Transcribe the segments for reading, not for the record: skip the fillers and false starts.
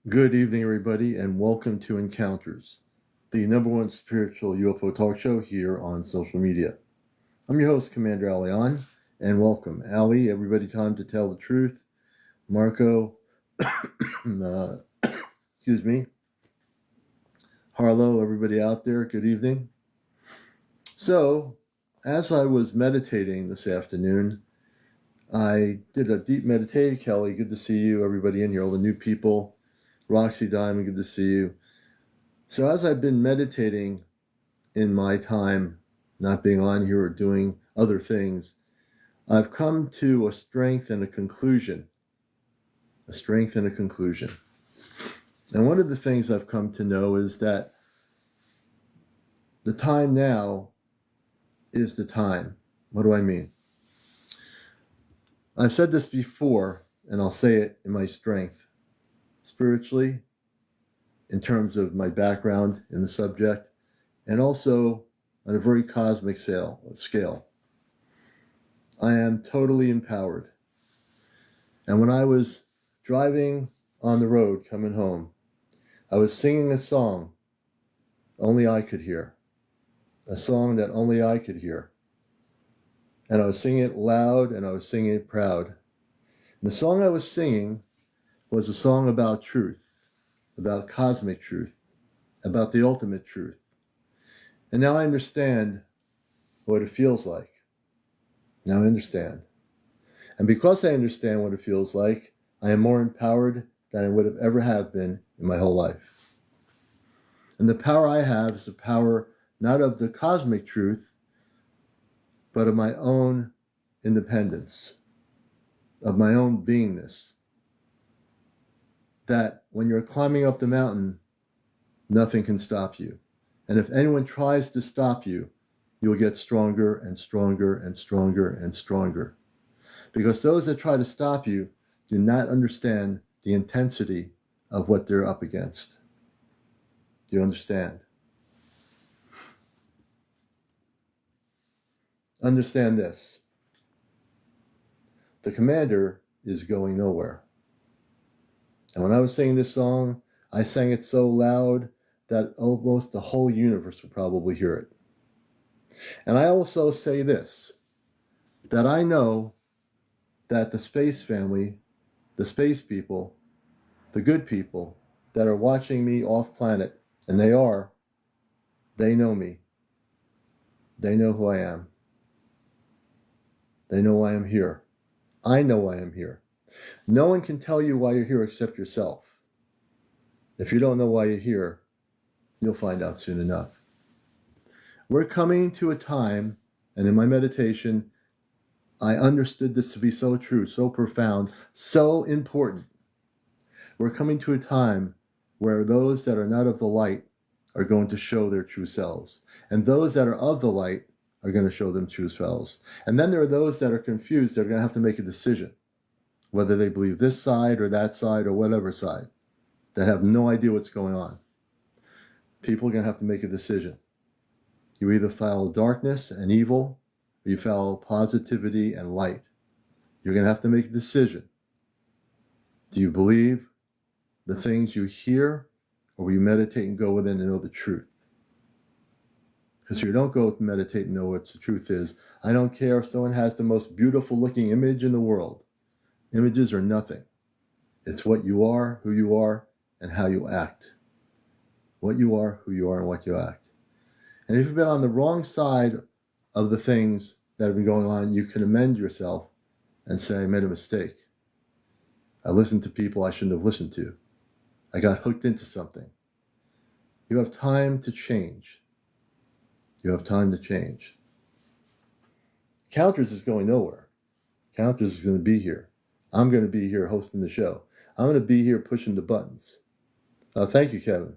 Good evening, everybody, and welcome to Encounters, the #1 spiritual UFO talk show here on social media. I'm your host, CmdrAleon, and welcome. Ali, everybody, time to tell the truth. Marco, excuse me. Harlow, everybody out there, good evening. So, as I was meditating this afternoon, I did a deep meditation. Kelly, good to see you, everybody in here, all the new people. Roxy Diamond, good to see you. So as I've been meditating in my time, not being on here or doing other things, I've come to a strength and a conclusion. A strength and a conclusion. And one of the things I've come to know is that the time now is the time. What do I mean? I've said this before, and I'll say it in my strength. Spiritually, in terms of my background in the subject, and also on a very cosmic scale. I am totally empowered. And when I was driving on the road coming home, I was singing a song only I could hear. A song that only I could hear. And I was singing it loud and I was singing it proud. And the song I was singing was a song about truth, about cosmic truth, about the ultimate truth. And now I understand what it feels like. Now I understand. And because I understand what it feels like, I am more empowered than I would have ever have been in my whole life. And the power I have is the power not of the cosmic truth, but of my own independence, of my own beingness. That when you're climbing up the mountain, nothing can stop you. And if anyone tries to stop you, you'll get stronger and stronger and stronger and stronger. Because those that try to stop you do not understand the intensity of what they're up against. Do you understand? Understand this. The commander is going nowhere. And when I was singing this song, I sang it so loud that almost the whole universe would probably hear it. And I also say this, that I know that the space family, the space people, the good people that are watching me off planet, and they know me. They know who I am. They know I am here. I know I am here. No one can tell you why you're here except yourself. If you don't know why you're here, you'll find out soon enough. We're coming to a time, and in my meditation, I understood this to be so true, so profound, so important. We're coming to a time where those that are not of the light are going to show their true selves. And those that are of the light are going to show them true selves. And then there are those that are confused. They're going to have to make a decision, whether they believe this side or that side or whatever side, that have no idea what's going on. People are going to have to make a decision. You either follow darkness and evil, or you follow positivity and light. You're going to have to make a decision. Do you believe the things you hear, or will you meditate and go within and know the truth? Because if you don't go meditate and know what the truth is, I don't care if someone has the most beautiful looking image in the world. Images are nothing. It's what you are, who you are, and how you act. What you are, who you are, and what you act. And if you've been on the wrong side of the things that have been going on, you can amend yourself and say, I made a mistake. I listened to people I shouldn't have listened to. I got hooked into something. You have time to change. You have time to change. Counters is going nowhere. Counters is going to be here. I'm going to be here hosting the show. I'm going to be here pushing the buttons. Thank you, Kevin.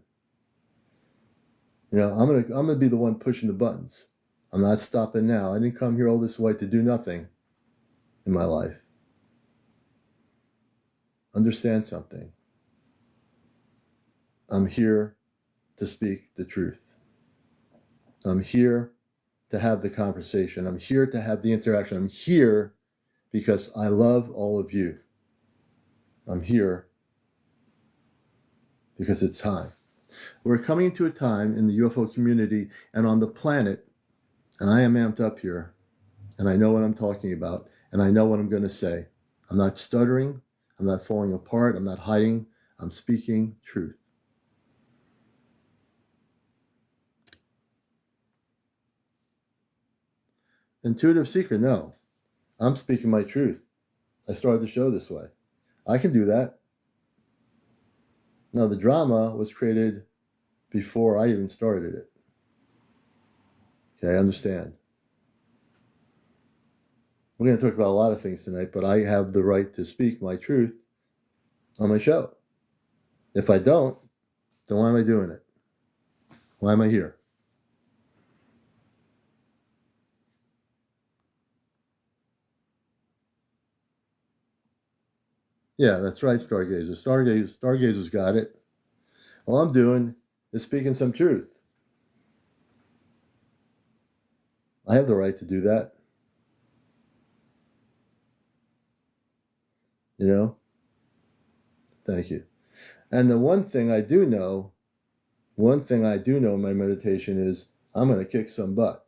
I'm going to be the one pushing the buttons. I'm not stopping now. I didn't come here all this way to do nothing in my life. Understand something. I'm here to speak the truth. I'm here to have the conversation. I'm here to have the interaction. I'm here because I love all of you. I'm here because it's time. We're coming to a time in the UFO community and on the planet, and I am amped up here, and I know what I'm talking about, and I know what I'm going to say. I'm not stuttering. I'm not falling apart. I'm not hiding. I'm speaking truth. Intuitive seeker, no. I'm speaking my truth. I started the show this way. I can do that. Now, the drama was created before I even started it. Okay, I understand. We're going to talk about a lot of things tonight, but I have the right to speak my truth on my show. If I don't, then why am I doing it? Why am I here? Yeah, that's right, Stargazers. Stargazers got it. All I'm doing is speaking some truth. I have the right to do that. You know? Thank you. And the one thing I do know in my meditation is I'm going to kick some butt.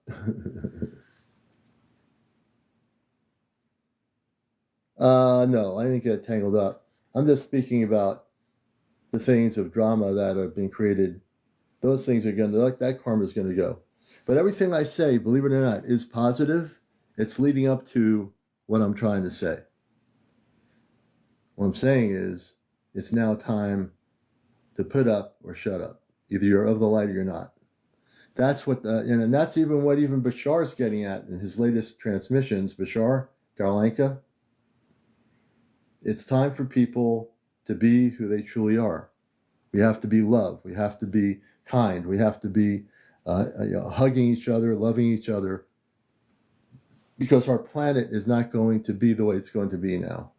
No, I didn't get tangled up. I'm just speaking about the things of drama that have been created. Those things are going to, like that karma is going to go. But everything I say, believe it or not, is positive. It's leading up to what I'm trying to say. What I'm saying is, it's now time to put up or shut up. Either you're of the light or you're not. That's what and that's even what even Bashar is getting at in his latest transmissions. Bashar, Garlanka. It's time for people to be who they truly are. We have to be love. We have to be kind. We have to be hugging each other, loving each other, because our planet is not going to be the way it's going to be now.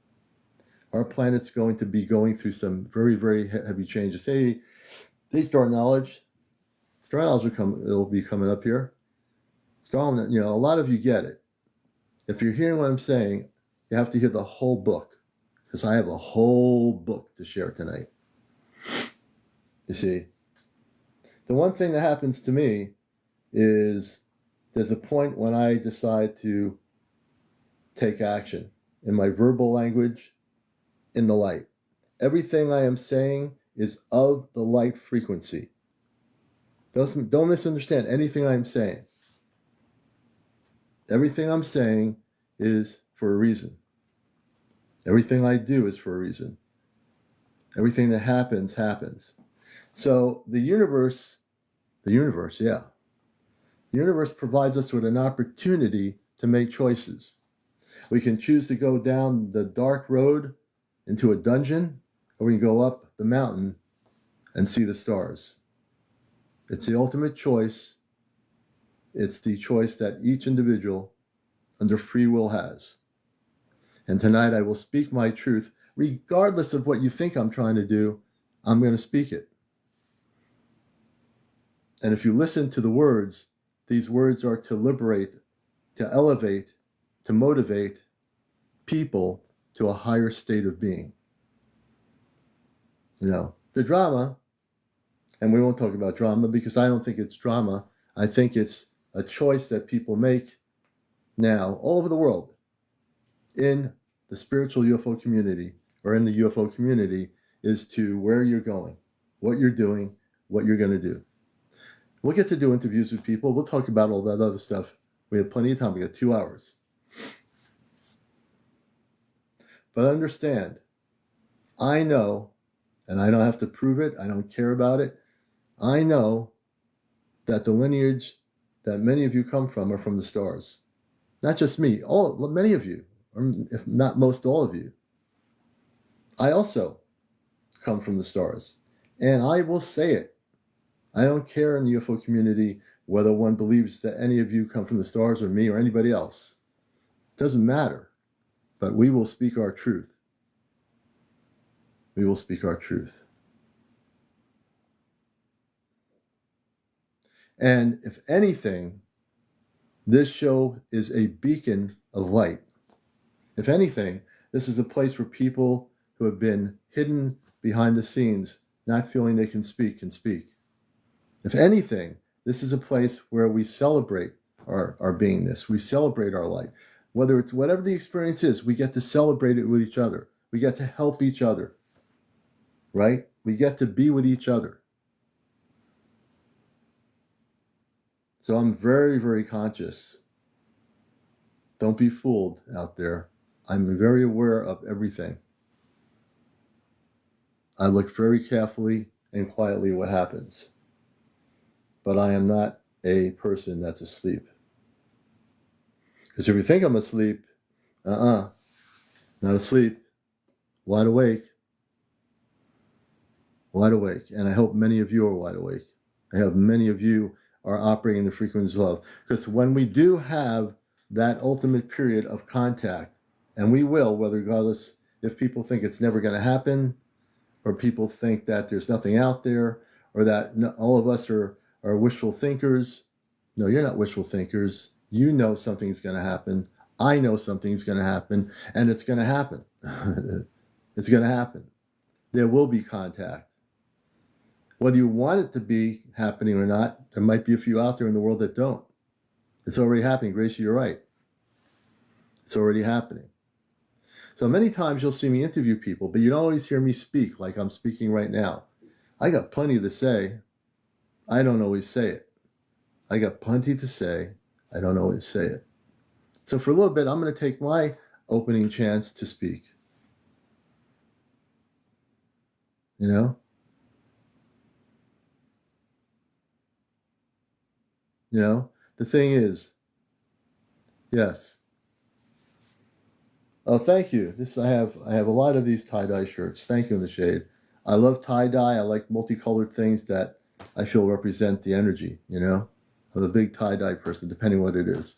Our planet's going to be going through some very, very heavy changes. Hey, Star Knowledge. Star Knowledge will be coming up here. Star, a lot of you get it. If you're hearing what I'm saying, you have to hear the whole book, because I have a whole book to share tonight. You see, the one thing that happens to me is there's a point when I decide to take action in my verbal language, in the light. Everything I am saying is of the light frequency. Don't misunderstand anything I'm saying. Everything I'm saying is for a reason. Everything I do is for a reason. Everything that happens, happens. So the universe provides us with an opportunity to make choices. We can choose to go down the dark road into a dungeon, or we can go up the mountain and see the stars. It's the ultimate choice. It's the choice that each individual under free will has. And tonight I will speak my truth, regardless of what you think I'm trying to do. I'm going to speak it. And if you listen to the words, these words are to liberate, to elevate, to motivate people to a higher state of being. The drama, and we won't talk about drama because I don't think it's drama. I think it's a choice that people make now all over the world in the spiritual UFO community or in the UFO community is to where you're going, what you're doing, what you're going to do. We'll get to do interviews with people. We'll talk about all that other stuff. We have plenty of time. We got 2 hours. But understand, I know, and I don't have to prove it. I don't care about it. I know that the lineage that many of you come from are from the stars. Not just me, many of you, or if not most all of you. I also come from the stars. And I will say it. I don't care in the UFO community whether one believes that any of you come from the stars or me or anybody else. It doesn't matter. But we will speak our truth. We will speak our truth. And if anything, this show is a beacon of light. If anything, this is a place where people who have been hidden behind the scenes not feeling they can speak, can speak. If anything, this is a place where we celebrate our beingness. We celebrate our light. Whether it's whatever the experience is, we get to celebrate it with each other. We get to help each other, right? We get to be with each other. So I'm very, very conscious. Don't be fooled out there. I'm very aware of everything. I look very carefully and quietly what happens. But I am not a person that's asleep. Because if you think I'm asleep, not asleep, wide awake. Wide awake. And I hope many of you are wide awake. I hope many of you are operating in the frequency of love. Because when we do have that ultimate period of contact, and we will, whether regardless if people think it's never going to happen, or people think that there's nothing out there, or that all of us are wishful thinkers. No, you're not wishful thinkers. You know something's going to happen. I know something's going to happen, and it's going to happen. It's going to happen. There will be contact. Whether you want it to be happening or not, there might be a few out there in the world that don't. It's already happening. Gracie, you're right. It's already happening. So many times you'll see me interview people, but you don't always hear me speak like I'm speaking right now. I got plenty to say. I don't always say it. I got plenty to say. I don't always say it. So for a little bit, I'm going to take my opening chance to speak. You know? You know? The thing is, yes. Oh, thank you. I have a lot of these tie-dye shirts. Thank you in the shade. I love tie-dye. I like multicolored things that I feel represent the energy, you know? I'm a big tie-dye person, depending what it is.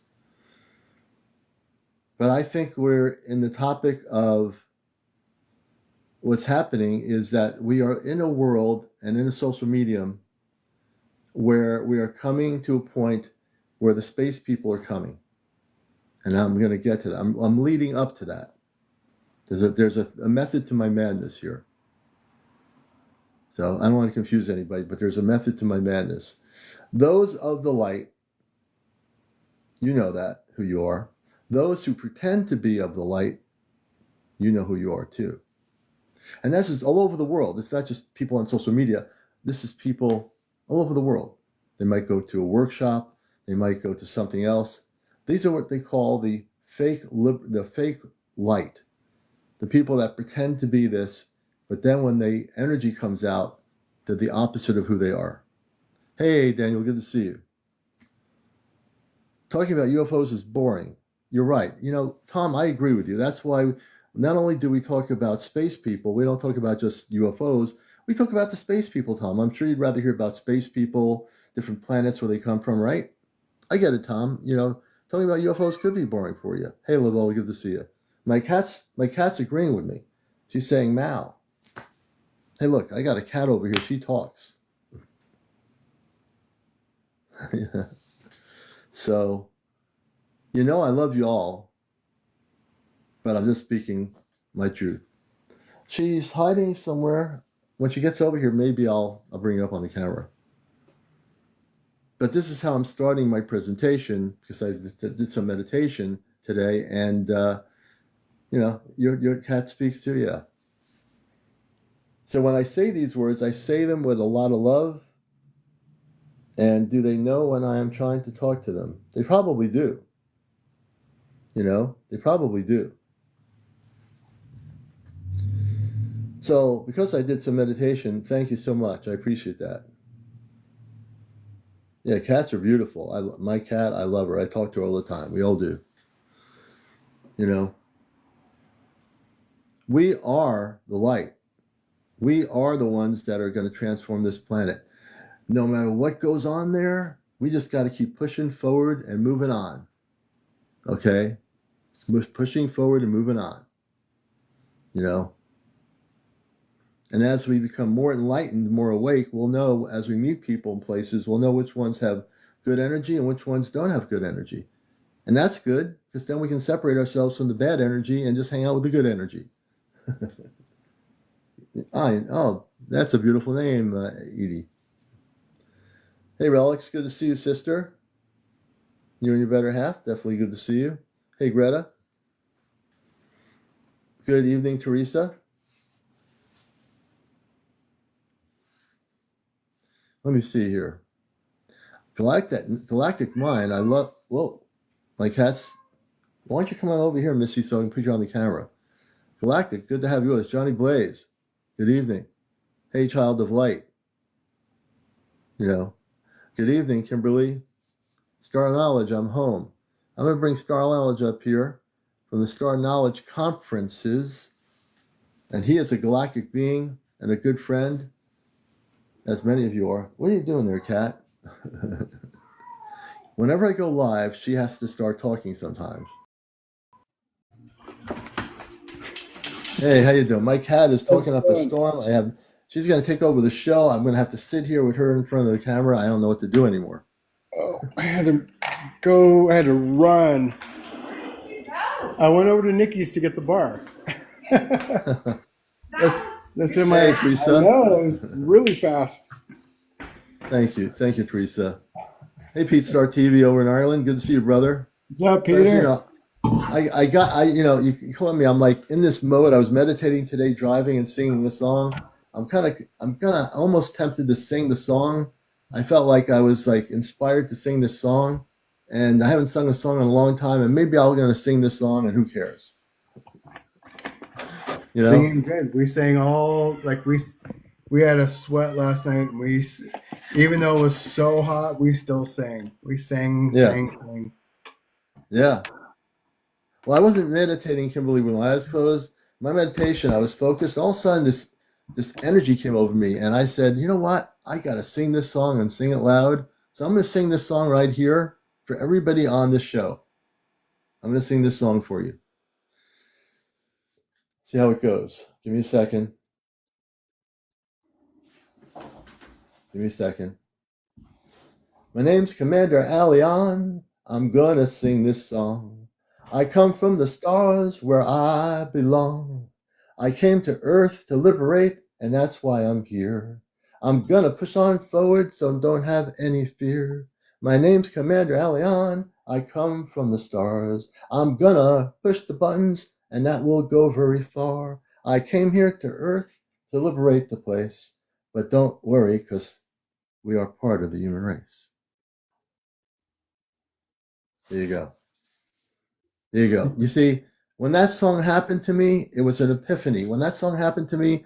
But I think we're in the topic of what's happening is that we are in a world and in a social medium where we are coming to a point where the space people are coming. And I'm going to get to that. I'm leading up to that. There's a method to my madness here. So I don't want to confuse anybody, but there's a method to my madness. Those of the light, you know that, who you are. Those who pretend to be of the light, you know who you are too. And that's just all over the world. It's not just people on social media. This is people all over the world. They might go to a workshop. They might go to something else. These are what they call the fake light. The people that pretend to be this, but then when the energy comes out, they're the opposite of who they are. Hey, Daniel, good to see you. Talking about UFOs is boring. You're right. You know, Tom, I agree with you. That's why not only do we talk about space people, we don't talk about just UFOs. We talk about the space people, Tom. I'm sure you'd rather hear about space people, different planets, where they come from, right? I get it, Tom. You know, talking about UFOs could be boring for you. Hey, Lavelle, good to see you. My cat's agreeing with me. She's saying meow. Hey, look, I got a cat over here. She talks. Yeah. So, you know, I love you all, but I'm just speaking my truth. She's hiding somewhere. When she gets over here, maybe I'll bring her up on the camera. But this is how I'm starting my presentation, because I did some meditation today, and you know, your cat speaks too, yeah. So when I say these words, I say them with a lot of love. And do they know when I am trying to talk to them? They probably do. You know, they probably do. So because I did some meditation, thank you so much. I appreciate that. Yeah, cats are beautiful. My cat, I love her. I talk to her all the time. We all do. You know, we are the light. We are the ones that are going to transform this planet. No matter what goes on there, we just got to keep pushing forward and moving on. Okay? Pushing forward and moving on. You know? And as we become more enlightened, more awake, we'll know, as we meet people in places, we'll know which ones have good energy and which ones don't have good energy. And that's good, because then we can separate ourselves from the bad energy and just hang out with the good energy. That's a beautiful name, Edie. Hey, Relics, good to see you, sister. You and your better half, definitely good to see you. Hey, Greta. Good evening, Teresa. Let me see here. Galactic Mind, I love, whoa, my cat's, why don't you come on over here, Missy, so I can put you on the camera. Galactic, good to have you with us. Johnny Blaze, good evening. Hey, Child of Light. You know, good evening, Kimberly. Star Knowledge, I'm home. I'm going to bring Star Knowledge up here from the Star Knowledge Conferences. And he is a galactic being and a good friend, as many of you are. What are you doing there, Kat? Whenever I go live, she has to start talking sometimes. Hey, how you doing? My cat is talking up a storm. She's going to take over the show. I'm going to have to sit here with her in front of the camera. I don't know what to do anymore. Oh, I had to run. I went over to Nikki's to get the bar. That's in my. Hey, Teresa. I know, it was really fast. Thank you, Teresa. Hey, Pete Star TV over in Ireland. Good to see you, brother. What's up, Peter? So, you call me. I'm like in this mode. I was meditating today, driving and singing this song. I'm kind of almost tempted to sing the song. I felt like I was like inspired to sing this song, and I haven't sung a song in a long time. And maybe I'm going to sing this song, and who cares? You know? Singing good. We sang all like we had a sweat last night. Even though it was so hot, we still sang. We sang. Yeah. Well, I wasn't meditating, Kimberly, when my eyes closed. My meditation, I was focused. All of a sudden, this energy came over me, and I said, you know what? I got to sing this song and sing it loud. So I'm going to sing this song right here for everybody on this show. I'm going to sing this song for you. See how it goes. Give me a second. My name's CmdrAleon. I'm going to sing this song. I come from the stars where I belong. I came to Earth to liberate, and that's why I'm here. I'm gonna push on forward, so don't have any fear. My name's CmdrAleon. I come from the stars. I'm gonna push the buttons, and that will go very far. I came here to Earth to liberate the place, but don't worry, because we are part of the human race. There you go. You see, when that song happened to me, it was an epiphany. When that song happened to me,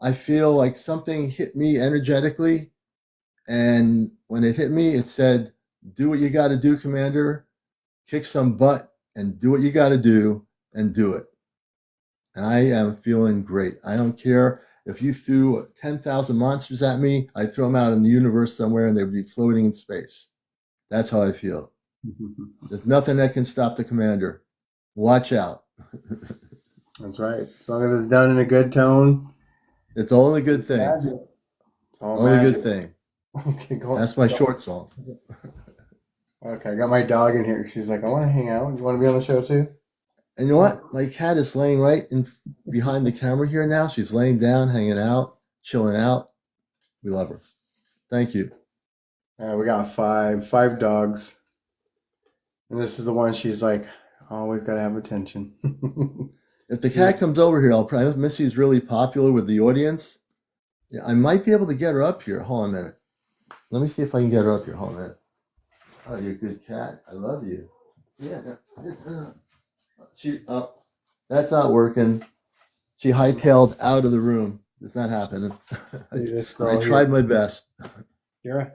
I feel like something hit me energetically. And when it hit me, it said, do what you got to do, Commander. Kick some butt and do what you got to do and do it. And I am feeling great. I don't care if you threw 10,000 monsters at me, I'd throw them out in the universe somewhere and they'd be floating in space. That's how I feel. There's nothing that can stop the Commander. Watch out. That's right. As long as it's done in a good tone. It's only a good thing. It's all only a good thing. Okay, that's my short song. Okay, I got my dog in here. She's like, I want to hang out. You want to be on the show too? And you know what? My cat is laying right in behind the camera here now. She's laying down, hanging out, chilling out. We love her. Thank you. We got five dogs. And this is the one she's like, always got to have attention. If the cat comes over here, I'll probably, Missy's really popular with the audience. Yeah, I might be able to get her up here. Hold on a minute. Let me see if I can get her up here. Hold on a minute. Oh, you're a good cat. I love you. Yeah. That's not working. She hightailed out of the room. It's not happening. I tried my best. Kira.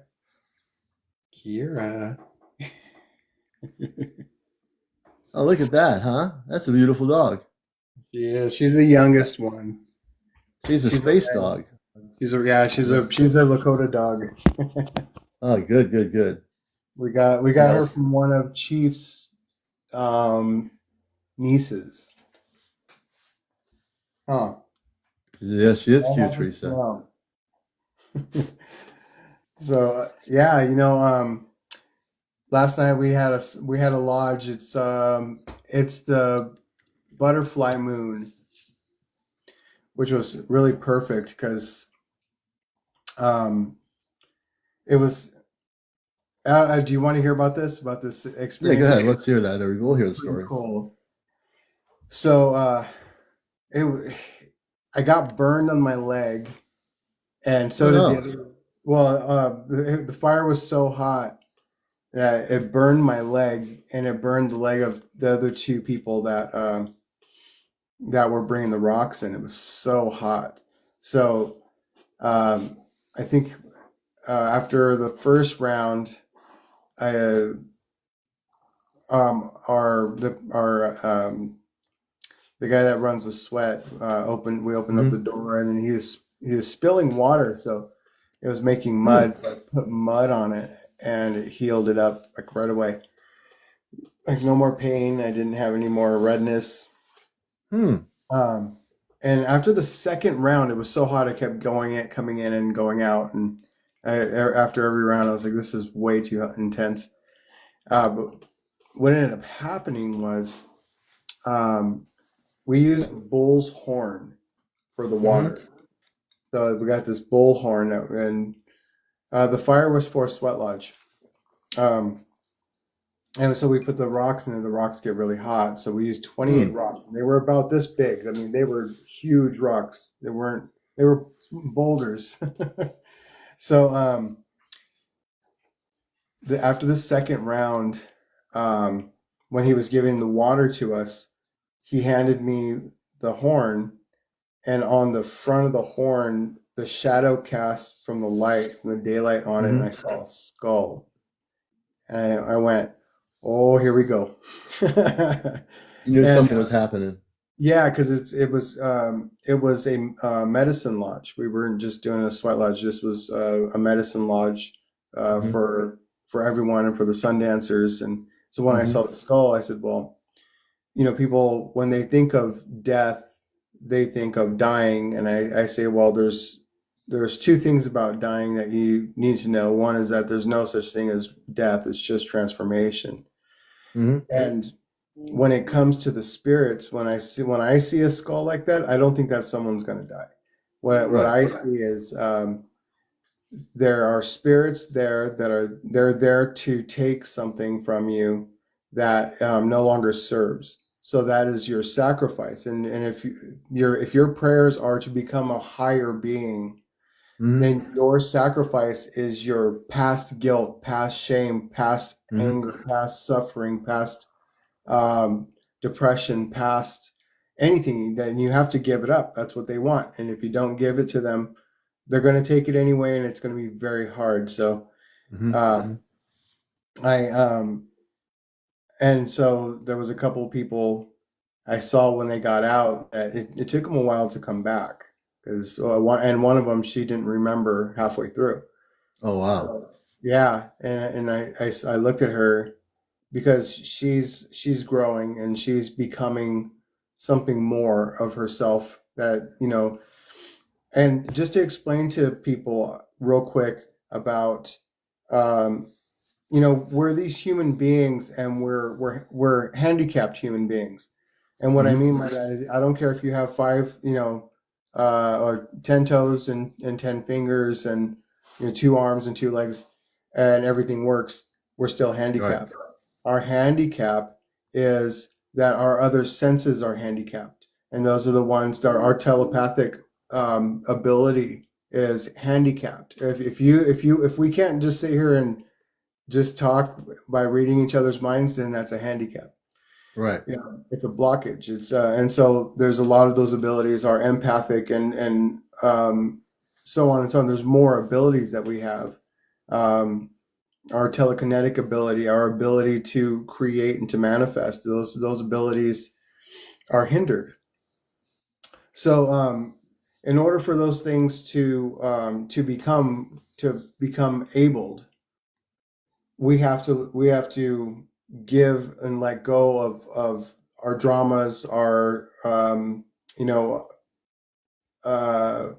Oh, look at that, huh? That's a beautiful dog. She is. She's the youngest one. She's a space dog. She's a Lakota dog. Oh, good. We got her from one of Chief's nieces. Huh. Yeah, she is cute, Teresa. So yeah, last night we had a lodge. It's the butterfly moon, which was really perfect because Um, it was. Do you want to hear about this? About this Yeah, go experience? ahead. Let's hear that. We'll It's hear the pretty story. cool. So it, w- I got burned on my leg, and Oh so did the no. other. Well, the fire was so hot that it burned my leg, and it burned the leg of the other two people that were bringing the rocks in. It was so hot. So um, I think after the first round, I the guy that runs the sweat we opened up the Mm-hmm. door, and then he was spilling water, so it was making Hmm. mud. So I put mud on it, and it healed it up like right away. Like no more pain. I didn't have any more redness. Hmm. Um, and after the second round, it was so hot I kept coming in and going out, and after every round, I was like, "This is way too intense." But what ended up happening was um, we used bull's horn for the Mm-hmm. water. So we got this bull horn, and the fire was for a sweat lodge. Um, and so we put the rocks in it. The rocks get really hot, so we used 28 Hmm. rocks, and they were about this big. I mean, they were huge rocks. They weren't. They were boulders. So after the second round, um, when he was giving the water to us, he handed me the horn, and on the front of the horn, the shadow cast from the light, from the daylight on it, and Mm-hmm. I saw a skull. And I went, "Oh, here we go." You knew And something was happening. yeah, because it was a medicine lodge. We weren't just doing a sweat lodge. This was a medicine lodge Mm-hmm. for everyone and for the sun dancers. And so when I Mm-hmm. saw the skull, I said, "Well, people when they think of death, they think of dying." And I say, "Well, there's two things about dying that you need to know. One is that there's no such thing as death; it's just transformation." Mm-hmm. And when it comes to the spirits, when I see a skull like that, I don't think that someone's going to die. What Right. I see is there are spirits there that they're there to take something from you that no longer serves. So that is your sacrifice, and if your prayers are to become a higher being, Mm-hmm. then your sacrifice is your past guilt, past shame, past Mm-hmm. anger, past suffering, past um, depression, past anything, then you have to give it up. That's what they want. And if you don't give it to them, they're going to take it anyway, and it's going to be very hard. So, Mm-hmm. uh, I, and so there was a couple of people I saw when they got out that it took them a while to come back because one of them, she didn't remember halfway through. Oh wow. So, yeah. And I looked at her because she's growing and she's becoming something more of herself that and just to explain to people real quick about um we're these human beings, and we're handicapped human beings. And what I Mm-hmm. mean by that is I don't care if you have five or 10 toes and 10 fingers and two arms and two legs and everything works. We're still Right. handicapped. Our handicap is that our other senses are handicapped, and those are the ones that our telepathic ability is handicapped. If we can't just sit here and just talk by reading each other's minds, then that's a handicap. Right. Yeah, it's a blockage. It's and so there's a lot of those abilities are empathic and so on and so on. There's more abilities that we have. Um, our telekinetic ability, our ability to create and to manifest, those abilities are hindered. So, in order for those things to become abled, we have to give and let go of our dramas, our you know uh,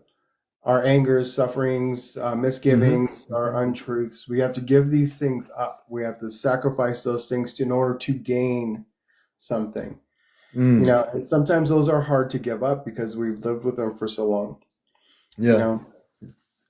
our angers, sufferings, Mm-hmm. misgivings, our untruths. We have to give these things up. We have to sacrifice those things in order to gain something. Mm. And sometimes those are hard to give up because we've lived with them for so long. You Yeah. know,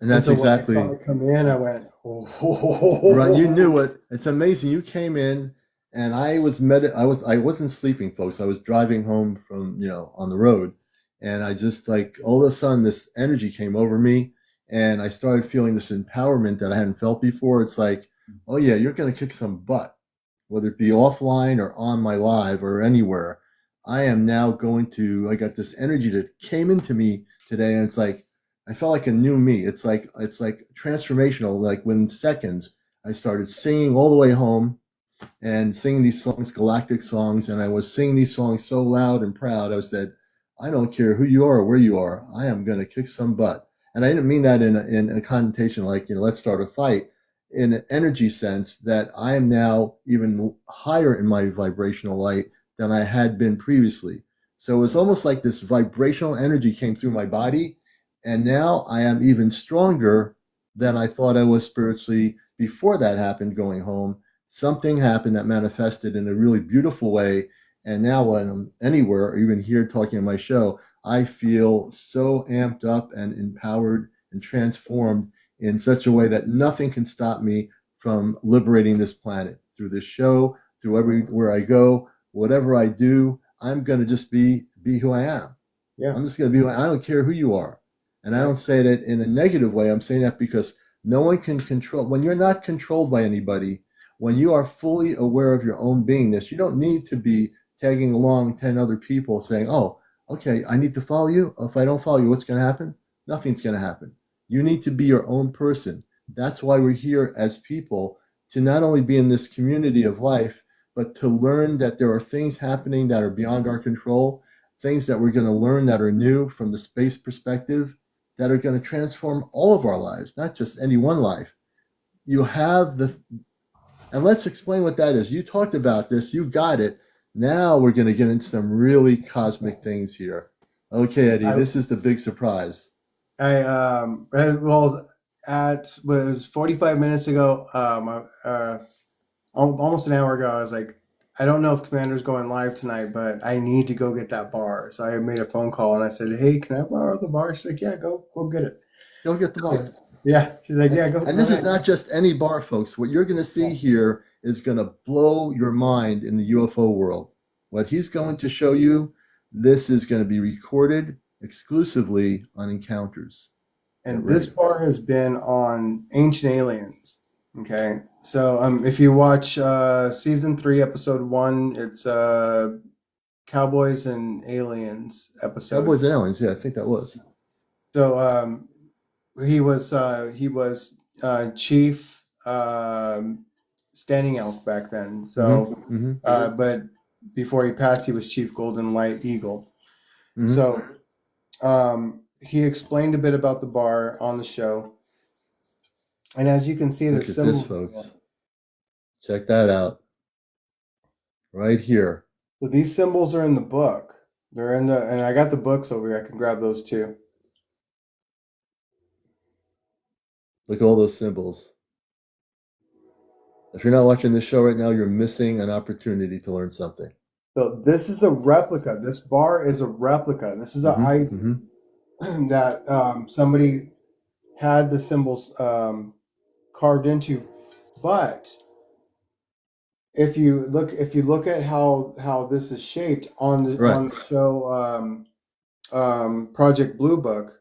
And And that's so when I saw exactly it come in, I went, right. You knew oh. it. It's amazing. You came in, and I wasn't sleeping, folks. I was driving home from on the road, and I just like all of a sudden this energy came over me, and I started feeling this empowerment that I hadn't felt before. It's like, oh yeah, you're gonna kick some butt, whether it be offline or on my live or anywhere. I am now going to. I got this energy that came into me today, and it's like I felt like a new me. It's like transformational. Like within seconds, I started singing all the way home and singing these songs, galactic songs, and I was singing these songs so loud and proud. I said, I don't care who you are or where you are. I am going to kick some butt. And I didn't mean that in a connotation like let's start a fight. In an energy sense that I am now even higher in my vibrational light than I had been previously. So it was almost like this vibrational energy came through my body, and now I am even stronger than I thought I was spiritually before that happened going home. Something happened that manifested in a really beautiful way. And now when I'm anywhere, or even here talking on my show, I feel so amped up and empowered and transformed in such a way that nothing can stop me from liberating this planet through this show, through everywhere I go, whatever I do. I'm going to just be who I am. Yeah, I'm just going to be. I don't care who you are, and I right. don't say that in a negative way. I'm saying that because no one can control. When you're not controlled by anybody, when you are fully aware of your own beingness, you don't need to be tagging along 10 other people saying, "Oh, okay, I need to follow you. If I don't follow you, what's going to happen? Nothing's going to happen." You need to be your own person. That's why we're here as people, to not only be in this community of life, but to learn that there are things happening that are beyond our control, things that we're going to learn that are new from the space perspective, that are going to transform all of our lives, not just any one life. You have and let's explain what that is. You talked about this, you got it. Now we're going to get into some really cosmic things here. Okay, Eddie, I this is the big surprise. well, at was 45 minutes ago, almost an hour ago, I was like, I don't know if Commander's going live tonight, but I need to go get that bar. So I made a phone call and I said, "Hey, can I borrow the bar?" She's like, "Yeah, go get it." Go get the bar. Yeah, she's like, And, "Yeah, and go this is ahead." not just any bar, folks. What you're going to see here is going to blow your mind in the UFO world. What he's going to show you, this is going to be recorded exclusively on Encounters. Get And this ready. bar has been on Ancient Aliens. Okay, so if you watch season 3, episode 1, it's Cowboys and Aliens episode. Cowboys and Aliens, yeah, I think that was. So he was chief Standing Elk back then. Mm-hmm. So, Mm-hmm. but before he passed, he was Chief Golden Light Eagle. Mm-hmm. So he explained a bit about the bar on the show, and as you can see, Look there's at this, symbols in there. folks. Check that out. Right here. So these symbols are in the book. They're in the, and I got the books over here. I can grab those too. Look at all those symbols. If you're not watching this show right now, you're missing an opportunity to learn something. So this is a replica. This bar is a replica. This is a Mm-hmm. I Mm-hmm. that somebody had the symbols carved into. But if you look at how this is shaped on the Right. show Project Blue Book,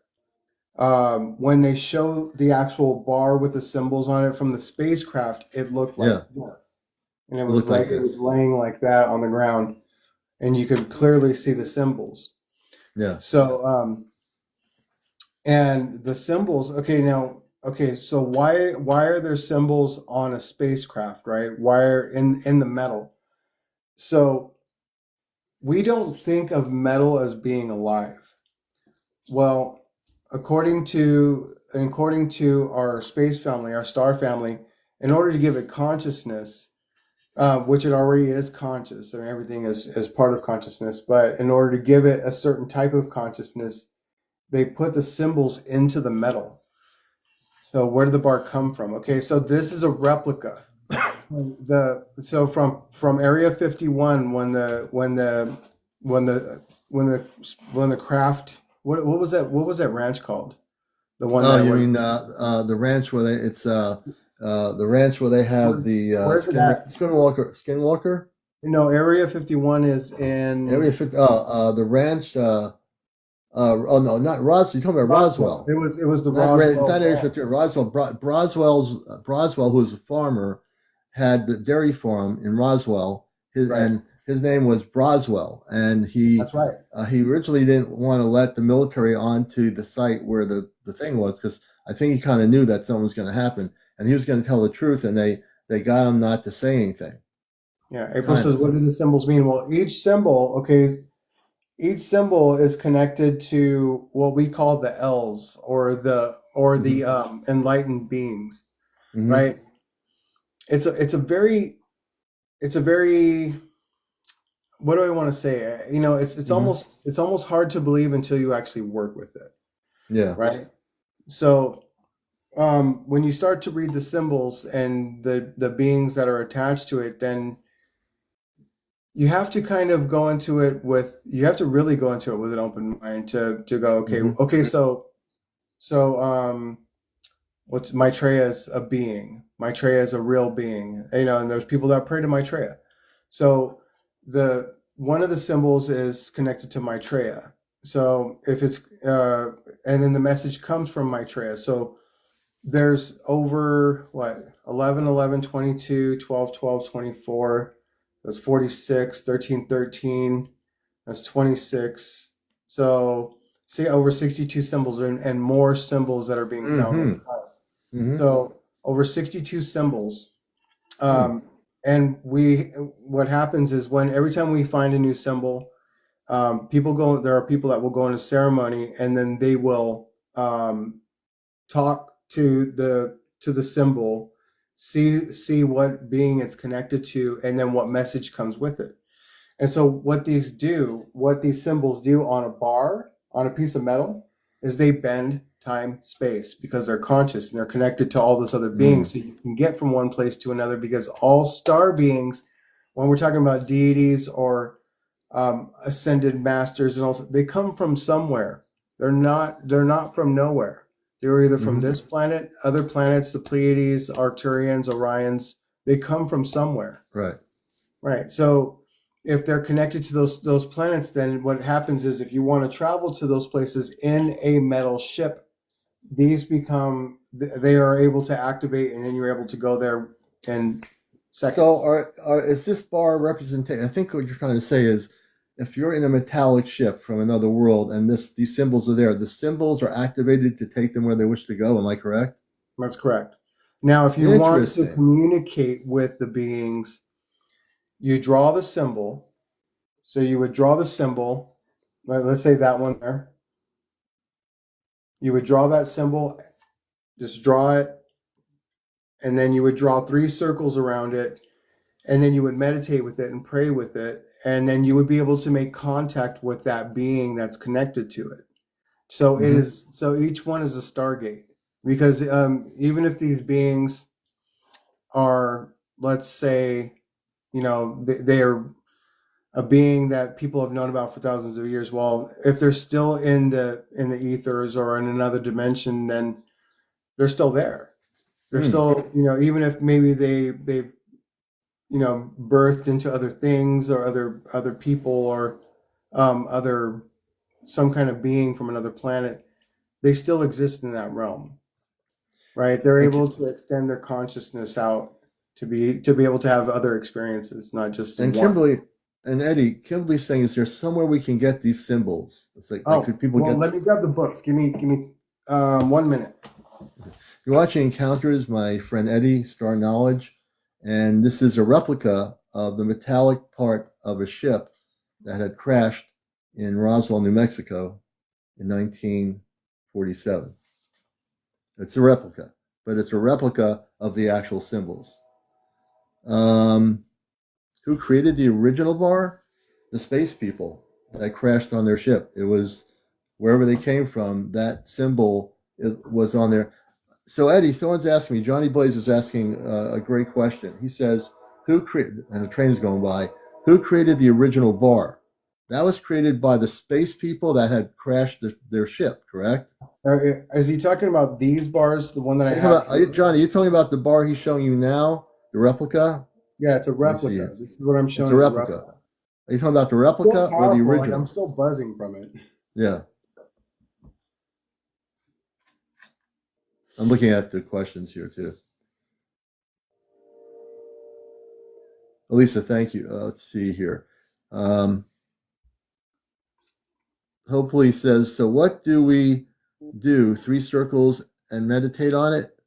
when they show the actual bar with the symbols on it from the spacecraft, it looked like Yeah. this, and it It was looked like like it was this. laying like that on the ground, and you could clearly see the symbols. Yeah. So and the symbols, okay, so why are there symbols on a spacecraft, right? Why are in the metal? So we don't think of metal as being alive. Well, according to our space family, our star family, in order to give it consciousness, which it already is conscious, I mean, everything is part of consciousness, but in order to give it a certain type of consciousness, they put the symbols into the metal. So where did the bar come from? Okay, so this is a replica. So from Area 51, when the craft, what was that ranch called? The one Oh, that you where mean the ranch where the ranch where they have the where's it at? Skinwalker No, Area 51 is in area 50. The ranch. Oh no, not Roswell. You're talking about Roswell. Roswell, It was the not Roswell area ranch. 50. Roswell. Broswell, who was a farmer, had the dairy farm in Roswell. Right. His name was Broswell, and That's right. he originally didn't want to let the military onto the site where the thing was because I think he kind of knew that something was going to happen, and he was going to tell the truth, and they got him not to say anything. Yeah. April Kind says, of. what do the symbols mean? Well, each symbol is connected to what we call the L's or Hmm. the enlightened beings, Hmm. right? It's a very what do I want to say? Hmm. It's almost hard to believe until you actually work with it, Yeah. right? So when you start to read the symbols and the beings that are attached to it, then you have to kind of go into it with you have to really go into it with an open mind to go Hmm. okay so what's Maitreya is a being. Maitreya is a real being. And there's people that pray to Maitreya. So the one of the symbols is connected to Maitreya. So if it's and then the message comes from Maitreya. So there's over what 11, 11, 22, 12, 12, 24. That's 46, 13, 13. That's 26. So see over 62 symbols and more symbols that are being found over Hmm. time. Hmm. So over 62 symbols. Hmm. Um, and what happens is when every time we find a new symbol, there are people that will go into ceremony and then they will talk to the symbol, see what being it's connected to, and then what message comes with it. And so what these symbols do on a bar, on a piece of metal, is they bend time, space because they're conscious and they're connected to all this other beings. Hmm. So you can get from one place to another because all star beings, when we're talking about deities or ascended masters and all, they come from somewhere. They're not from nowhere. They're either from Hmm. this planet, other planets, the Pleiades, Arcturians, Orions. They come from somewhere. Right. Right. So if they're connected to those planets, then what happens is if you want to travel to those places in a metal ship, they are able to activate, and then you're able to go there in So seconds. is this bar representation? I think what you're trying to say is if you're in a metallic ship from another world and these symbols are there, the symbols are activated to take them where they wish to go. Am I correct? That's correct. Now, if you want to Interesting. communicate with the beings, you draw the symbol. So you would draw the symbol. Let's say that one there. You would draw that symbol, just draw it, and then you would draw three circles around it, and then you would meditate with it and pray with it, and then you would be able to make contact with that being that's connected to it. Hmm. So each one is a stargate because even if these beings are, let's say, they are a being that people have known about for thousands of years. Well, if they're still in the ethers or in another dimension, then they're still there. They're Mm. still, even if maybe they've birthed into other things or other people or other some kind of being from another planet, they still exist in that realm, right? They're And able to extend their consciousness out to be able to have other experiences, not just and one. Kimberly and Eddie, Kimberly's saying, is there somewhere we can get these symbols? It's like Oh, could people well, get? let me grab the books. Give me 1 minute. You're watching Encounters, my friend Eddie, Star Knowledge, and this is a replica of the metallic part of a ship that had crashed in Roswell, New Mexico in 1947. It's a replica, but it's a replica of the actual symbols. Um, who created the original bar? The space people that crashed on their ship. It was wherever they came from, that symbol was on there. So Eddie, someone's asking me. Johnny Blaze is asking a great question. He says, "Who created?" And a train's going by. Who created the original bar? That was created by the space people that had crashed their ship. Correct? Is he talking about these bars, the one that I Are you have talking about, here? John, are you talking about the bar he's showing you now, the replica? Yeah, it's a Let me see replica. it. This is what I'm It's showing a is a replica. replica. Are you talking about the Still replica or the powerful. Like I'm original? still buzzing from it. Yeah, I'm looking at the questions here too. Elisa, thank you. Let's see here. Um, hopefully says, so what do we do? Three circles and meditate on it?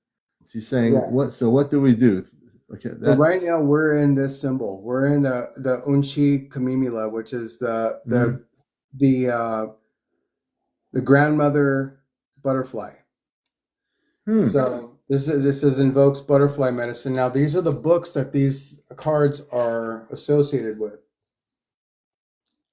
She's saying, Yeah. what? So what do we do? Okay, So that. right now we're in this symbol. We're in the Unchi Kamimila, which is Mhm. the uh, the grandmother butterfly. Hmm. So this is invokes butterfly medicine. Now these are the books that these cards are associated with.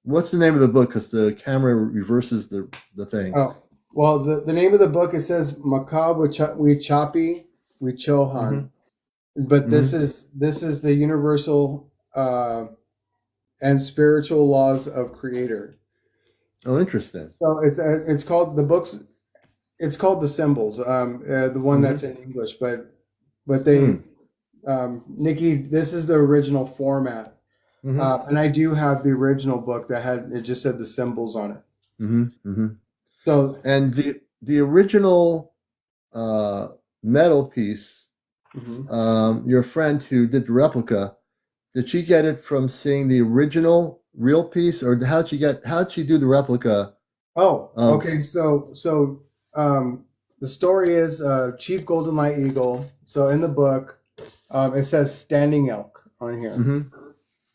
What's the name of the book? Because the camera reverses the thing. Oh, well, the name of the book, it says Macabre we Chapi we Mm-hmm. Chohan, but Mm-hmm. this is the universal and spiritual laws of Creator. Oh, interesting. So it's called the books. It's called the symbols. The one Mm-hmm. that's in English, but Hmm. they Nikki, this is the original format, Mm-hmm. and I do have the original book that had it just said the symbols on it. Mm-hmm. Mm-hmm. So. And the original uh, metal piece, Mhm. your friend who did the replica, did she get it from seeing the original real piece, or how'd she do the replica Oh, of? okay. So the story is Chief Golden Light Eagle. So in the book, it says Standing Elk on here. Mm-hmm.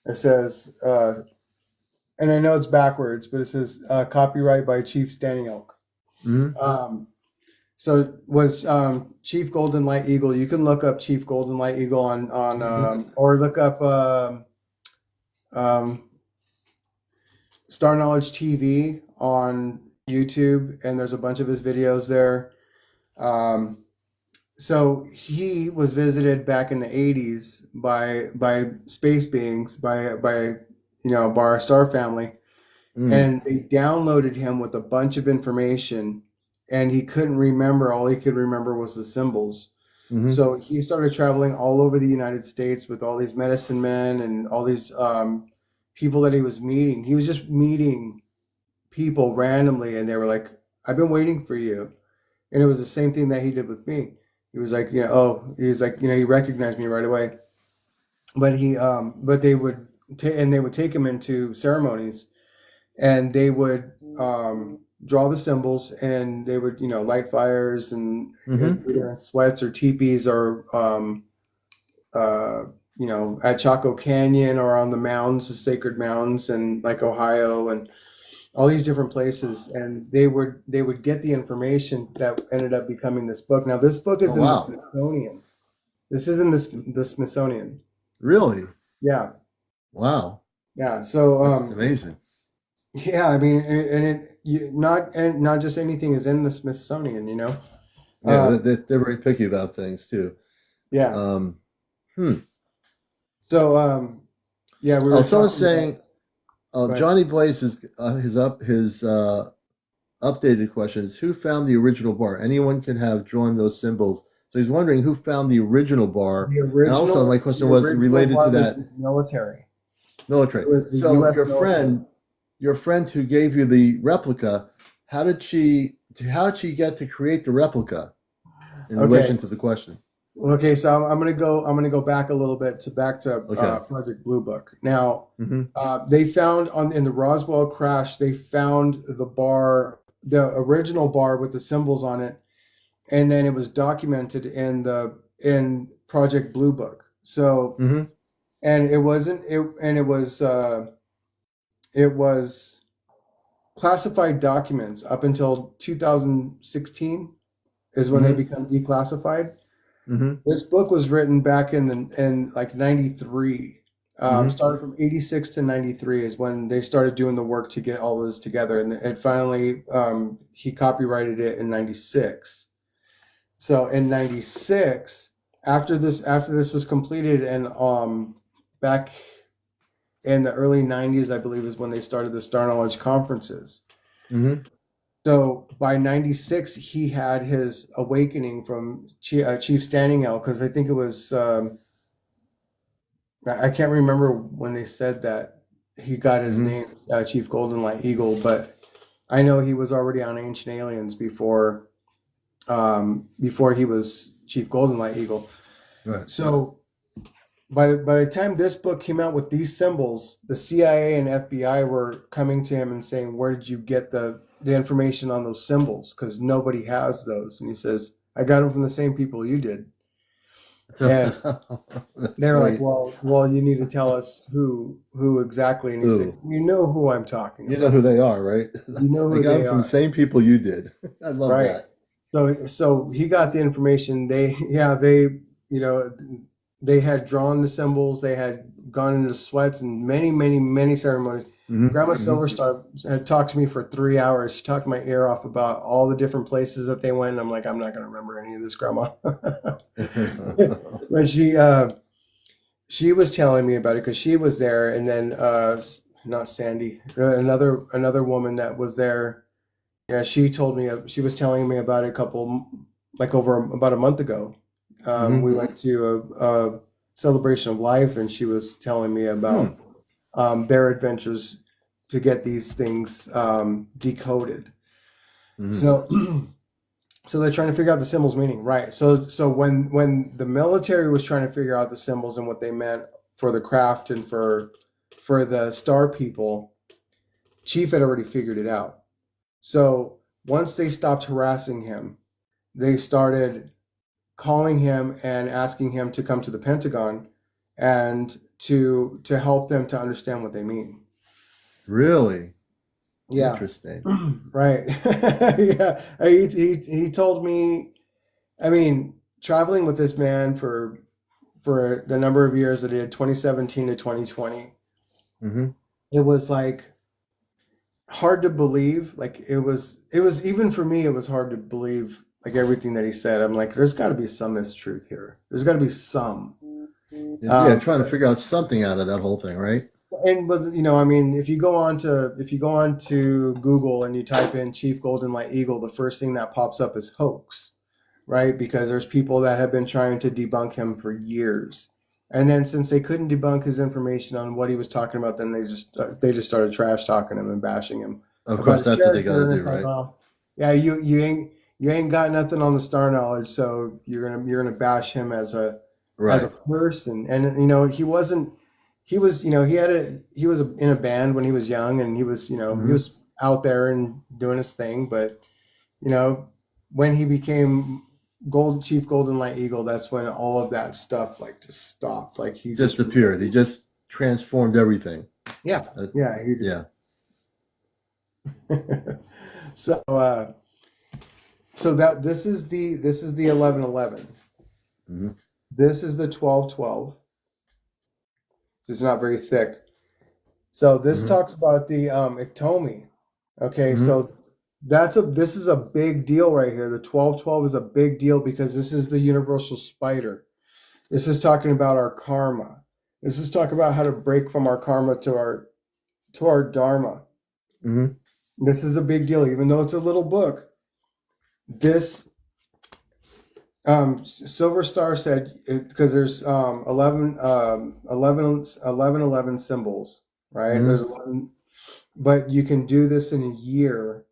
It says, and I know it's backwards, but it says copyright by Chief Standing Elk. Mm-hmm. Um, so it was Chief Golden Light Eagle. You can look up Chief Golden Light Eagle on Mm-hmm. or look up um, Star Knowledge TV on YouTube, and there's a bunch of his videos there. Um, so he was visited back in the 80s by space beings, by our star family, Mm-hmm. and they downloaded him with a bunch of information, and he couldn't remember. All he could remember was the symbols. Mm-hmm. So he started traveling all over the United States with all these medicine men and all these people that he was meeting. He was just meeting people randomly, and they were like, "I've been waiting for you." And it was the same thing that he did with me. He was like, he's like, he recognized me right away. But they would, and they would take him into ceremonies, and they would draw the symbols, and they would, light fires, and Mm-hmm. either in sweats or teepees or, uh, at Chaco Canyon or on the mounds, the sacred mounds, and like Ohio and all these different places, and they would get the information that ended up becoming this book. Now this book Oh, is in the wow. Smithsonian. This is in the Smithsonian. Really? Yeah, Wow. yeah. So That's amazing. yeah, I mean, not just anything is in the Smithsonian, Yeah, um, they're very picky about things too. yeah. Um, hmm. So yeah, we Oh, were someone's talking about, saying, but Johnny Blaze is his updated question is who found the original bar? Anyone can have drawn those symbols. So he's wondering who found the original bar. the And also my original question the was original related to bar was that military. military. It was the So U.S. military. your friend who gave you the replica, how did she get to create the replica in Okay, relation to the question? Okay, so I'm gonna go back a little bit back to Okay. Project Blue Book. Now, Mm-hmm. they found in the Roswell crash, they found the bar, the original bar with the symbols on it, and then it was documented in Project Blue Book. So, Mm-hmm. and it was classified documents up until 2016 is when they Mm-hmm. become declassified. Mm-hmm. This book was written back in like 93. Mm-hmm. Started from 86 to 93 is when they started doing the work to get all this together. And it finally, he copyrighted it in 96. So in 96, after this was completed, and back in the early 90s, I believe, is when they started the Star Knowledge conferences. Mm-hmm. So by 96, he had his awakening from Chief Standing L, because I think it was, I can't remember when they said that he got his Hmm. name, Chief Golden Light Eagle, but I know he was already on Ancient Aliens before he was Chief Golden Light Eagle. Right. So by the time this book came out with these symbols, the CIA and FBI were coming to him and saying, "Where did you get the information on those symbols? Because nobody has those." And he says, "I got them from the same people you did." And That's they're like, great. "Well, you need to tell us who exactly." And he said, Ooh, "You know who I'm talking you know about. who they are, right? You know I who got them they from the are, same people you did. I love right?" that. So he got the information. You know, they had drawn the symbols. They had gone into sweats and many ceremonies. Hmm. Grandma Hmm. Silverstar had talked to me for 3 hours. She talked my ear off about all the different places that they went. And I'm like, I'm not going to remember any of this, Grandma. But she was telling me about it because she was there, and then not Sandy, another woman that was there. Yeah, she told me, she was telling me about it like over about a month ago. Hmm. We went to a celebration of life, and she was telling me Hmm. about their adventures to get these things decoded. Hmm. So, so they're trying to figure out the symbols' meaning, right? So when the military was trying to figure out the symbols and what they meant for the craft and for the star people, Chief had already figured it out. So once they stopped harassing him, they started calling him and asking him to come to the Pentagon and to help them to understand what they mean. Really Yeah, interesting. right. Yeah, he told me. I mean, traveling with this man for the number of years that he did, 2017 to 2020, Hmm. it was like hard to believe. Like it was even for me, it was hard to believe like everything that he said. I'm like, there's got to be some mistruth here. There's got to be some. Yeah, Um, trying to figure out something out of that whole thing, right? and but I mean, if you go on to Google and you type in Chief Golden Light Eagle, the first thing that pops up is hoax, right? Because there's people that have been trying to debunk him for years. And then since they couldn't debunk his information on what he was talking about, then they just started trash talking him and bashing him Of about course, his that's what they got character. to And do, it's like, right? well, yeah, you ain't got nothing on the star knowledge, so you're gonna bash him as a Right. person. And he was in a band when he was young, and he Hmm. was out there and doing his thing. But you know, when he became Chief Golden Light Eagle, that's when all of that stuff like just stopped. Like he Just just appeared. He just transformed everything. yeah, Uh, yeah, he just yeah. so that this is the 1111. Hmm. This is the 1212. It's not very thick. So this Hmm. talks about the ectomy. Okay, Hmm. so this is a big deal right here. The 1212 is a big deal because this is the universal spider. This is talking about our karma. This is talking about how to break from our karma to our dharma. Hmm. This is a big deal, even though it's a little book. This Silver Star said because there's 11 symbols, right? Hmm. There's 11, but you can do this in a year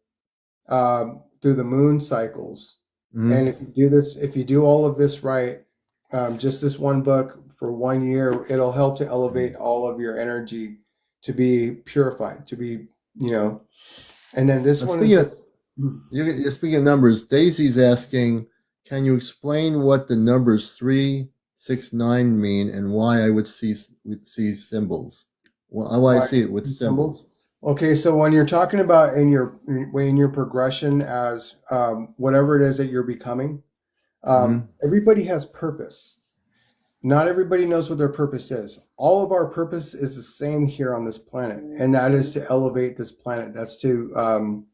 through the moon cycles. Hmm. And if you do all of this right, just this one book for 1 year, it'll help to elevate all of your energy to be purified, to be, you know. And then this And one is speaking the of, you're speaking of numbers, Daisy's asking, can you explain what the numbers 3, 6, 9 mean and why I would see symbols? Why I why see it with symbols. symbols. Okay, so when you're talking about in your progression as whatever it is that you're becoming, Hmm. everybody has purpose. Not everybody knows what their purpose is. All of our purpose is the same here on this planet, and that is to elevate this planet. That's to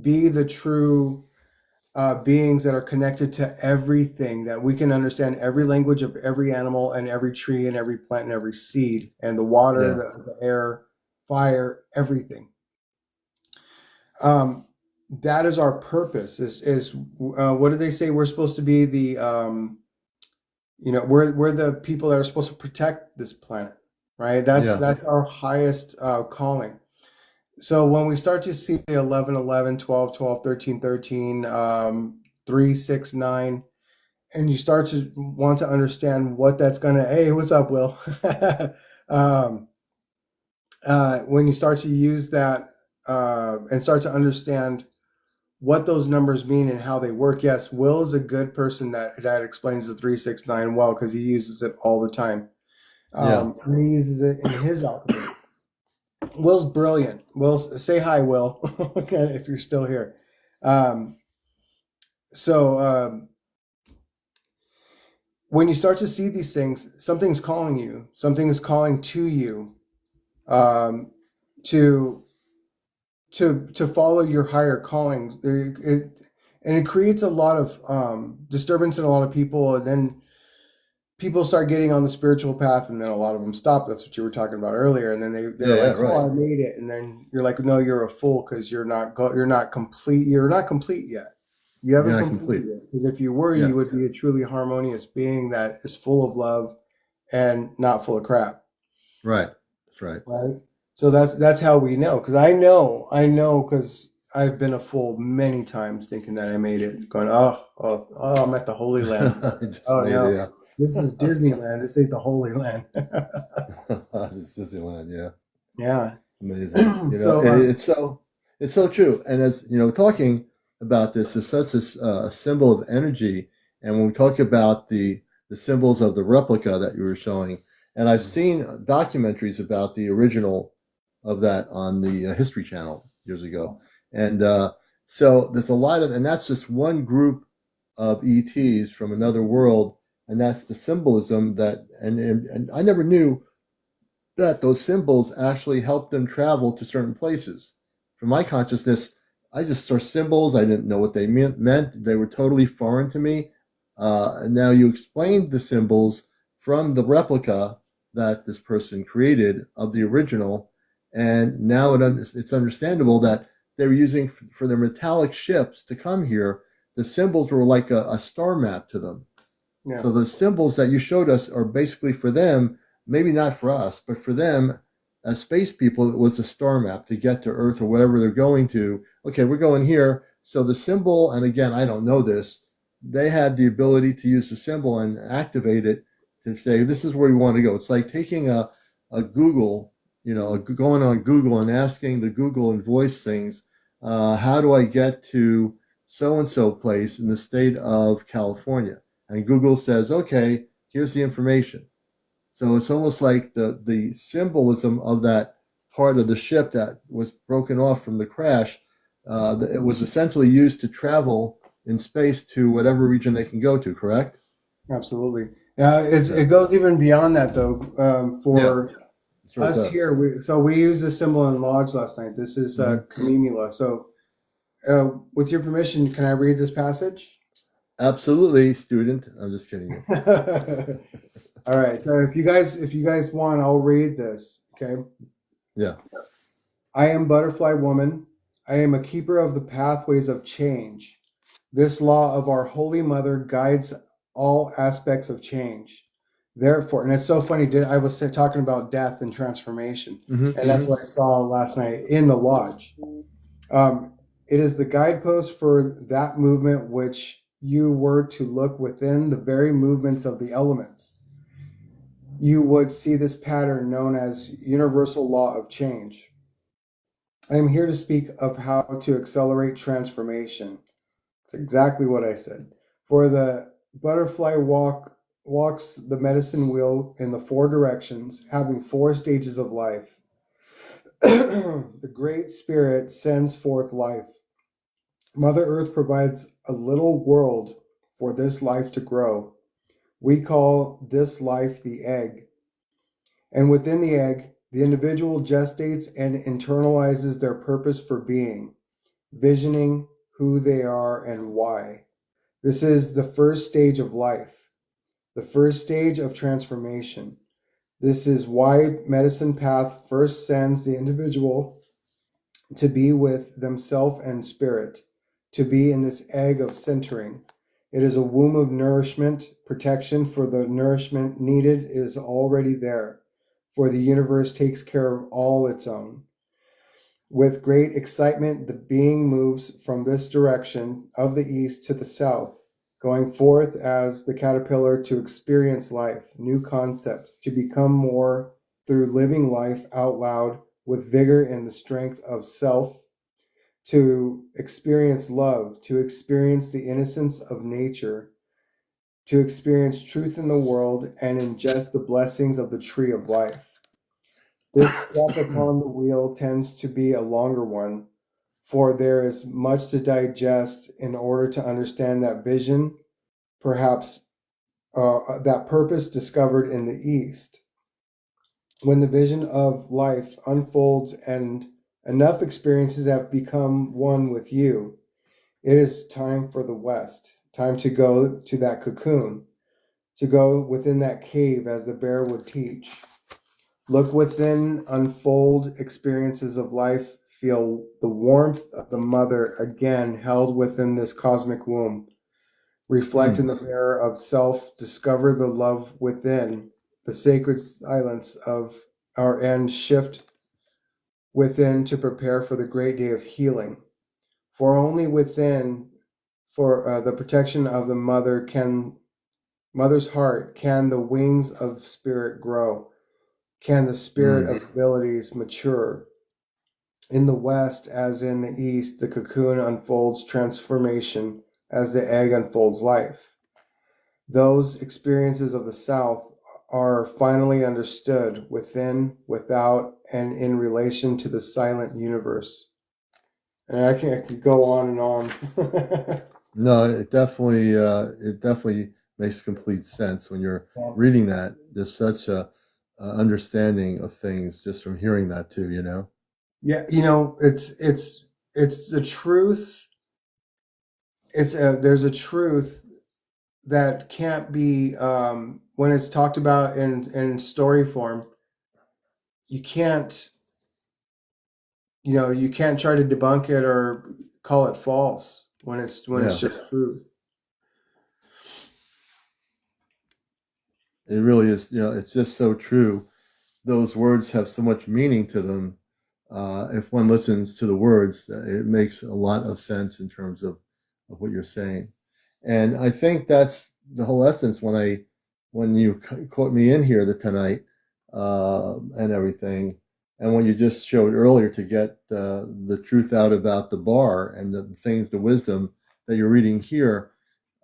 be the true beings that are connected to everything, that we can understand every language of every animal and every tree and every plant and every seed and the water, Yeah. the air, fire, everything. That is our purpose. Is what do they say? We're supposed to be the we're the people that are supposed to protect this planet, right? Yeah. That's our highest calling. So when we start to see 11, 11, 12, 12, 13, 13, 3, 6, 9, and you start to want to understand what that's going to, hey, what's up, Will? um, when you start to use that and start to understand what those numbers mean and how they work, yes, Will is a good person that explains the 369 well because he uses it all the time. Yeah. And he uses it in his alchemy. Will's brilliant. Will, say hi, Will, if you're still here. Um, so when you start to see these things, something's calling you. Something is calling to you um, to to follow your higher calling. And it creates a lot of disturbance in a lot of people, and then people start getting on the spiritual path, and then a lot of them stop. That's what you were talking about earlier. And then they're Yeah. like, Right. "Oh, I made it," and then you're like, "No, you're a fool because you're not complete. You're not complete yet. You You're haven't not completed complete. it. Because if you were, Yeah. you would be a truly harmonious being that is full of love and not full of crap." Right. That's right. Right. So that's how we know. Because I know, because I've been a fool many times thinking that I made it. Going, oh, I'm at the Holy Land. I just Oh made it. no, Yeah. this is Disneyland. This ain't the Holy Land. This is Disneyland. Yeah. Yeah. Amazing. So It's so true. And as you know, talking about this is such a symbol of energy. And when we talk about the symbols of the replica that you were showing, and I've seen documentaries about the original of that on the History Channel years ago, and so there's a lot of, and that's just one group of ETs from another world, and that's the symbolism that, and I never knew that those symbols actually help them travel to certain places. From my consciousness, I just saw symbols. I didn't know what they meant. They were totally foreign to me. And now you explained the symbols from the replica that this person created of the original. And now it's understandable that they were using for their metallic ships to come here. The symbols were like a star map to them. yeah, So the symbols that you showed us are basically for them, maybe not for us, but for them as space people, it was a star map to get to Earth or whatever they're going to. Okay, we're going here. So the symbol, and again, I don't know this, they had the ability to use the symbol and activate it to say, this is where we want to go. It's like taking a Google, going on Google and asking the Google and voice things, how do I get to so and so place in the state of California? And Google says, okay, here's the information. So it's almost like the symbolism of that part of the ship that was broken off from the crash. It was essentially used to travel in space to whatever region they can go to. Correct? absolutely. Yeah. It goes even beyond that though. Yeah. For Sure it us does. here, we used this symbol in Lodge last night. This is Hmm. Kamimila. So, with your permission, can I read this passage? Absolutely, student. I'm just kidding you. All right. So if you guys want, I'll read this. Okay. Yeah. I am Butterfly Woman. I am a keeper of the pathways of change. This law of our Holy Mother guides all aspects of change. Therefore, and it's so funny. I was talking about death and transformation, Hmm. and that's what I saw last night in the lodge. Um, it is the guidepost for that movement which you were to look within the very movements of the elements. You would see this pattern known as universal law of change. I am here to speak of how to accelerate transformation. It's exactly what I said. For the butterfly walks the medicine wheel in the four directions, having four stages of life. The Great Spirit sends forth life. Mother Earth provides a little world for this life to grow. We call this life the egg. And within the egg, the individual gestates and internalizes their purpose for being, visioning who they are and why. This is the first stage of life, the first stage of transformation. This is why Medicine Path first sends the individual to be with themself and spirit, to be in this egg of centering. It is a womb of nourishment, protection, for the nourishment needed is already there, for the universe takes care of all its own. With great excitement, the being moves from this direction of the east to the south, going forth as the caterpillar to experience life, new concepts, to become more through living life out loud with vigor and the strength of self, to experience love, to experience the innocence of nature, to experience truth in the world and ingest the blessings of the tree of life. This step upon the wheel tends to be a longer one, for there is much to digest in order to understand that vision, perhaps that purpose discovered in the East. When the vision of life unfolds and enough experiences have become one with you, it is time for the West, time to go to that cocoon, to go within that cave as the bear would teach. Look within, unfold experiences of life, feel the warmth of the mother again held within this cosmic womb. Reflect in the mirror of self, discover the love within, the sacred silence of our end, shift within to prepare for the great day of healing. For only within, for the protection of the mother's heart, can the wings of spirit grow. Can the spirit of abilities mature? In the West, as in the East, the cocoon unfolds transformation as the egg unfolds life. Those experiences of the South are finally understood within, without, and in relation to the silent universe. And I could go on and on. No, it definitely makes complete sense when you're Yeah. reading that. There's such a understanding of things just from hearing that too. Yeah, it's the truth. There's a truth that can't be when it's talked about in story form. You can't you can't try to debunk it or call it false when Yeah, it's just truth. it really is. It's just so true. Those words have so much meaning to them. If one listens to the words, it makes a lot of sense in terms of what you're saying. And I think that's the whole essence when you caught me in here tonight and everything, and when you just showed earlier to get the truth out about the bar and the things, the wisdom that you're reading here.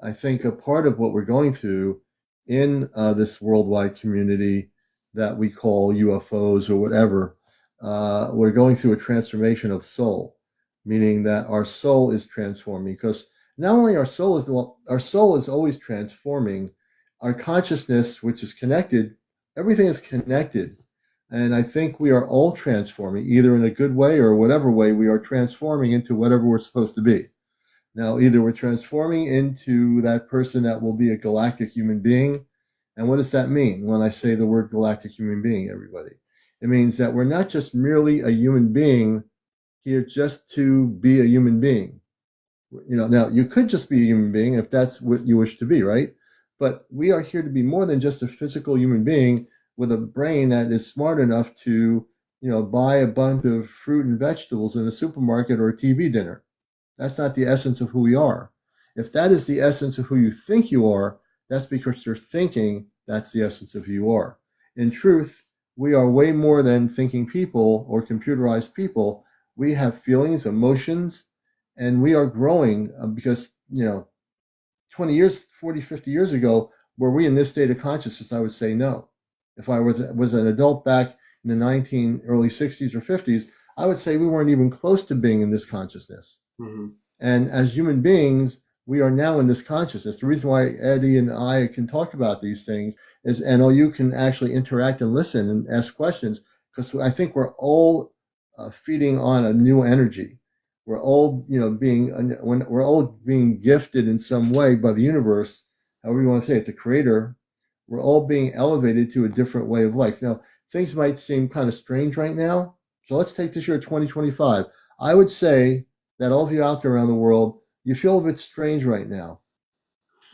I think a part of what we're going through in this worldwide community that we call UFOs or whatever, we're going through a transformation of soul, meaning that our soul is transforming. Because not only our soul is always transforming, our consciousness, which is connected, everything is connected. And I think we are all transforming, either in a good way or whatever way we are transforming into whatever we're supposed to be. Now, either we're transforming into that person that will be a galactic human being. And what does that mean when I say the word galactic human being, everybody? It means that we're not just merely a human being here just to be a human being. Now you could just be a human being if that's what you wish to be, right? But we are here to be more than just a physical human being with a brain that is smart enough to, buy a bunch of fruit and vegetables in a supermarket or a TV dinner. That's not the essence of who we are. If that is the essence of who you think you are, that's because you're thinking that's the essence of who you are. In truth, we are way more than thinking people or computerized people. We have feelings, emotions, and we are growing because, 20 years, 40, 50 years ago, were we in this state of consciousness? I would say no. If I was an adult back in the early 60s or 50s, I would say we weren't even close to being in this consciousness. Mm-hmm. And as human beings, we are now in this consciousness. The reason why Eddie and I can talk about these things is, and all you can actually interact and listen and ask questions, because I think we're all feeding on a new energy. We're all, we're all being gifted in some way by the universe, however you want to say it, the creator. We're all being elevated to a different way of life. Now, things might seem kind of strange right now. So let's take this year 2025. I would say that all of you out there around the world, you feel a bit strange right now.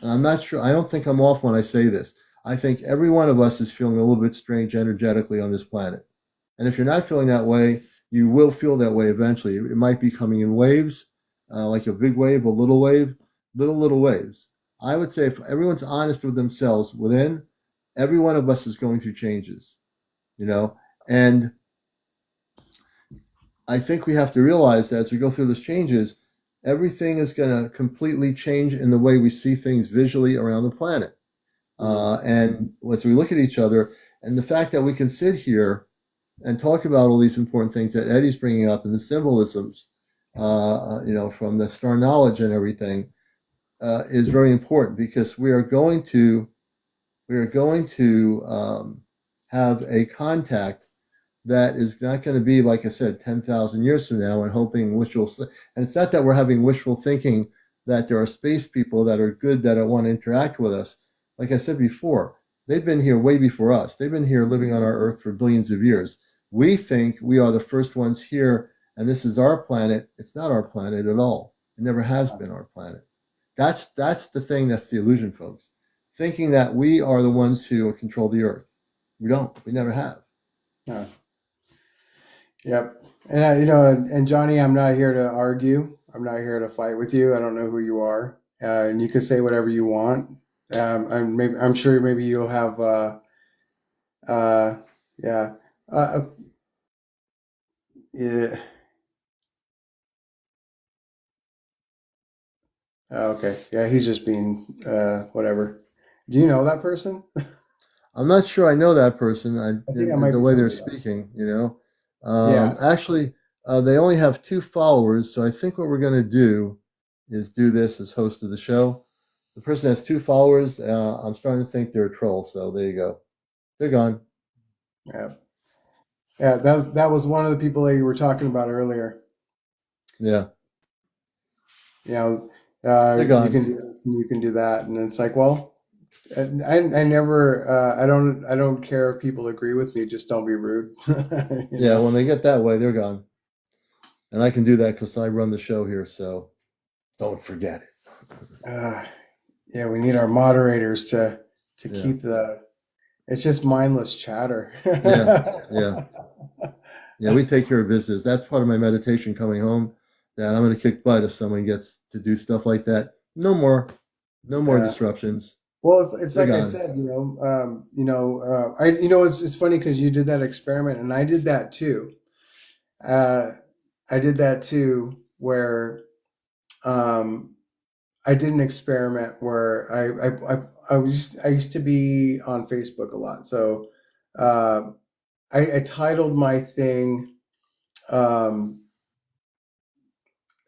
And I'm not sure, I don't think I'm off when I say this. I think every one of us is feeling a little bit strange energetically on this planet. And if you're not feeling that way, you will feel that way eventually. It might be coming in waves, like a big wave, a little wave, little waves. I would say if everyone's honest with themselves within, every one of us is going through changes, you know? And I think we have to realize that as we go through those changes, everything is going to completely change in the way we see things visually around the planet. And as we look at each other, and the fact that we can sit here and talk about all these important things that Eddie's bringing up and the symbolisms, from the star knowledge and everything, is very important because we are going to have a contact that is not going to be, like I said, 10,000 years from now and hoping wishful. And it's not that we're having wishful thinking that there are space people that are good that want to interact with us. Like I said before, they've been here way before us. They've been here living on our Earth for billions of years. We think we are the first ones here, and this is our planet. It's not our planet at all. It never has been our planet. That's the thing. That's the illusion, folks. Thinking that we are the ones who control the Earth. We don't. We never have. Yeah. Yep. And and Johnny, I'm not here to argue. I'm not here to fight with you. I don't know who you are, and you can say whatever you want. I'm sure maybe you'll have, uh, yeah, uh, yeah. Okay, yeah, he's just being, whatever. Do you know that person? I'm not sure I know that person. I think that might The be way they're somebody else. speaking, you know. Yeah. Actually, they only have 2 followers, so I think what we're going to do is do this as host of the show. The person has 2 followers. I'm starting to think they're a troll, so there you go. They're gone. Yeah. Yeah, that was one of the people that you were talking about earlier. Yeah, You know, they're you gone. can do this and you can do that, and it's like, well, I never, I don't care if people agree with me. Just don't be rude. You Yeah, know. when they get that way, they're gone. And I can do that because I run the show here, so don't forget it. Uh, yeah, we need our moderators to Yeah, keep the. It's just mindless chatter. yeah, yeah. Yeah, we take care of business. That's part of my meditation coming home. That I'm going to kick butt if someone gets to do stuff like that. No more Yeah. disruptions. Well, it's They're like I gone. said, it's funny because you did that experiment and I did that too. Uh, I did that too, where um, I did an experiment where I used to be on Facebook a lot, so uh, I titled my thing, um,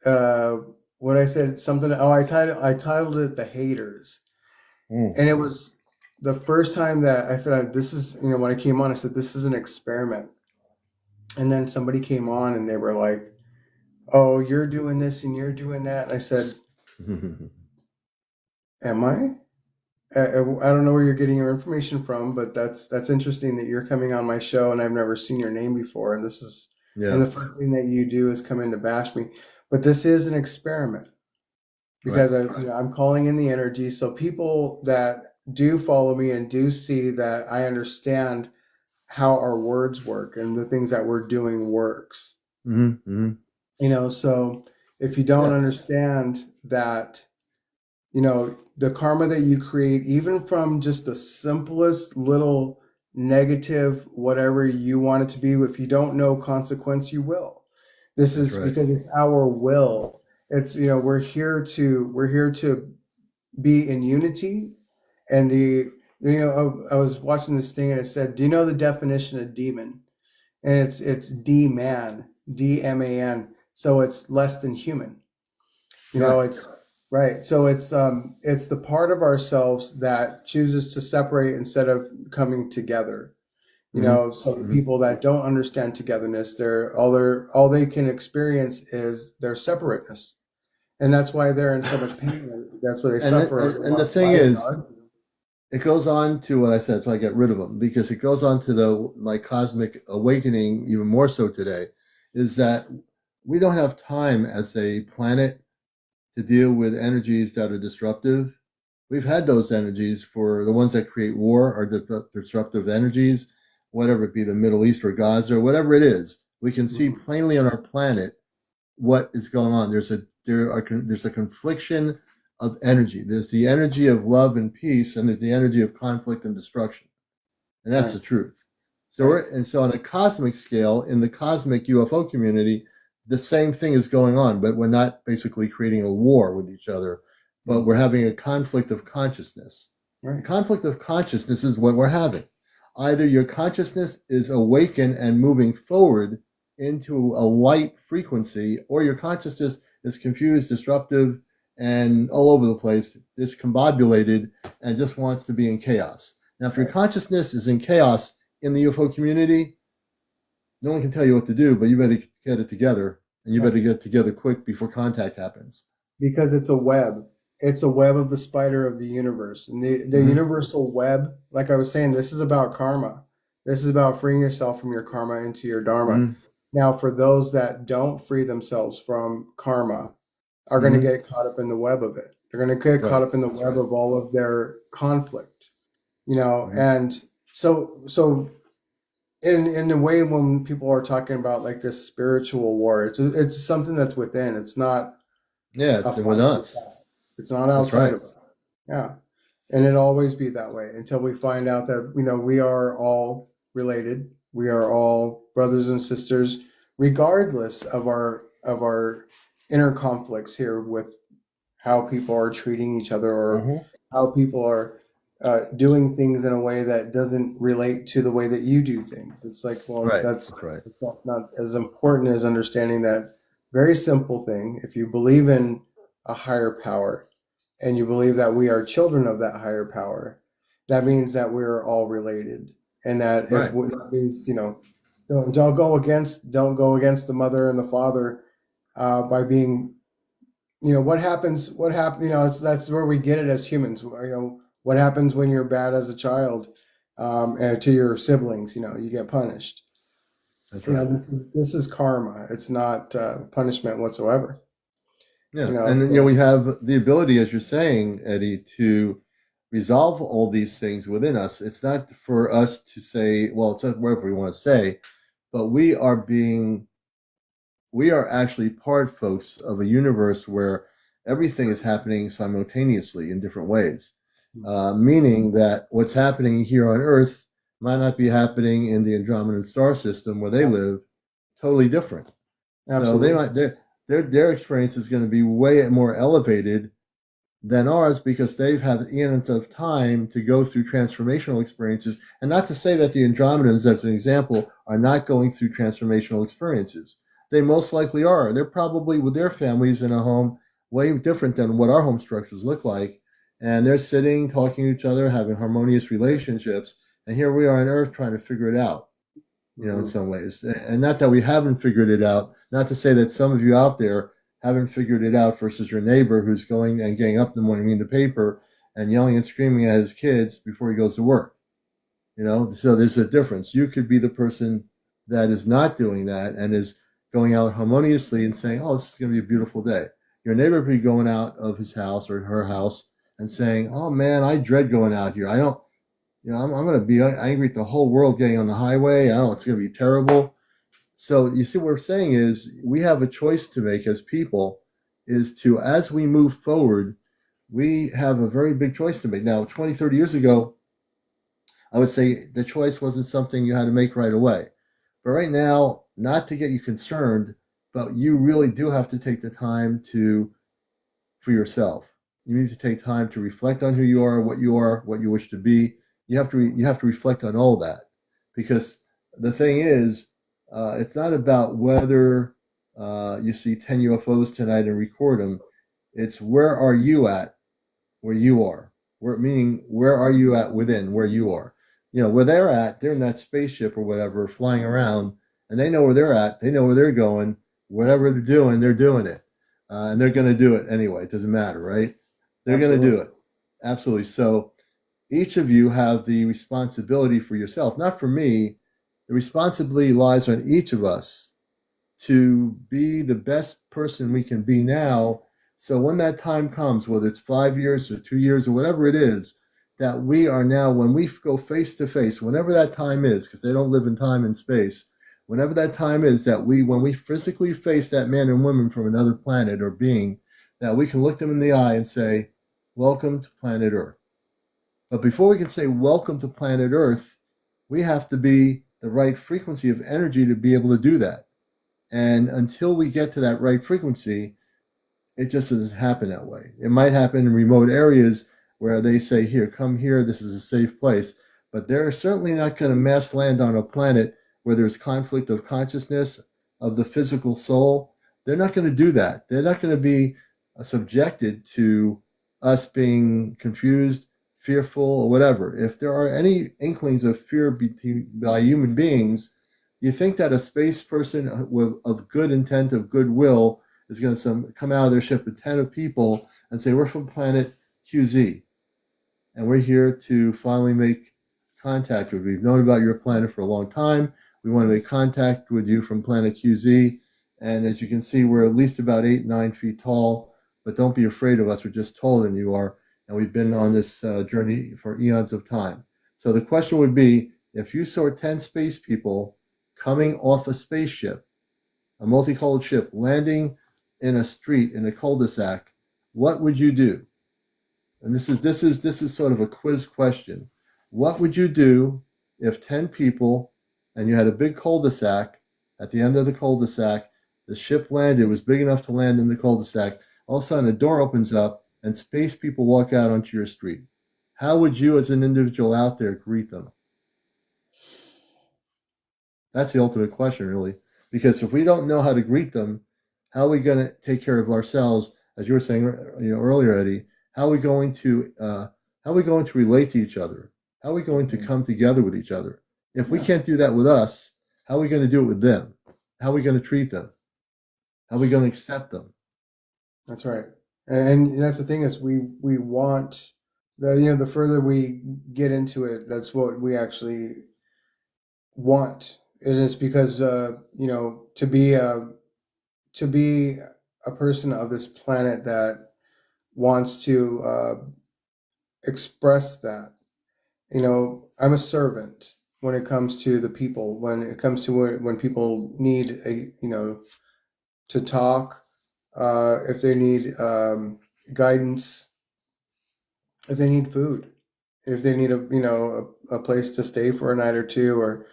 uh, what I said something. Oh, I titled it "The Haters," Mm. and it was the first time that I said this is, when I came on, I said this is an experiment, and then somebody came on and they were like, "Oh, you're doing this and you're doing that," and I said, "Am I?" I don't know where you're getting your information from, but that's interesting that you're coming on my show and I've never seen your name before. And Yeah, the first thing that you do is come in to bash me. But this is an experiment right. because I'm calling in the energy. So people that do follow me and do see that I understand how our words work and the things that we're doing works. Hmm. So if you don't Yeah. understand that, the karma that you create, even from just the simplest little negative, whatever you want it to be, if you don't know consequence, you will. This That's is right. because it's our will. It's, we're here to be in unity. And I was watching this thing and it said, do you know the definition of demon? And it's D-man, D-M-A-N. So it's less than human. Right. It's right. So it's the part of ourselves that chooses to separate instead of coming together. Hmm. So the Hmm. people that don't understand togetherness, all they can experience is their separateness. And that's why they're in so much pain. That's why they suffer. They And the want to thing fight and is, argue. it goes on to what I said, so I get rid of them because it goes on to the my cosmic awakening even more so today, is that we don't have time as a planet to deal with energies that are disruptive. We've had those energies for the ones that create war or disruptive energies, whatever it be, the Middle East or Gaza or whatever it is. We can see Mhm. plainly on our planet what is going on. There's a confliction of energy. There's the energy of love and peace, and there's the energy of conflict and destruction, and that's Right, the truth. right. So on a cosmic scale, in the cosmic UFO community, the same thing is going on, but we're not basically creating a war with each other, but we're Mhm. having a conflict of consciousness. The Right, conflict of consciousness is what we're having. Either your consciousness is awakened and moving forward into a light frequency, or your consciousness is confused, disruptive, and all over the place, discombobulated, and just wants to be in chaos. Now, if your right. consciousness is in chaos in the UFO community, no one can tell you what to do, but you better get it together, and you Right. better get it together quick before contact happens. Because it's a web. It's a web of the spider of the universe. And the Mm-hmm. universal web, like I was saying, this is about karma. This is about freeing yourself from your karma into your dharma. Mm-hmm. Now, for those that don't free themselves from karma, are going to Mm-hmm. get caught up in the web of it. They're going to get caught Right. up in the That's web right. of all of their conflict, Mm-hmm. and so in a way, when people are talking about like this spiritual war, it's something that's within. It's not Yeah, a it's with final us. attack. It's not That's outside right. of us. Yeah. And it'll always be that way until we find out that, we are all related. We are all brothers and sisters, regardless of our inner conflicts here with how people are treating each other, or Mm-hmm. how people are doing things in a way that doesn't relate to the way that you do things. It's like, well, Right. that's That's right. not as important as understanding that very simple thing. If you believe in a higher power, and you believe that we are children of that higher power, that means that we're all related. And that if Right. that means, don't go against the mother and the father by being, what happens, that's where we get it as humans. What happens when you're bad as a child, and to your siblings, you get punished. That's right. This is karma. It's not punishment whatsoever. Yeah, and So, we have the ability, as you're saying, Eddie, to resolve all these things within us. It's not for us to say, well, it's whatever we want to say, but we are actually part, folks, of a universe where everything is happening simultaneously in different ways. Meaning that what's happening here on Earth might not be happening in the Andromedan star system where they live, totally different. So they absolutely. might their experience is going to be way more elevated than ours because they've had eons of time to go through transformational experiences. And not to say that the Andromedans, as an example, are not going through transformational experiences. They most likely are. They're probably with their families in a home way different than what our home structures look like. And they're sitting, talking to each other, having harmonious relationships. And here we are on Earth trying to figure it out, in Hmm. some ways. And not that we haven't figured it out, not to say that some of you out there haven't figured it out versus your neighbor who's going and getting up in the morning, reading the paper, and yelling and screaming at his kids before he goes to work. So there's a difference. You could be the person that is not doing that and is going out harmoniously and saying, oh, this is going to be a beautiful day. Your neighbor could be going out of his house or her house and saying, oh man, I dread going out here. I don't, I'm going to be angry at the whole world getting on the highway. Oh, it's going to be terrible. So you see what we're saying is we have a choice to make as people is to, as we move forward, we have a very big choice to make. Now, 20, 30 years ago, I would say the choice wasn't something you had to make right away. But right now, not to get you concerned, but you really do have to take the time for yourself. You need to take time to reflect on who you are, what you wish to be. You have to reflect on all that because the thing is, it's not about whether you see 10 UFOs tonight and record them. It's where are you at where you are. Meaning where are you at within where you are. Where they're at, they're in that spaceship or whatever, flying around, and they know where they're at. They know where they're going. Whatever they're doing it, and they're going to do it anyway. It doesn't matter, right? They're going to do Absolutely. it. Absolutely. So each of you have the responsibility for yourself, not for me. The responsibility lies on each of us to be the best person we can be now. So when that time comes, whether it's 5 years or 2 years or whatever it is, that we are now, when we go face to face, whenever that time is, because they don't live in time and space, whenever that time is, that when we physically face that man and woman from another planet or being, that we can look them in the eye and say, welcome to planet Earth. But before we can say welcome to planet Earth, we have to be the right frequency of energy to be able to do that. And until we get to that right frequency, it just doesn't happen that way. It might happen in remote areas where they say, here, come here, this is a safe place. But they're certainly not going to mass land on a planet where there's conflict of consciousness of the physical soul. They're not going to do that. They're not going to be subjected to us being confused, fearful, or whatever. If there are any inklings of fear by human beings, you think that a space person of good intent, of goodwill, is going to come out of their ship with 10 people and say, we're from planet QZ, and we're here to finally make contact with you. We've known about your planet for a long time. We want to make contact with you from planet QZ. And as you can see, we're at least about 8-9 feet tall, but don't be afraid of us. We're just taller than you are. And we've been on this journey for eons of time. So the question would be, if you saw 10 space people coming off a spaceship, a multicolored ship, landing in a street in a cul-de-sac, what would you do? And this is sort of a quiz question. What would you do if 10 people and you had a big cul-de-sac? At the end of the cul-de-sac, the ship landed, it was big enough to land in the cul-de-sac. All of a sudden a door opens up and space people walk out onto your street. How would you as an individual out there greet them? That's the ultimate question, really. Because if we don't know how to greet them, how are we going to take care of ourselves? As you were saying, earlier, Eddie, how are we going to relate to each other? How are we going to come together with each other? If we can't do that with us, how are we going to do it with them? How are we going to treat them? How are we going to accept them? That's right. And that's the thing is we want the further we get into it, that's what we actually want. It is because to be a person of this planet that wants to express that. I'm a servant when it comes to the people. When it comes to when people need to talk, if they need guidance, if they need food, if they need a place to stay for a night or two, or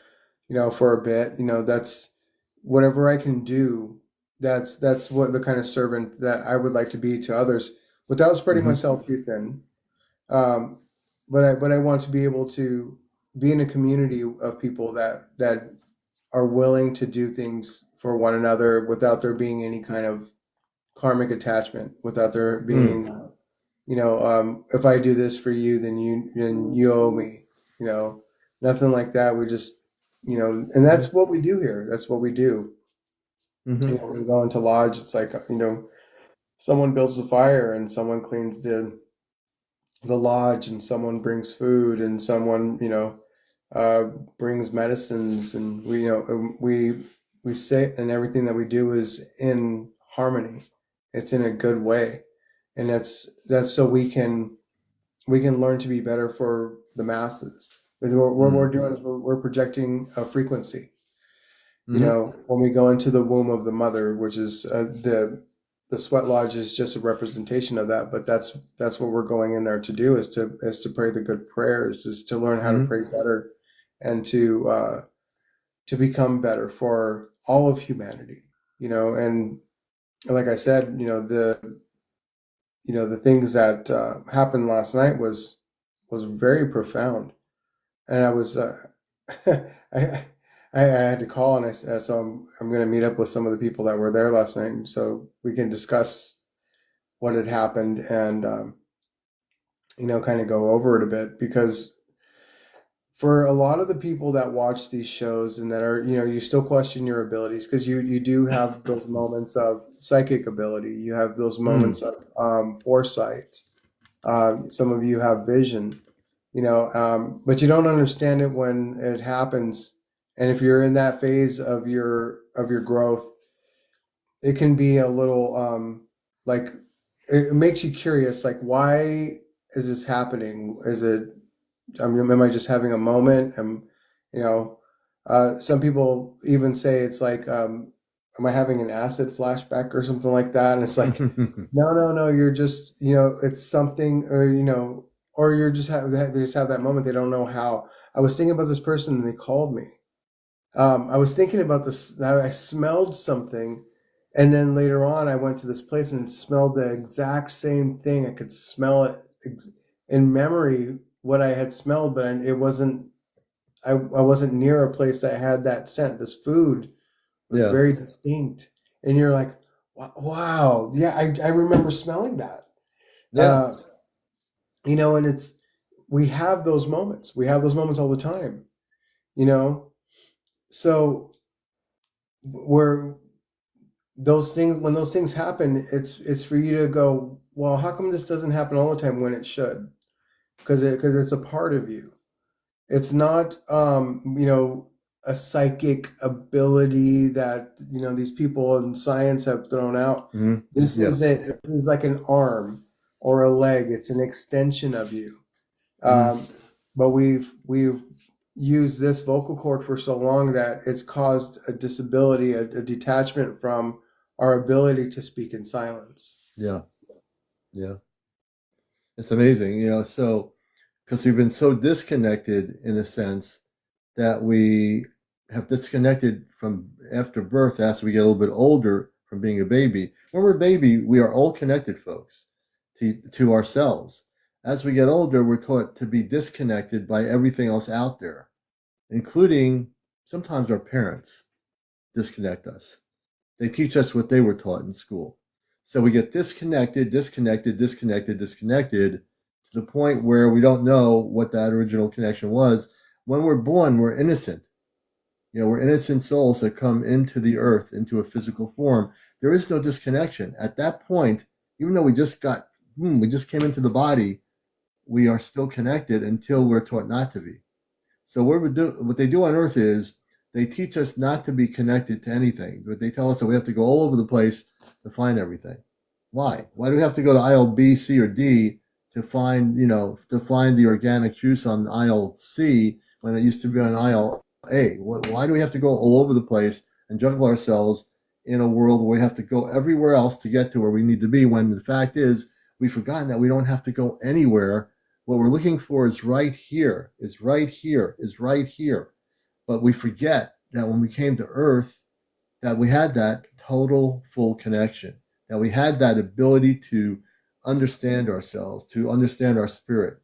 for a bit, that's whatever I can do. That's what the kind of servant that I would like to be to others, without spreading Mm-hmm. myself too thin. Um, but I want to be able to be in a community of people that are willing to do things for one another without there being any kind of karmic attachment, without there Mm. being, if I do this for you, then you owe me, nothing like that. We just, and Mm-hmm. that's what we do here. That's what we do. Mm-hmm. We go into lodge. It's like, someone builds the fire and someone cleans the lodge, and someone brings food, and someone uh, brings medicines, and we sit, and everything that we do is in harmony. It's in a good way, and that's so we can learn to be better for the masses. What we're Mm. doing is we're projecting a frequency. Mm-hmm. When we go into the womb of the mother, which is the sweat lodge is just a representation of that, but that's what we're going in there to do, is to pray the good prayers, is to learn how to Mm-hmm. pray better, and to become better for all of humanity. And like I said, the things that happened last night was very profound, and I was I I had to call, and I said, so I'm going to meet up with some of the people that were there last night, so we can discuss what had happened, and kind of go over it a bit, because for a lot of the people that watch these shows and that are, you still question your abilities, because you do have those moments of psychic ability, you have those Mm. moments of foresight, some of you have vision, but you don't understand it when it happens. And if you're in that phase of your growth, it can be a little like it makes you curious, like why is this happening? Is it am I just having a moment? You know, some people even say it's like, am I having an acid flashback or something like that? And it's like, no, no, no, you're just, it's something, or or you're just they just have that moment. They don't know how. I was thinking about this person and they called me. I was thinking about this. I smelled something, and then later on, I went to this place and smelled the exact same thing. I could smell it in memory what I had smelled, but it wasn't. I wasn't near a place that had that scent. This food was Yeah. very distinct, and you're like, wow, yeah, I remember smelling that. Yeah. Uh, and we have those moments. We have those moments all the time. You know, so we're those things when those things happen, it's for you to go, well, how come this doesn't happen all the time when it should? Because it's a part of you. It's not a psychic ability that these people in science have thrown out. Mhm. This Yeah. is it. This is like an arm or a leg. It's an extension of you. Mhm. Um, but we've used this vocal cord for so long that it's caused a disability, a detachment from our ability to speak in silence. Yeah. Yeah. It's amazing, so because we've been so disconnected in a sense that we have disconnected from after birth as we get a little bit older from being a baby. When we're a baby, we are all connected, folks, to ourselves. As we get older, we're taught to be disconnected by everything else out there, including sometimes our parents disconnect us. They teach us what they were taught in school. So we get disconnected to the point where we don't know what that original connection was. When we're born, we're innocent. We're innocent souls that come into the earth, into a physical form. There is no disconnection. At that point, even though we just came into the body, we are still connected until we're taught not to be. So what they do on Earth is they teach us not to be connected to anything, but they tell us that we have to go all over the place to find everything. Why? Why do we have to go to aisle B, C, or D to find the organic juice on aisle C when it used to be on aisle A? Why do we have to go all over the place and juggle ourselves in a world where we have to go everywhere else to get to where we need to be? When the fact is, we've forgotten that we don't have to go anywhere. What we're looking for is right here, is right here, is right here. But we forget that when we came to Earth, that we had that total full connection, that we had that ability to understand ourselves, to understand our spirit.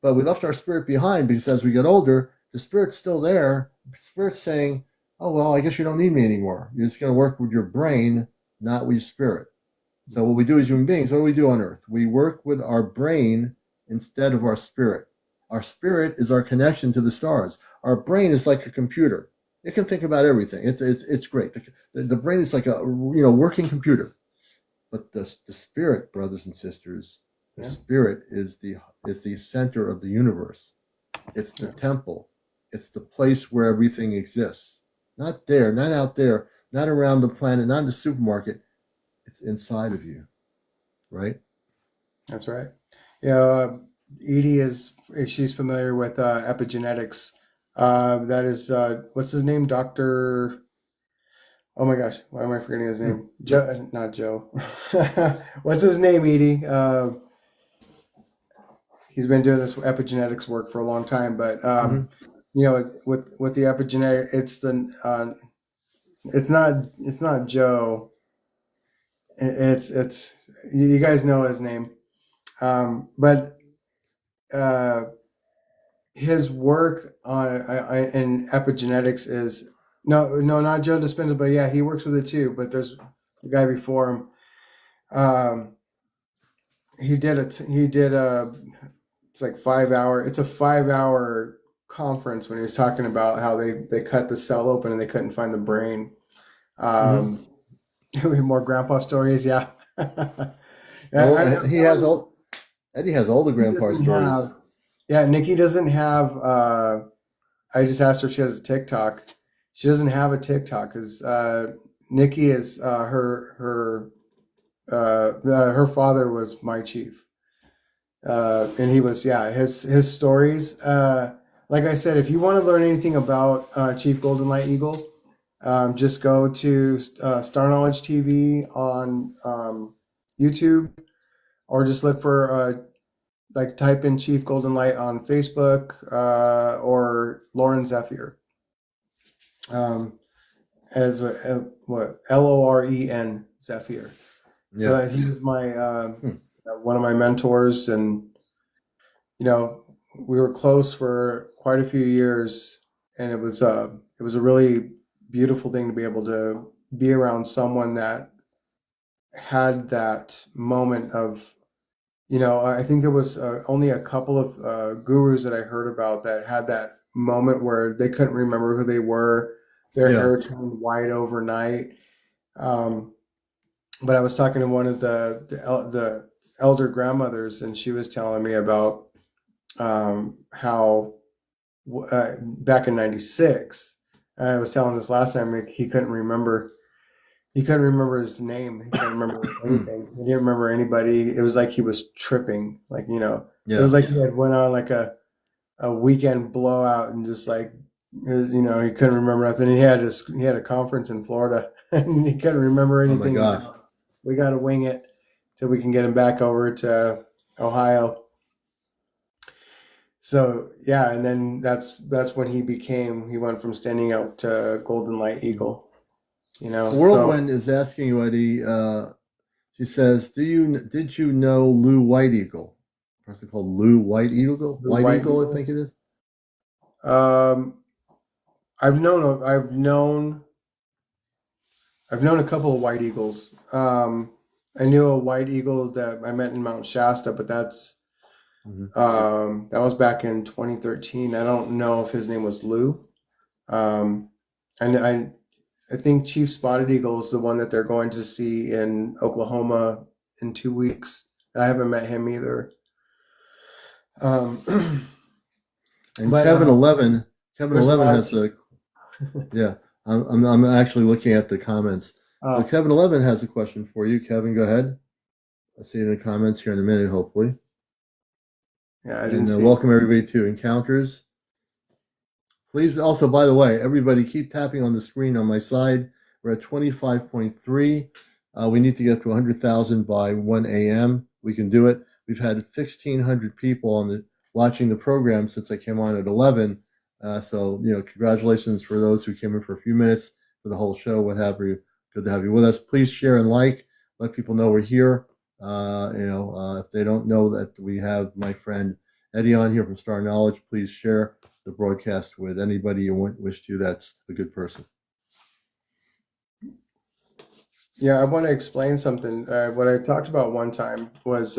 But we left our spirit behind because as we get older, the spirit's still there. The spirit's saying, oh, well, I guess you don't need me anymore. You're just going to work with your brain, not with your spirit. So what we do as human beings, what do we do on Earth? We work with our brain instead of our spirit. Our spirit is our connection to the stars. Our brain is like a computer. It can think about everything. It's great. The brain is like a working computer. But the spirit, brothers and sisters, the Yeah. spirit is the center of the universe. It's the Yeah. temple. It's the place where everything exists. Not there, not out there, not around the planet, not in the supermarket. It's inside of you, right? That's right. Yeah, Edie she's familiar with epigenetics. That is what's his name, Doctor. Oh my gosh, why am I forgetting his name? Joe, not Joe. What's his name, Edie? He's been doing this epigenetics work for a long time, but Mm-hmm. with the epigenetic, it's not Joe. It's you guys know his name, but uh, his work in epigenetics is no, not Joe Dispenza, but yeah, he works with it too. But there's a guy before him. Um, he did it. He did a. It's like 5 hour. It's a 5 hour conference when he was talking about how they cut the cell open and they couldn't find the brain. Mm-hmm. Um, more grandpa stories, yeah. Oh, I'm he has telling you, all. Eddie has all the he grandpa doesn't have. stories. Yeah, Nikki doesn't have. I just asked her if she has a TikTok. She doesn't have a TikTok because Nikki is her father was my chief, and he was, yeah, his stories. Like I said, if you want to learn anything about Chief Golden Light Eagle, just go to Star Knowledge TV on YouTube, or just look for like type in Chief Golden Light on Facebook, or Lauren Zephyr, um, as what Loren Zephyr. So Yeah. he was my Hmm. one of my mentors, and you know, we were close for quite a few years, and it was a really beautiful thing to be able to be around someone that had that moment of, I think there was only a couple of gurus that I heard about that had that moment where they couldn't remember who they were. Their Yeah. hair turned white overnight. Um, but I was talking to one of the elder grandmothers, and she was telling me about how back in '96, I was telling this last time, like, he couldn't remember. He couldn't remember his name. He couldn't remember anything. He didn't remember anybody. It was like he was tripping. Like, it Yeah. was like he had went on like a weekend blowout, and just like, he couldn't remember nothing. He had a conference in Florida, and he couldn't remember Oh my anything. gosh. We got to wing it till we can get him back over to Ohio. So yeah, and then that's when he went from standing out to Golden Light Eagle. So Whirlwind is asking you, Eddie. She says, did you know Lou White Eagle? A person called Lou White Eagle? Blue White White Eagle, I Eagle. think it is. Um, I've known a couple of White Eagles. I knew a White Eagle that I met in Mount Shasta, but Hmm. that was back in 2013. I don't know if his name was Lou. Um, and I think Chief Spotted Eagle is the one that they're going to see in Oklahoma in 2 weeks. I haven't met him either. Um, And but Kevin there's a 11 lot of has a, yeah, I'm actually looking at the comments. So oh, Kevin 11 has a question for you. Kevin, go ahead. I'll see you in the comments here in a minute, hopefully. yeah, I didn't And see. welcome everybody to Encounters. Please also, by the way, everybody keep tapping on the screen on my side. We're at 25.3. We need to get to 100,000 by 1 a.m. We can do it. We've had 1,600 people watching the program since I came on at 11. So, congratulations for those who came in for a few minutes for the whole show, what have you. Good to have you with us. Please share and like. Let people know we're here. If they don't know that we have my friend Eddie on here from Star Knowledge, please share the broadcast with anybody you wish to. That's a good person. Yeah, I want to explain something. What I talked about one time was,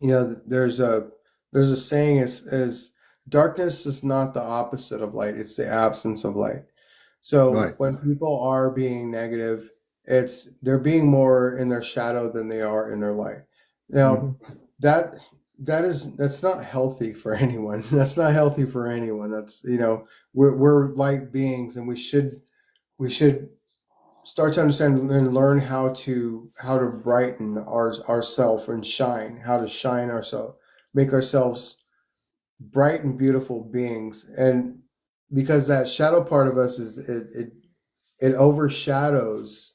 there's a saying is darkness is not the opposite of light; it's the absence of light. So Right. when people are being negative, they're being more in their shadow than they are in their light. Now, Hmm. that that's not healthy for anyone. That's not healthy for anyone. We're light beings, and we should start to understand and learn how to brighten ourself and shine, how to shine ourselves, make ourselves bright and beautiful beings. And because that shadow part of us it overshadows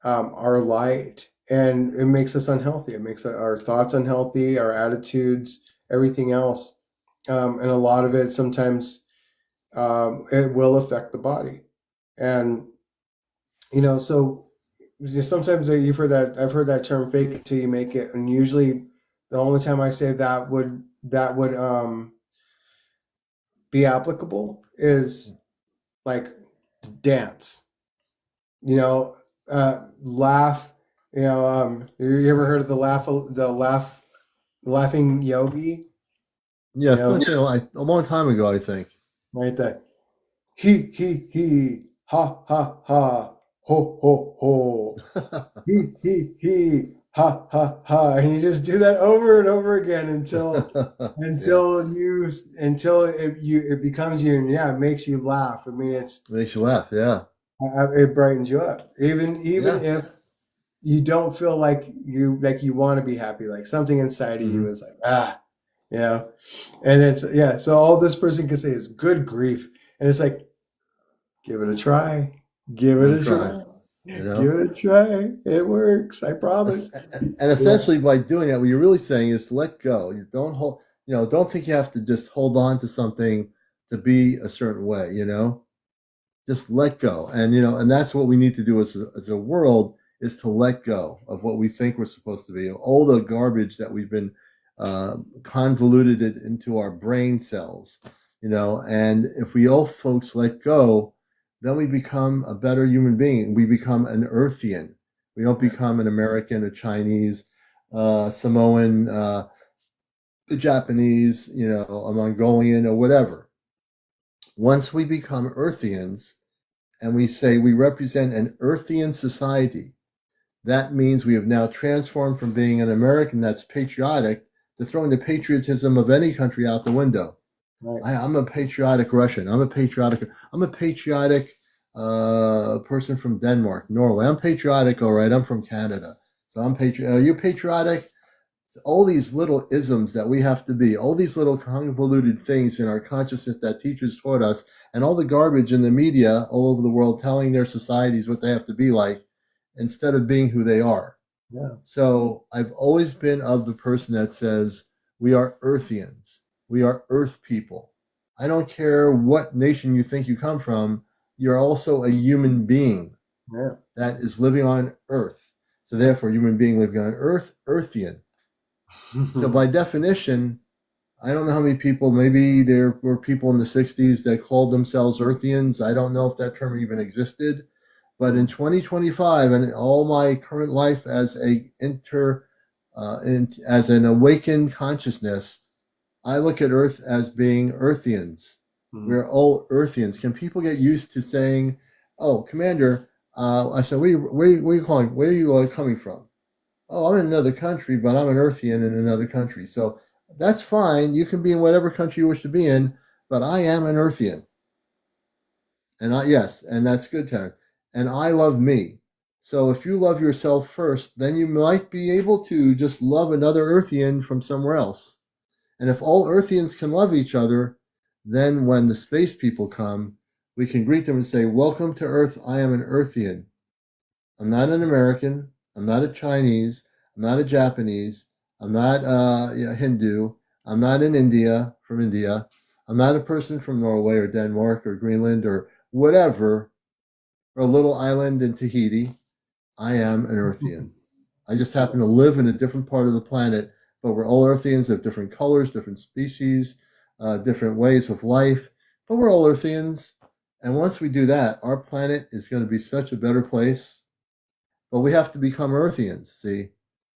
our light, and it makes us unhealthy. It makes our thoughts unhealthy, our attitudes, everything else. And a lot of it sometimes, it will affect the body. And so just sometimes I've heard that term fake it till you make it, and usually the only time I say that would be applicable is like dance, laugh. You ever heard of the laughing yogi? Yeah, You know, something a long time ago, I think. right? That he ha ha ha ho ho ho he ha ha ha, and you just do that over and over again until Yeah, until it becomes you, and yeah, it makes you laugh. I mean, makes you laugh. Yeah, It brightens you up, even Yeah. if you don't feel like you want to be happy. Like something inside of you Hmm. is like you know. And it's yeah. So all this person can say is good grief, and it's like give it a try, give Give it it a a try. try, You give know. it a try. It works. I promise. And Yeah. essentially, by doing that, what you're really saying is to let go. You don't hold. Don't think you have to just hold on to something to be a certain way. Just let go. And that's what we need to do as a world, is to let go of what we think we're supposed to be, all the garbage that we've been convoluted it into our brain cells. And if we all folks let go, then we become a better human being. We become an earthian. We don't Yeah. become an American, a Chinese, Samoan, a Japanese, a Mongolian, or whatever. Once we become earthians, and we say we represent an earthian society, that means we have now transformed from being an American that's patriotic to throwing the patriotism of any country out the window. Right. I'm a patriotic Russian. I'm a patriotic person from Denmark, Norway. I'm patriotic, all right. I'm from Canada. So I'm patriotic. Are you patriotic? All these little isms that we have to be, all these little convoluted things in our consciousness that teachers taught us, and all the garbage in the media all over the world telling their societies what they have to be like instead of being who they are. Yeah. So I've always been of the person that says we are Earthians, we are Earth people. I don't care what nation you think you come from, you're also a human being Yeah. that is living on Earth. So therefore, human being living on Earth, Earthian. So by definition, I don't know how many people, maybe there were people in the 60s that called themselves Earthians. I don't know if that term even existed. But in 2025, and all my current life as as an awakened consciousness, I look at Earth as being Earthians. Mhm. We're all Earthians. Can people get used to saying, "Oh, Commander," I said, where are you calling? Where are you coming from? Oh, I'm in another country, but I'm an Earthian in another country. So that's fine. You can be in whatever country you wish to be in, but I am an Earthian. Yes, and that's good, Taryn. And I love me. So if you love yourself first, then you might be able to just love another Earthian from somewhere else. And if all Earthians can love each other, then when the space people come, we can greet them and say, "Welcome to Earth. I am an Earthian. I'm not an American. I'm not a Chinese. I'm not a Japanese. I'm not Hindu. I'm not in India, from India. I'm not a person from Norway or Denmark or Greenland or whatever, or a little island in Tahiti. I am an Earthian. I just happen to live in a different part of the planet, but we're all Earthians of different colors, different species, different ways of life, but we're all Earthians. And once we do that, our planet is going to be such a better place. But we have to become Earthians. See,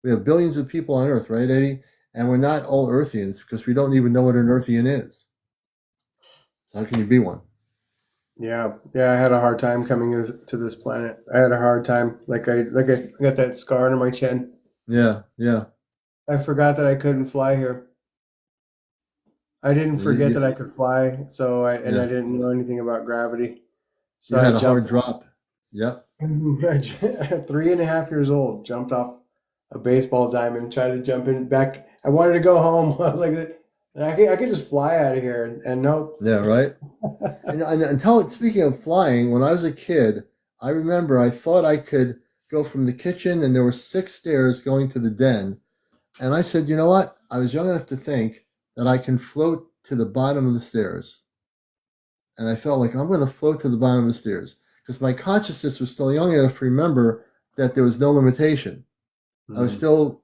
we have billions of people on Earth, right, Eddie? And we're not all Earthians because we don't even know what an Earthian is. So how can you be one? Yeah, yeah. I had a hard time coming to this planet. I had a hard time. Like I got that scar on my chin. Yeah, yeah. I forgot that I couldn't fly here. I didn't You, forget that I you, could fly. I yeah. didn't know anything about gravity. So You I had a hard jumped. drop. Yep. At 3.5 years old, jumped off a baseball diamond, tried to jump in back. I wanted to go home. I was like, I could just fly out of here, and nope. Yeah, right. And until speaking of flying, when I was a kid, I remember I thought I could go from the kitchen, and there were 6 stairs going to the den. And I said, you know what? I was young enough to think that I can float to the bottom of the stairs. And I felt like I'm going to float to the bottom of the stairs because my consciousness was still young enough to remember that there was no limitation. I was Mm. still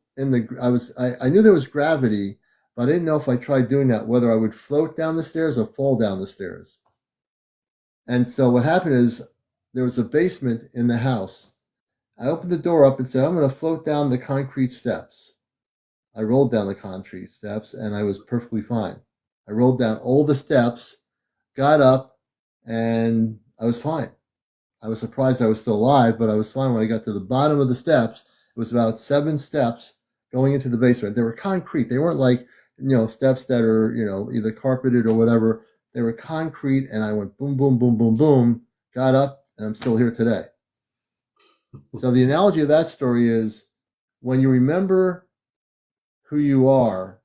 I knew there was gravity, but I didn't know if I tried doing that, whether I would float down the stairs or fall down the stairs. And so what happened is there was a basement in the house. I opened the door up and said, I'm going to float down the concrete steps. I rolled down the concrete steps and I was perfectly fine. I rolled down all the steps, got up, and I was fine. I was surprised I was still alive, but I was fine when I got to the bottom of the steps. It was about 7 steps going into the basement. They were concrete. They weren't like, steps that are, either carpeted or whatever. They were concrete, and I went boom, boom, boom, boom, boom, got up, and I'm still here today. So the analogy of that story is when you remember who you are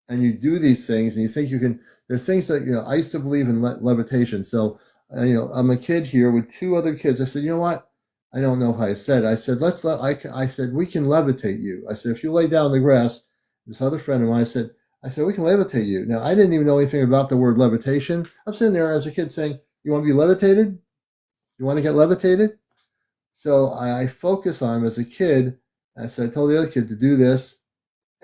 and you do these things and you think you can, there are things that, I used to believe in levitation. So, I'm a kid here with two other kids. I said, you know what? I don't know how I said. I said, I said, we can levitate you. I said, if you lay down in the grass, this other friend of mine, I said, we can levitate you. Now, I didn't even know anything about the word levitation. I'm sitting there as a kid saying, you want to be levitated? You want to get levitated? So I focus on him as a kid. I said, I told the other kid to do this.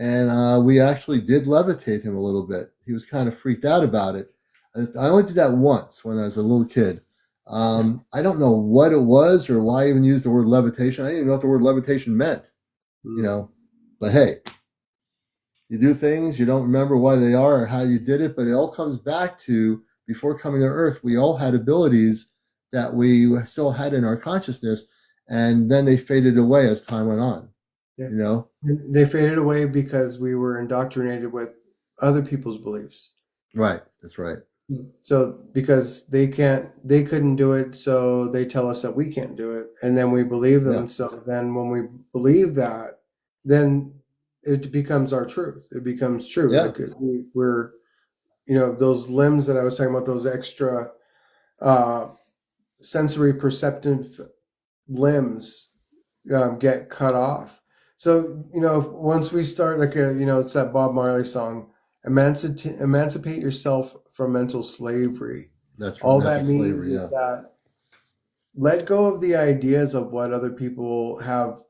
And we actually did levitate him a little bit. He was kind of freaked out about it. I only did that once when I was a little kid. I don't know what it was or why I even used the word levitation. I didn't even know what the word levitation meant, But hey, you do things, you don't remember why they are or how you did it, but it all comes back to before coming to Earth, we all had abilities that we still had in our consciousness, and then they faded away as time went on. Yeah. They faded away because we were indoctrinated with other people's beliefs. Right. That's right. So because they couldn't do it, so they tell us that we can't do it, and then we believe them. Yeah. So then when we believe that, then it becomes our truth. It becomes true. Yeah. Like we're, those limbs that I was talking about, those extra sensory perceptive limbs get cut off. So, once we start, like, it's that Bob Marley song, emancipate yourself from mental slavery. That's right. All Mental that means slavery, is that let go of the ideas of what other people have.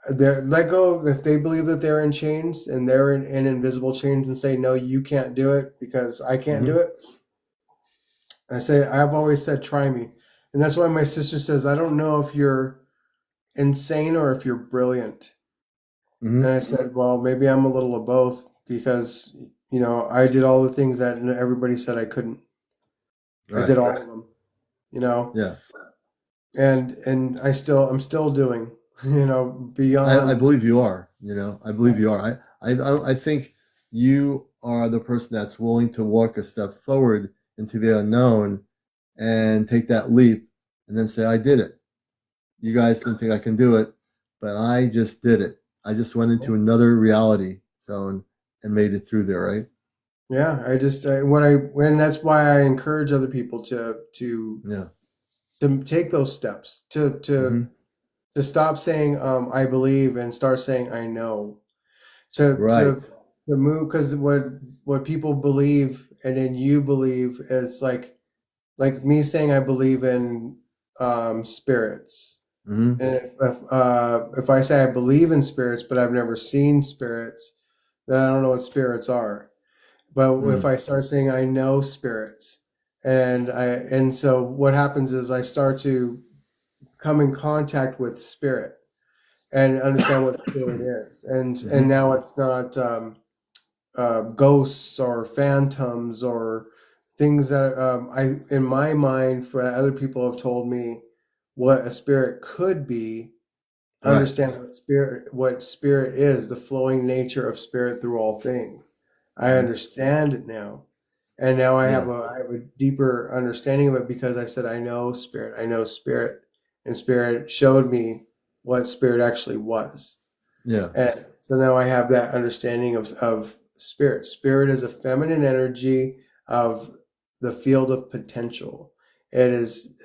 Let go if they believe that they're in chains and they're in invisible chains, and say, no, you can't do it because I can't do it. I've always said, try me. And that's why my sister says, I don't know if you're insane or if you're brilliant. And I said, well, maybe I'm a little of both because, I did all the things that everybody said I couldn't. Right. I did all of them, Yeah. And I'm still doing, beyond. I believe you are, I believe you are. I think you are the person that's willing to walk a step forward into the unknown and take that leap and then say, I did it. You guys didn't think I can do it, but I just did it. I just went into another reality zone and made it through there, right? Yeah, and that's why I encourage other people to take those steps, to stop saying I believe and start saying I know. To move, because what people believe and then you believe is like me saying I believe in spirits. And if I say I believe in spirits, but I've never seen spirits, then I don't know what spirits are. But if I start saying I know spirits, and so what happens is I start to come in contact with spirit and understand what spirit is, and now it's not ghosts or phantoms or things that in my mind, for other people have told me what a spirit could be. Understand what spirit is, the flowing nature of spirit through all things. I understand it now. And now I have a deeper understanding of it because I said I know spirit. I know spirit. And spirit showed me what spirit actually was. Yeah. And so now I have that understanding of spirit. Spirit is a feminine energy of the field of potential. It is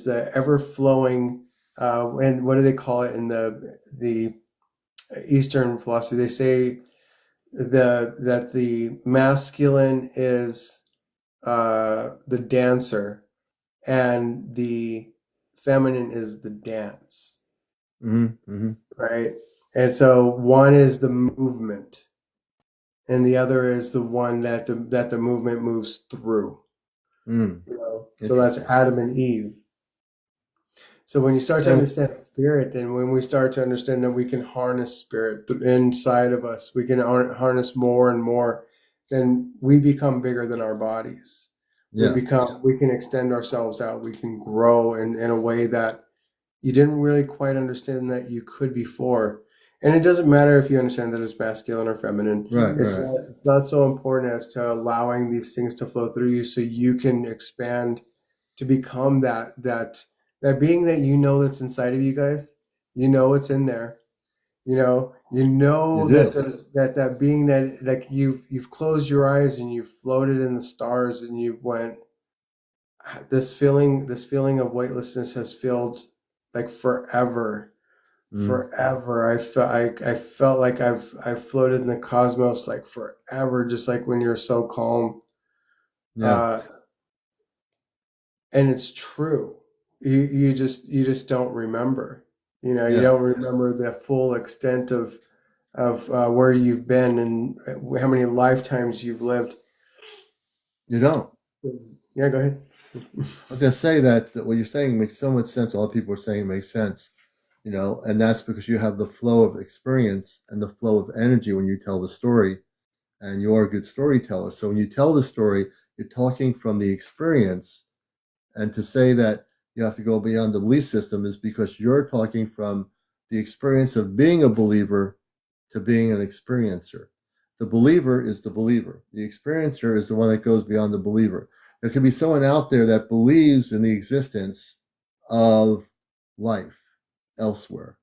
the ever flowing, and what do they call it in the Eastern philosophy? They say that the masculine is the dancer, and the feminine is the dance. Right? And so one is the movement, and the other is the one that the movement moves through. So that's Adam and Eve. So when you start to understand spirit, then when we start to understand that we can harness spirit inside of us, we can harness more and more, then we become bigger than our bodies. Yeah. We can extend ourselves out. We can grow in a way that you didn't really quite understand that you could before. And it doesn't matter if you understand that it's masculine or feminine. It's not so important as to allowing these things to flow through you so you can expand to become that that being that you know that's inside of you guys, you know it's in there. You You know that do. there's that being that like you've closed your eyes and you've floated in the stars and you went, this feeling of weightlessness has felt like forever, Mm, forever. I felt like I've floated in the cosmos like forever, just like when you're so calm. yeah. Uh, and it's true. You just don't remember. You Yeah. don't remember the full extent of where you've been and how many lifetimes you've lived. You don't. Yeah, go ahead. I was going to say that what you're saying makes so much sense. A lot of people are saying it makes sense, and that's because you have the flow of experience and the flow of energy when you tell the story, and you're a good storyteller. So when you tell the story, you're talking from the experience. And to say that you have to go beyond the belief system is because you're talking from the experience of being a believer to being an experiencer. The believer is the believer. The experiencer is the one that goes beyond the believer. There could be someone out there that believes in the existence of life elsewhere.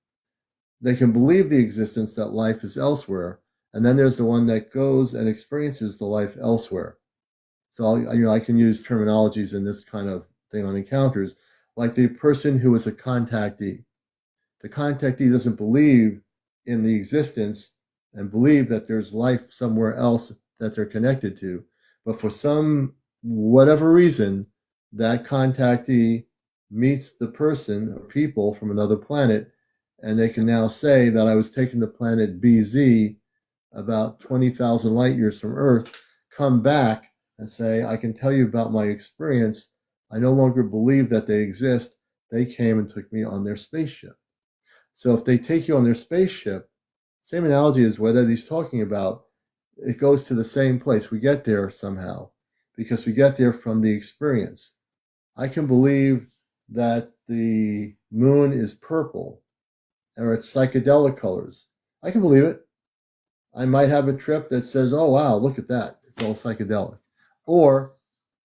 They can believe the existence that life is elsewhere, and then there's the one that goes and experiences the life elsewhere. So I can use terminologies in this kind of thing on encounters, like the person who is a contactee. The contactee doesn't believe in the existence and believe that there's life somewhere else that they're connected to. But for some whatever reason, that contactee meets the person or people from another planet, and they can now say that I was taken to planet BZ about 20,000 light years from Earth, come back and say, I can tell you about my experience. I no longer believe that they exist. They came and took me on their spaceship. So if they take you on their spaceship, same analogy as what Eddie's talking about, it goes to the same place. We get there somehow because we get there from the experience. I can believe that the moon is purple or it's psychedelic colors. I can believe it. I might have a trip that says, oh, wow, look at that. It's all psychedelic. Or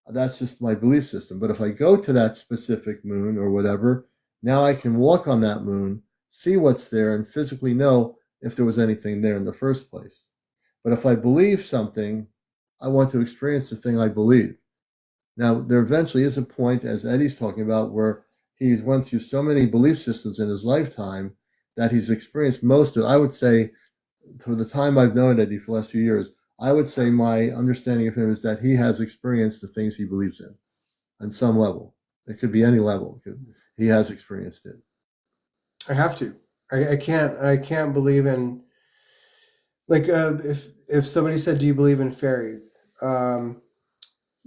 that's just my belief system. But if I go to that specific moon or whatever, now I can walk on that moon, see what's there, and physically know if there was anything there in the first place. But if I believe something, I want to experience the thing I believe. Now, there eventually is a point, as Eddie's talking about, where he's went through so many belief systems in his lifetime that he's experienced most of it. I would say, for the time I've known Eddie for the last few years, I would say my understanding of him is that he has experienced the things he believes in on some level. It could be any level. He has experienced it. I have to. I can't believe in like if somebody said, "Do you believe in fairies?"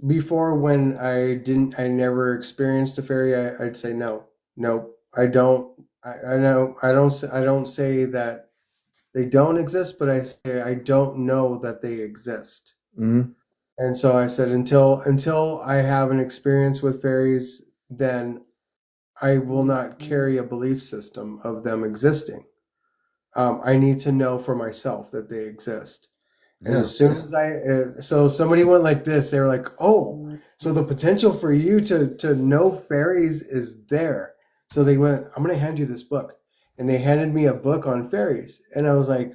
Before when I never experienced a fairy, I'd say no, no, I don't. I know I don't say that they don't exist, but I say I don't know that they exist. Mm-hmm. And so I said until I have an experience with fairies, then I will not carry a belief system of them existing. I need to know for myself that they exist. And Yeah. as soon as so somebody went like this, they were like, "Oh, so the potential for you to know fairies is there." So they went, "I'm going to hand you this book," and they handed me a book on fairies, and I was like,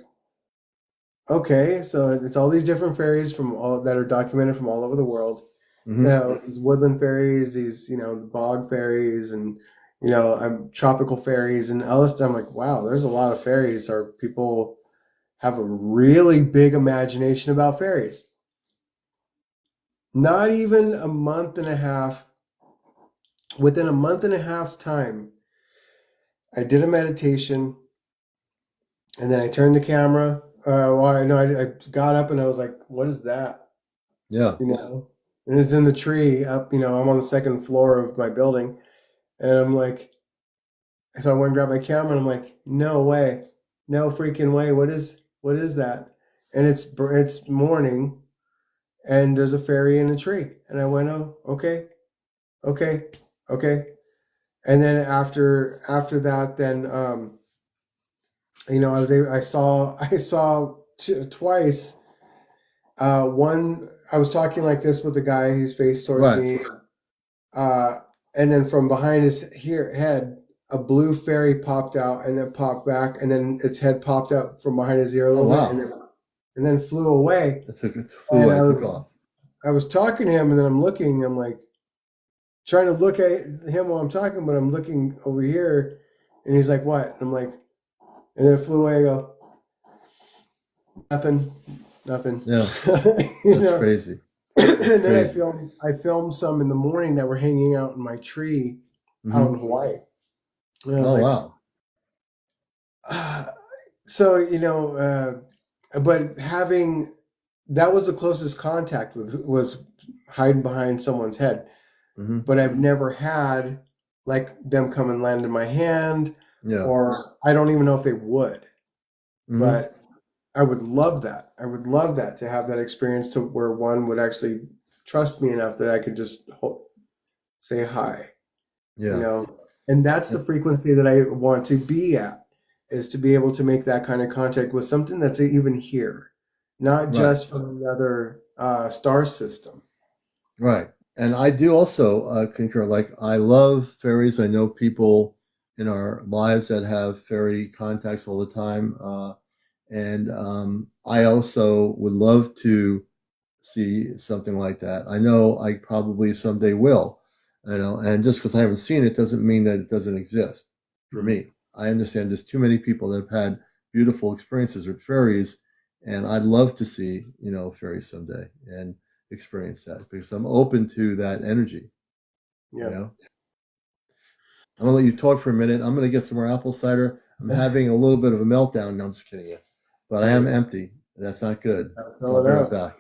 "Okay." So it's all these different fairies from all that are documented from all over the world. Mm-hmm. So these woodland fairies, these bog fairies, and tropical fairies, and all this. I'm like, wow, there's a lot of fairies. Or people have a really big imagination about fairies. Not even a month and a half. Within a month and a half's time, I did a meditation, and then I turned the camera. Well, I got up and I was like, "What is that?" Yeah. You know, and it's in the tree up. I'm on the second floor of my building, and I'm like, so I went and grabbed my camera, and I'm like, "No way, no freaking way! What is that?" And it's morning, and there's a fairy in a tree, and I went, "Oh, okay, okay, okay." And then after that, then I saw twice. One, I was talking like this with the guy, his face towards Right. me. Uh, and then from behind his head, a blue fairy popped out and then popped back, and then its head popped up from behind his ear a Oh little bit, wow. and then flew away. It flew And away, took off. I was talking to him, and then I'm looking. I'm like trying to look at him while I'm talking, but I'm looking over here, and he's like, "What?" And I'm like, and then it flew away. I go, nothing, nothing. Yeah, You that's know. crazy. And then Crazy. I filmed some in the morning that were hanging out in my tree out Hmm. in Hawaii. And I was Oh like, wow. so but having that was the closest contact with was hiding behind someone's head. Hmm. But I've never had like them come and land in my hand, Yeah. or I don't even know if they would. Hmm. But I would love that. I would love that to have that experience to where one would actually trust me enough that I could just say hi, you Yeah. know. And that's the frequency that I want to be at, is to be able to make that kind of contact with something that's even here, not Right. just from another star system. Right. And I do also concur. Like, I love fairies. I know people in our lives that have fairy contacts all the time. And I also would love to see something like that. I know I probably someday will, and just because I haven't seen it doesn't mean that it doesn't exist for Mhm. me. I understand there's too many people that have had beautiful experiences with fairies, and I'd love to see, fairies someday and experience that because I'm open to that energy, you Yeah. know. I'm gonna let you talk for a minute. I'm gonna get some more apple cider. I'm having a little bit of a meltdown. No, I'm just kidding you, but I am Hey, empty. That's not good. So fill I'll it be right up. back.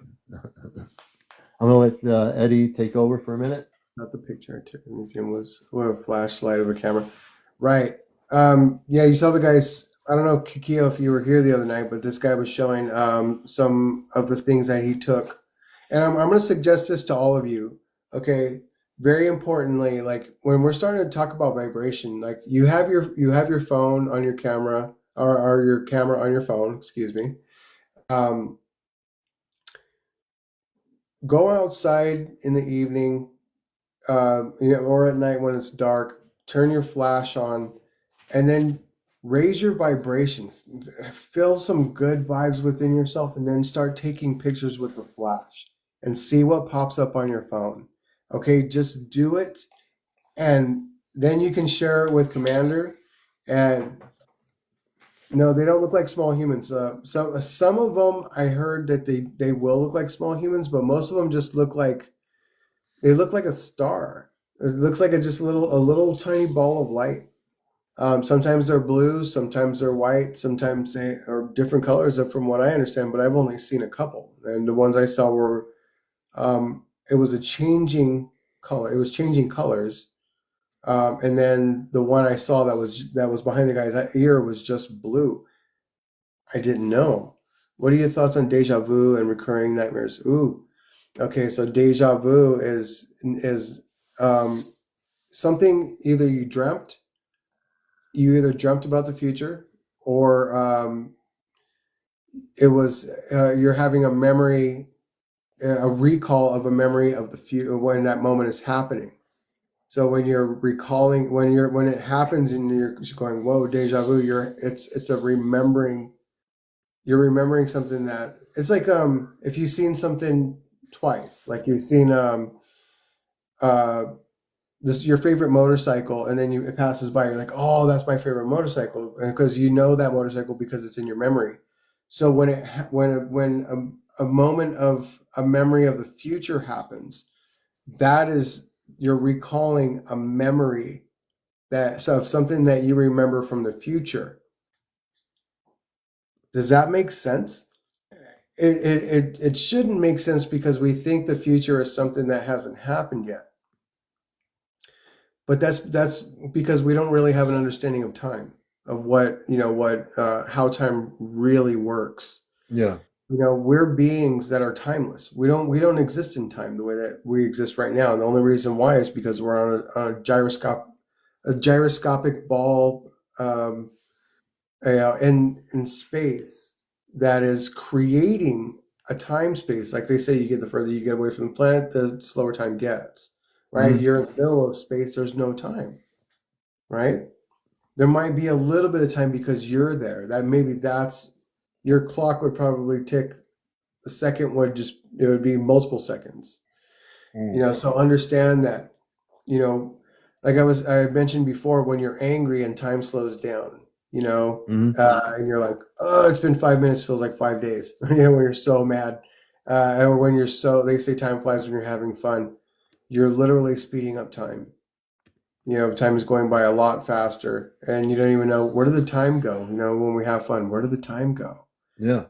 I'm gonna let Eddie take over for a minute. Not the picture I took in the museum was a flashlight of a camera. Right. Yeah, you saw the guys. I don't know, Kikio, if you were here the other night, but this guy was showing some of the things that he took. And I'm going to suggest this to all of you. Okay. Very importantly, like when we're starting to talk about vibration, like you have your phone on your camera, or your camera on your phone, excuse me. Um, go outside in the evening, or at night when it's dark, turn your flash on, and then raise your vibration. Feel some good vibes within yourself, and then start taking pictures with the flash and see what pops up on your phone. Okay, just do it, and then you can share it with Commander. And no, they don't look like small humans. Some of them I heard that they will look like small humans, but most of them just look like a star. It looks like just a little tiny ball of light. Sometimes they're blue, sometimes they're white, sometimes they are different colors from what I understand, but I've only seen a couple. And the ones I saw were it was a changing color. It was changing colors. And then the one I saw that was behind the guy's ear was just blue. I didn't know. What are your thoughts on deja vu and recurring nightmares? Ooh, okay. So deja vu is um, something you either dreamt about the future, or it was you're having a memory, a recall of a memory of the future when that moment is happening. So when you're recalling, when it happens and you're just going, whoa, deja vu, it's a remembering. You're remembering something that it's like if you've seen something twice, like you've seen uh this your favorite motorcycle, and then it passes by, you're like, oh, that's my favorite motorcycle, because you know that motorcycle because it's in your memory. So when a moment of a memory of the future happens, that is, you're recalling a memory of something that you remember from the future. Does that make sense? It shouldn't make sense, because we think the future is something that hasn't happened yet. But that's because we don't really have an understanding of time, of how time really works. Yeah. We're beings that are timeless. We don't exist in time the way that we exist right now. And the only reason why is because we're on a gyroscopic ball, in space, that is creating a time space. Like they say, you get the further you get away from the planet, the slower time gets. right? You're in the middle of space, there's no time, right? There might be a little bit of time because you're there. That maybe that's your clock would probably tick. The second would just it would be multiple seconds. So understand that, you know, like I mentioned before, when you're angry and time slows down, Mm-hmm. and you're like, oh, it's been 5 minutes, feels like 5 days. When you're so mad, or when you're they say time flies when you're having fun. You're literally speeding up time. Time is going by a lot faster, and you don't even know where did the time go. When we have fun, where did the time go? Yeah.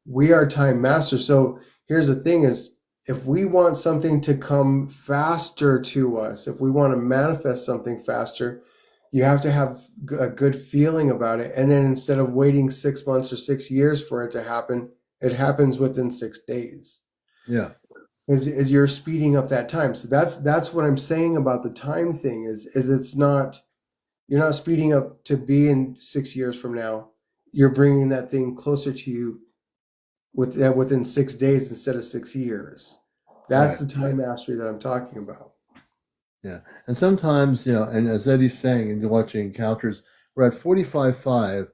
We are time masters. So here's the thing: is if we want something to come faster to us, if we want to manifest something faster, you have to have a good feeling about it. And then instead of waiting 6 months or 6 years for it to happen, it happens within 6 days. Yeah. Is you're speeding up that time. So that's what I'm saying about the time thing is it's not, you're not speeding up to be in 6 years from now. You're bringing that thing closer to you within 6 days instead of 6 years. That's Right. the time mastery that I'm talking about. Yeah. And sometimes, and as Eddie's saying, and watching encounters, we're at 45.5.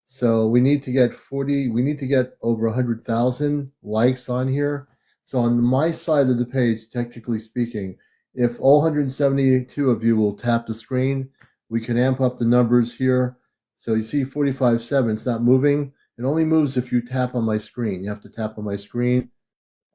So we need to get over 100,000 likes on here. So on my side of the page, technically speaking, if all 172 of you will tap the screen, we can amp up the numbers here. So you see 45.7, it's not moving. It only moves if you tap on my screen. You have to tap on my screen,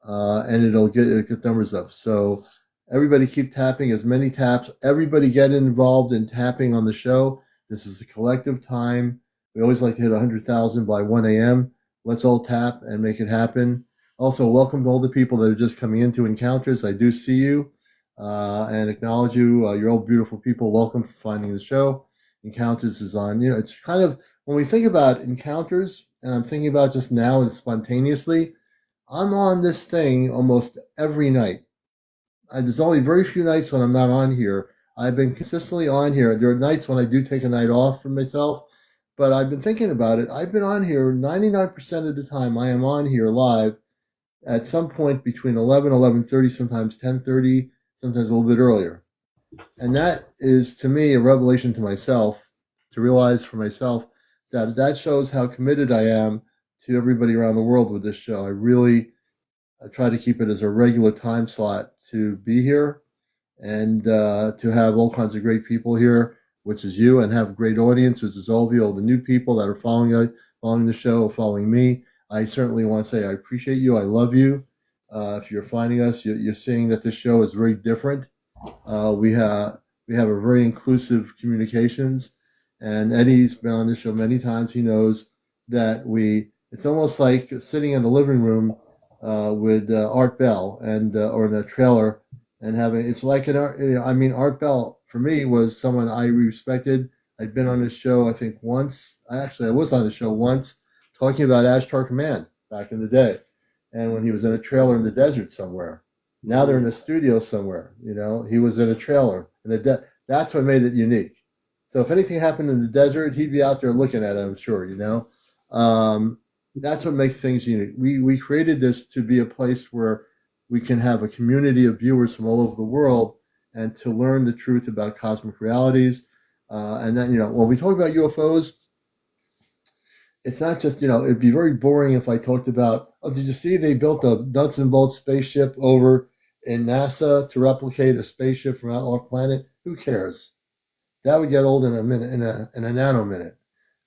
and it'll get numbers up. So everybody keep tapping, as many taps. Everybody get involved in tapping on the show. This is a collective time. We always like to hit 100,000 by 1 a.m. Let's all tap and make it happen. Also, welcome to all the people that are just coming into Encounters. I do see you and acknowledge you. You're all beautiful people. Welcome for finding the show. Encounters is on. It's kind of, when we think about Encounters, and I'm thinking about just now and spontaneously, I'm on this thing almost every night. There's only very few nights when I'm not on here. I've been consistently on here. There are nights when I do take a night off for myself, but I've been thinking about it. I've been on here 99% of the time. I am on here live at some point between 11, 11:30, sometimes 10:30, sometimes a little bit earlier. And that is, to me, a revelation to myself, to realize for myself that shows how committed I am to everybody around the world with this show. I try to keep it as a regular time slot to be here and to have all kinds of great people here, which is you, and have a great audience, which is all of you, all the new people that are following the show, following me. I certainly want to say I appreciate you. I love you. If you're finding us, you're seeing that this show is very different. We have a very inclusive communications, and Eddie's been on this show many times. He knows that it's almost like sitting in the living room with Art Bell and or in a trailer and having, it's like Art Bell for me was someone I respected. I'd been on his show I think once. I was on the show once talking about Ashtar Command back in the day, and when he was in a trailer in the desert somewhere. Now they're in a studio somewhere. He was in a trailer, and that's what made it unique. So if anything happened in the desert, he'd be out there looking at it, I'm sure. That's what makes things unique. We created this to be a place where we can have a community of viewers from all over the world and to learn the truth about cosmic realities. And then, when we talk about UFOs, it's not just, it'd be very boring if I talked about, oh, did you see they built a nuts and bolts spaceship over in NASA to replicate a spaceship from our planet? Who cares? That would get old in a minute, in a nano minute.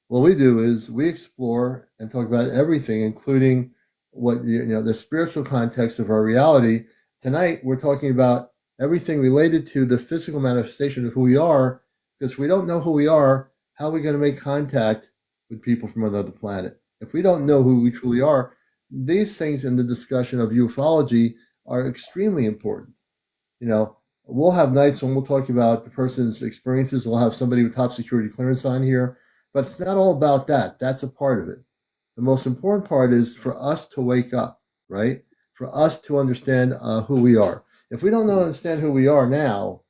What we do is we explore and talk about everything, including what the spiritual context of our reality. Tonight, we're talking about everything related to the physical manifestation of who we are, because if we don't know who we are, how are we going to make contact with people from another planet? If we don't know who we truly are, these things in the discussion of ufology are extremely important. We'll have nights when we'll talk about the person's experiences. We'll have somebody with top security clearance on here, but it's not all about that. That's a part of it. The most important part is for us to wake up, right? For us to understand who we are. If we don't understand who we are now,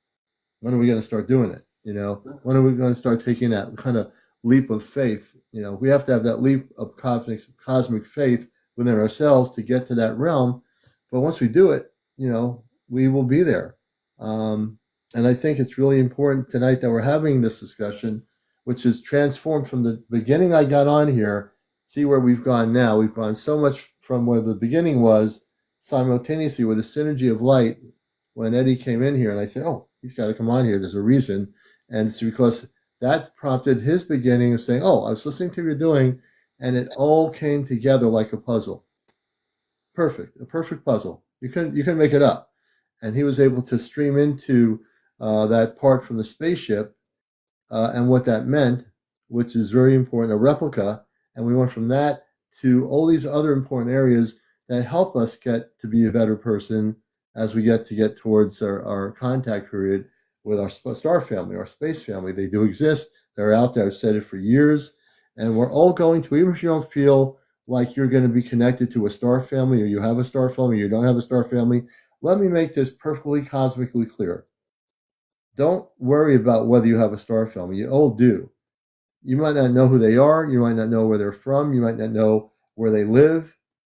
when are we going to start doing it? When are we going to start taking that kind of leap of faith? We have to have that leap of cosmic faith within ourselves to get to that realm. But once we do it, we will be there. Um, and I think it's really important tonight that we're having this discussion, which is transformed from the beginning I got on here. See where we've gone now. We've gone so much from where the beginning was simultaneously with a synergy of light when Eddie came in here. And I said, oh, he's got to come on here. There's a reason. And it's because that prompted his beginning of saying, oh, I was listening to what you're doing, and it all came together like a puzzle. Perfect, a perfect puzzle. You couldn't make it up. And he was able to stream into that part from the spaceship and what that meant, which is very important, a replica. And we went from that to all these other important areas that help us get to be a better person as we get towards our contact period with our star family, our space family. They do exist. They're out there. I've said it for years. And we're all going to, even if you don't feel like you're going to be connected to a star family, or you have a star family, or you don't have a star family, let me make this perfectly cosmically clear. Don't worry about whether you have a star family. You all do. You might not know who they are. You might not know where they're from. You might not know where they live.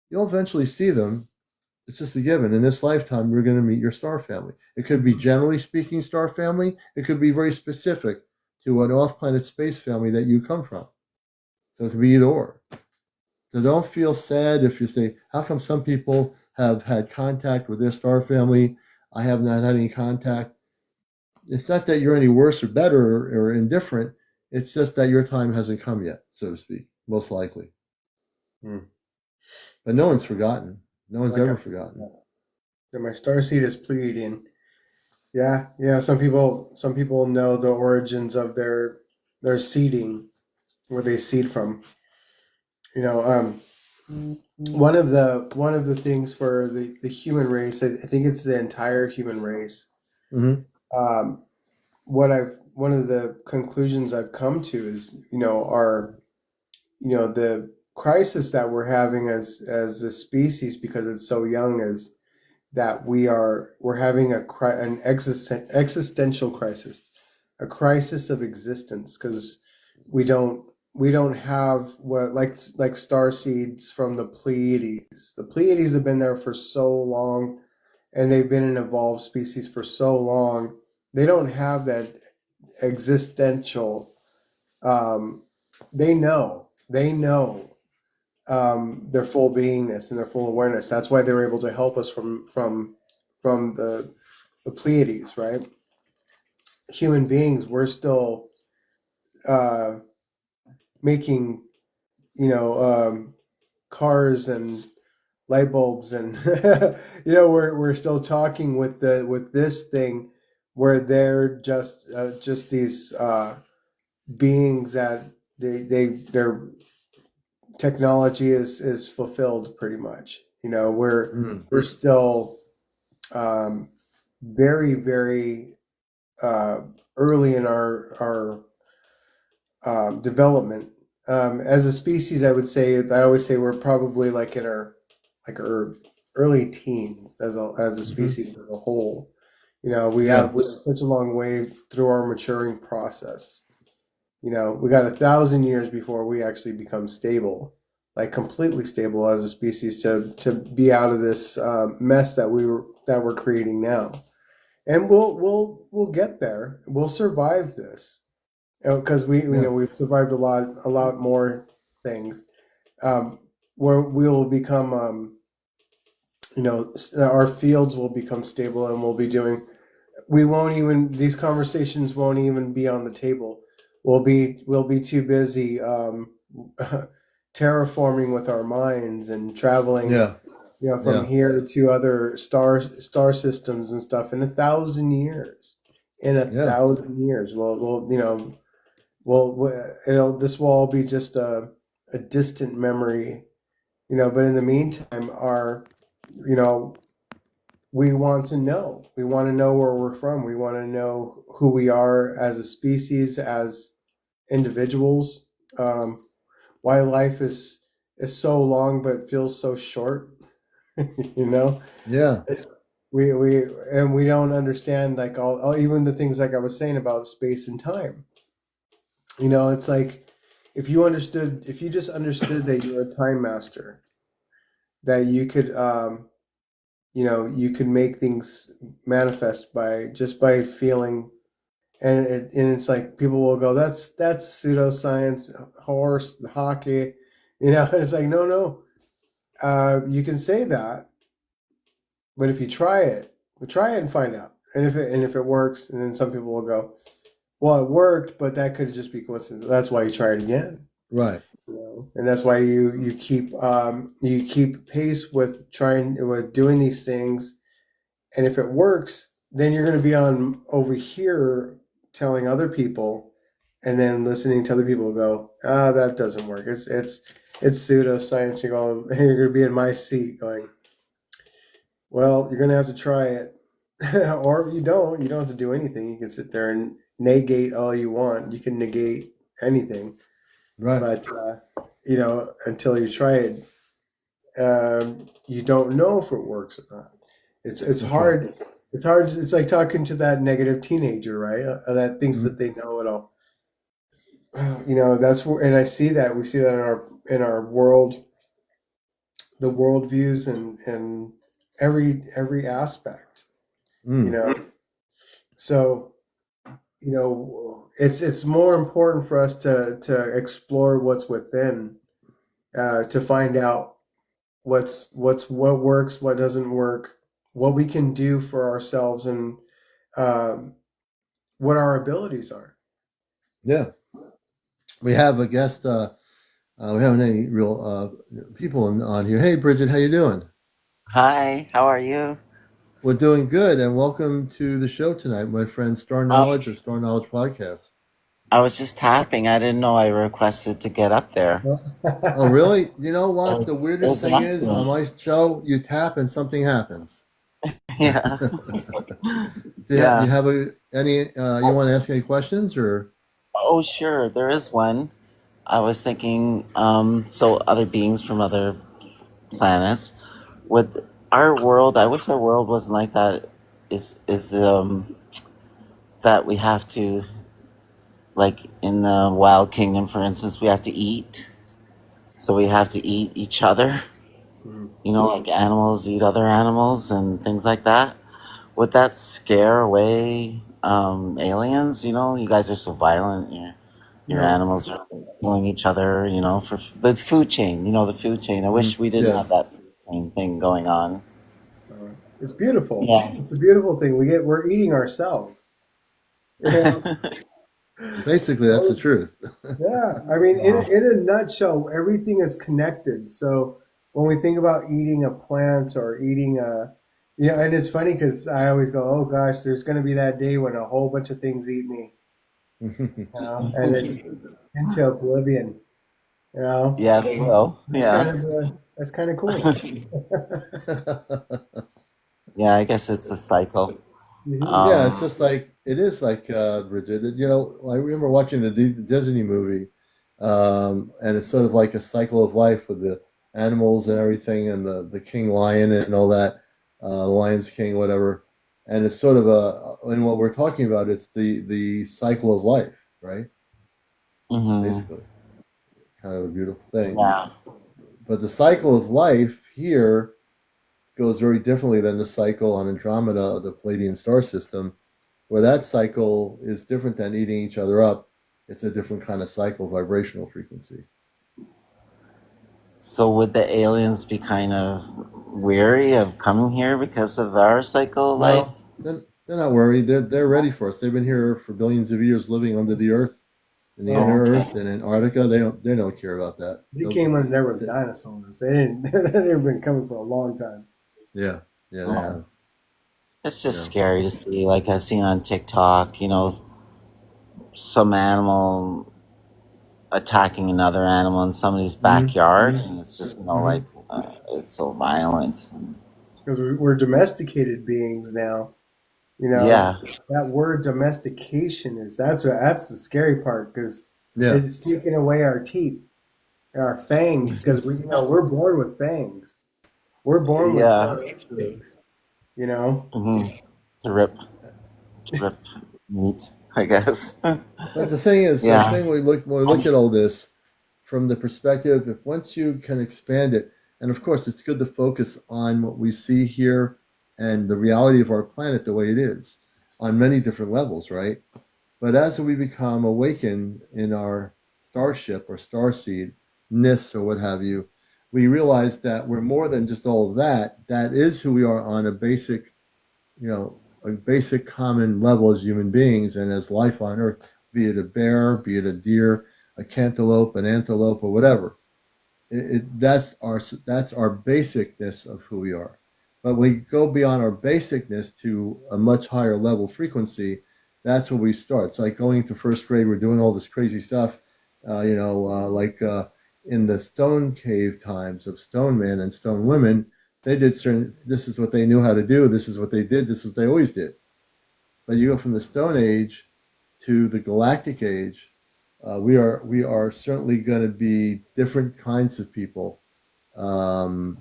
You'll eventually see them. It's just a given. In this lifetime, you're going to meet your star family. It could be generally speaking star family. It could be very specific to an off-planet space family that you come from. So it could be either or. So don't feel sad if you say, how come some people have had contact with their star family? I have not had any contact. It's not that you're any worse or better or indifferent. It's just that your time hasn't come yet, so to speak, most likely. Hmm. But no one's forgotten. No one's Like ever I forgotten. said, my star seed is Pleiadian. Yeah, yeah. Some people know the origins of their seeding, where they seed from. You know, one of the things for the human race, I think it's the entire human race. Mm-hmm. Um, one of the conclusions I've come to is, the crisis that we're having as a species, because it's so young, is that we're having an existential crisis, a crisis of existence, because we don't we don't have what, like star seeds from the Pleiades. The Pleiades have been there for so long, and they've been an evolved species for so long. They don't have that existential. Um, they know their full beingness and their full awareness. That's why they're able to help us from the Pleiades, right? Human beings, we're still uh, making, cars and light bulbs, and we're still talking with this thing, where they're just these beings that their technology is fulfilled pretty much. Mm. We're still very, very uh, early in our development as a species. I always say we're probably like in our early teens as a Mm-hmm. species as a whole. Yeah. We have such a long way through our maturing process. We got 1,000 years before we actually become stable, like completely stable as a species, to be out of this mess that we're creating now. And we'll get there. We'll survive this, because Yeah. we've survived a lot more things. Um, where we'll become, our fields will become stable, and we won't even, these conversations won't even be on the table. We'll be too busy terraforming with our minds and traveling, Yeah. from Yeah. here to other star systems and stuff in 1,000 years. In a Yeah. 1,000 years, this will all be just a distant memory. But in the meantime, you know, we want to know. We want to know where we're from. We want to know who we are as a species, as individuals. Um, why life is so long but feels so short. you know, Yeah. we don't understand, like, all even the things like I was saying about space and time. It's like, if you just understood that you're a time master, that you could you could make things manifest by feeling. And it's like people will go, that's pseudoscience, horse hockey, and it's like, no. You can say that, but if you try it and find out. And if it works, and then some people will go, well, it worked, but that could just be coincidence. That's why you try it again. Right. And that's why you keep pace with doing these things. And if it works, then you're going to be on over here telling other people, and then listening to other people go, that doesn't work. It's pseudoscience. You're going to be in my seat going, well, you're going to have to try it. Or you don't. You don't have to do anything. You can sit there and negate all you want. You can negate anything. Right. But, until you try it, you don't know if it works or not. It's hard. It's hard. It's like talking to that negative teenager, right? That thinks that they know it all. That's where, and I see that we see that in our world, the world views and every aspect. So it's more important for us to explore what's within, to find out what works, what doesn't work, what we can do for ourselves, and what our abilities are. Yeah. We have a guest. We haven't any real people on here. Hey, Bridget, how you doing? Hi, how are you? We're doing good, and welcome to the show tonight, my friend Star Um, Knowledge of Star Knowledge Podcast. I was just tapping. I didn't know I requested to get up there. Oh, really? You know It what? The was, it weirdest was an thing is, on accident. my show, you tap and something happens. Yeah, Do you yeah. have any? You want to ask any questions or? Oh, sure, there is one. I was thinking, so other beings from other planets, would our world, I wish our world wasn't like that, is that we have to, like in the Wild Kingdom, for instance, we have to eat. So we have to eat each other. Mhm. Like animals eat other animals and things like that. Would that scare away aliens? You guys are so violent. Your No, animals are killing each other. For the food chain. The food chain. I wish we didn't Yeah. have that food chain thing going on. it's beautiful. Yeah. It's a beautiful thing. We're eating ourselves. You know, Basically, that's the truth. Yeah, I mean, in Yeah. in a nutshell, everything is connected. So when we think about eating a plant or eating and it's funny because I always go, "Oh gosh, there's going to be that day when a whole bunch of things eat me," and it's into oblivion. You know, Yeah, they will. that's kind Yeah. of that's kind of cool. Yeah, I guess it's a cycle. Hmm. Yeah, it's Um, just like it is like Bridget. I remember watching the Disney movie, and it's sort of like a cycle of life with the animals and everything, and the king lion and all that, Lion's King, whatever. And it's sort of and what we're talking about, it's the cycle of life, right? mhm. Basically, kind of a beautiful thing. Yeah. But the cycle of life here goes very differently than the cycle on Andromeda of the Palladian star system, where that cycle is different than eating each other up. It's a different kind of cycle, vibrational frequency. So would the aliens be kind of weary of coming here because of our cycle No, life? they're not worried. They're ready for us. They've been here for billions of years, living under the earth, in the Oh, inner Okay. earth, in Antarctica. They don't care about that. they came when there was dinosaurs. They didn't. They've been coming for a long time. Yeah, yeah, they Oh, have. it's You just know. scary to see. Like I've seen on TikTok, some animal attacking another animal in somebody's Hmm. backyard, and it's just, Hmm. it's so violent. Because we're domesticated beings now. Yeah. That word domestication that's the scary part because Yeah. it's taking away our teeth, our fangs, because we're born with fangs. We're born with Yeah. claw instincts. You know, Hmm. Drip, drip meat, I guess. But the thing is, the Yeah. thing when we look at all this from the perspective, if once you can expand it, and of course it's good to focus on what we see here and the reality of our planet the way it is on many different levels, right? But as we become awakened in our starship or starseed-ness or what have you, we realize that we're more than just all of that. That is who we are on a basic, a basic common level as human beings and as life on Earth, be it a bear, be it a deer, a cantaloupe, an antelope, or whatever. That's our basicness of who we are. But we go beyond our basicness to a much higher level frequency. That's where we start. It's like going to first grade. We're doing all this crazy stuff, like in the stone cave times of stone men and stone women. They did certain. This is what they knew how to do. This is what they did. This is what they always did. But you go from the Stone Age to the Galactic Age. We are certainly going to be different kinds of people um,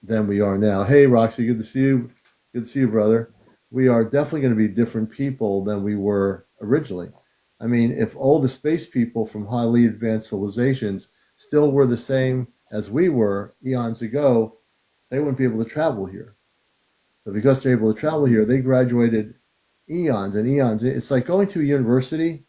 than we are now. Hey, Roxy, good to see you. Good to see you, brother. We are definitely going to be different people than we were originally. I mean, if all the space people from highly advanced civilizations still were the same as we were eons ago, they wouldn't be able to travel here. But because they're able to travel here, they graduated eons and eons. It's like going to a university.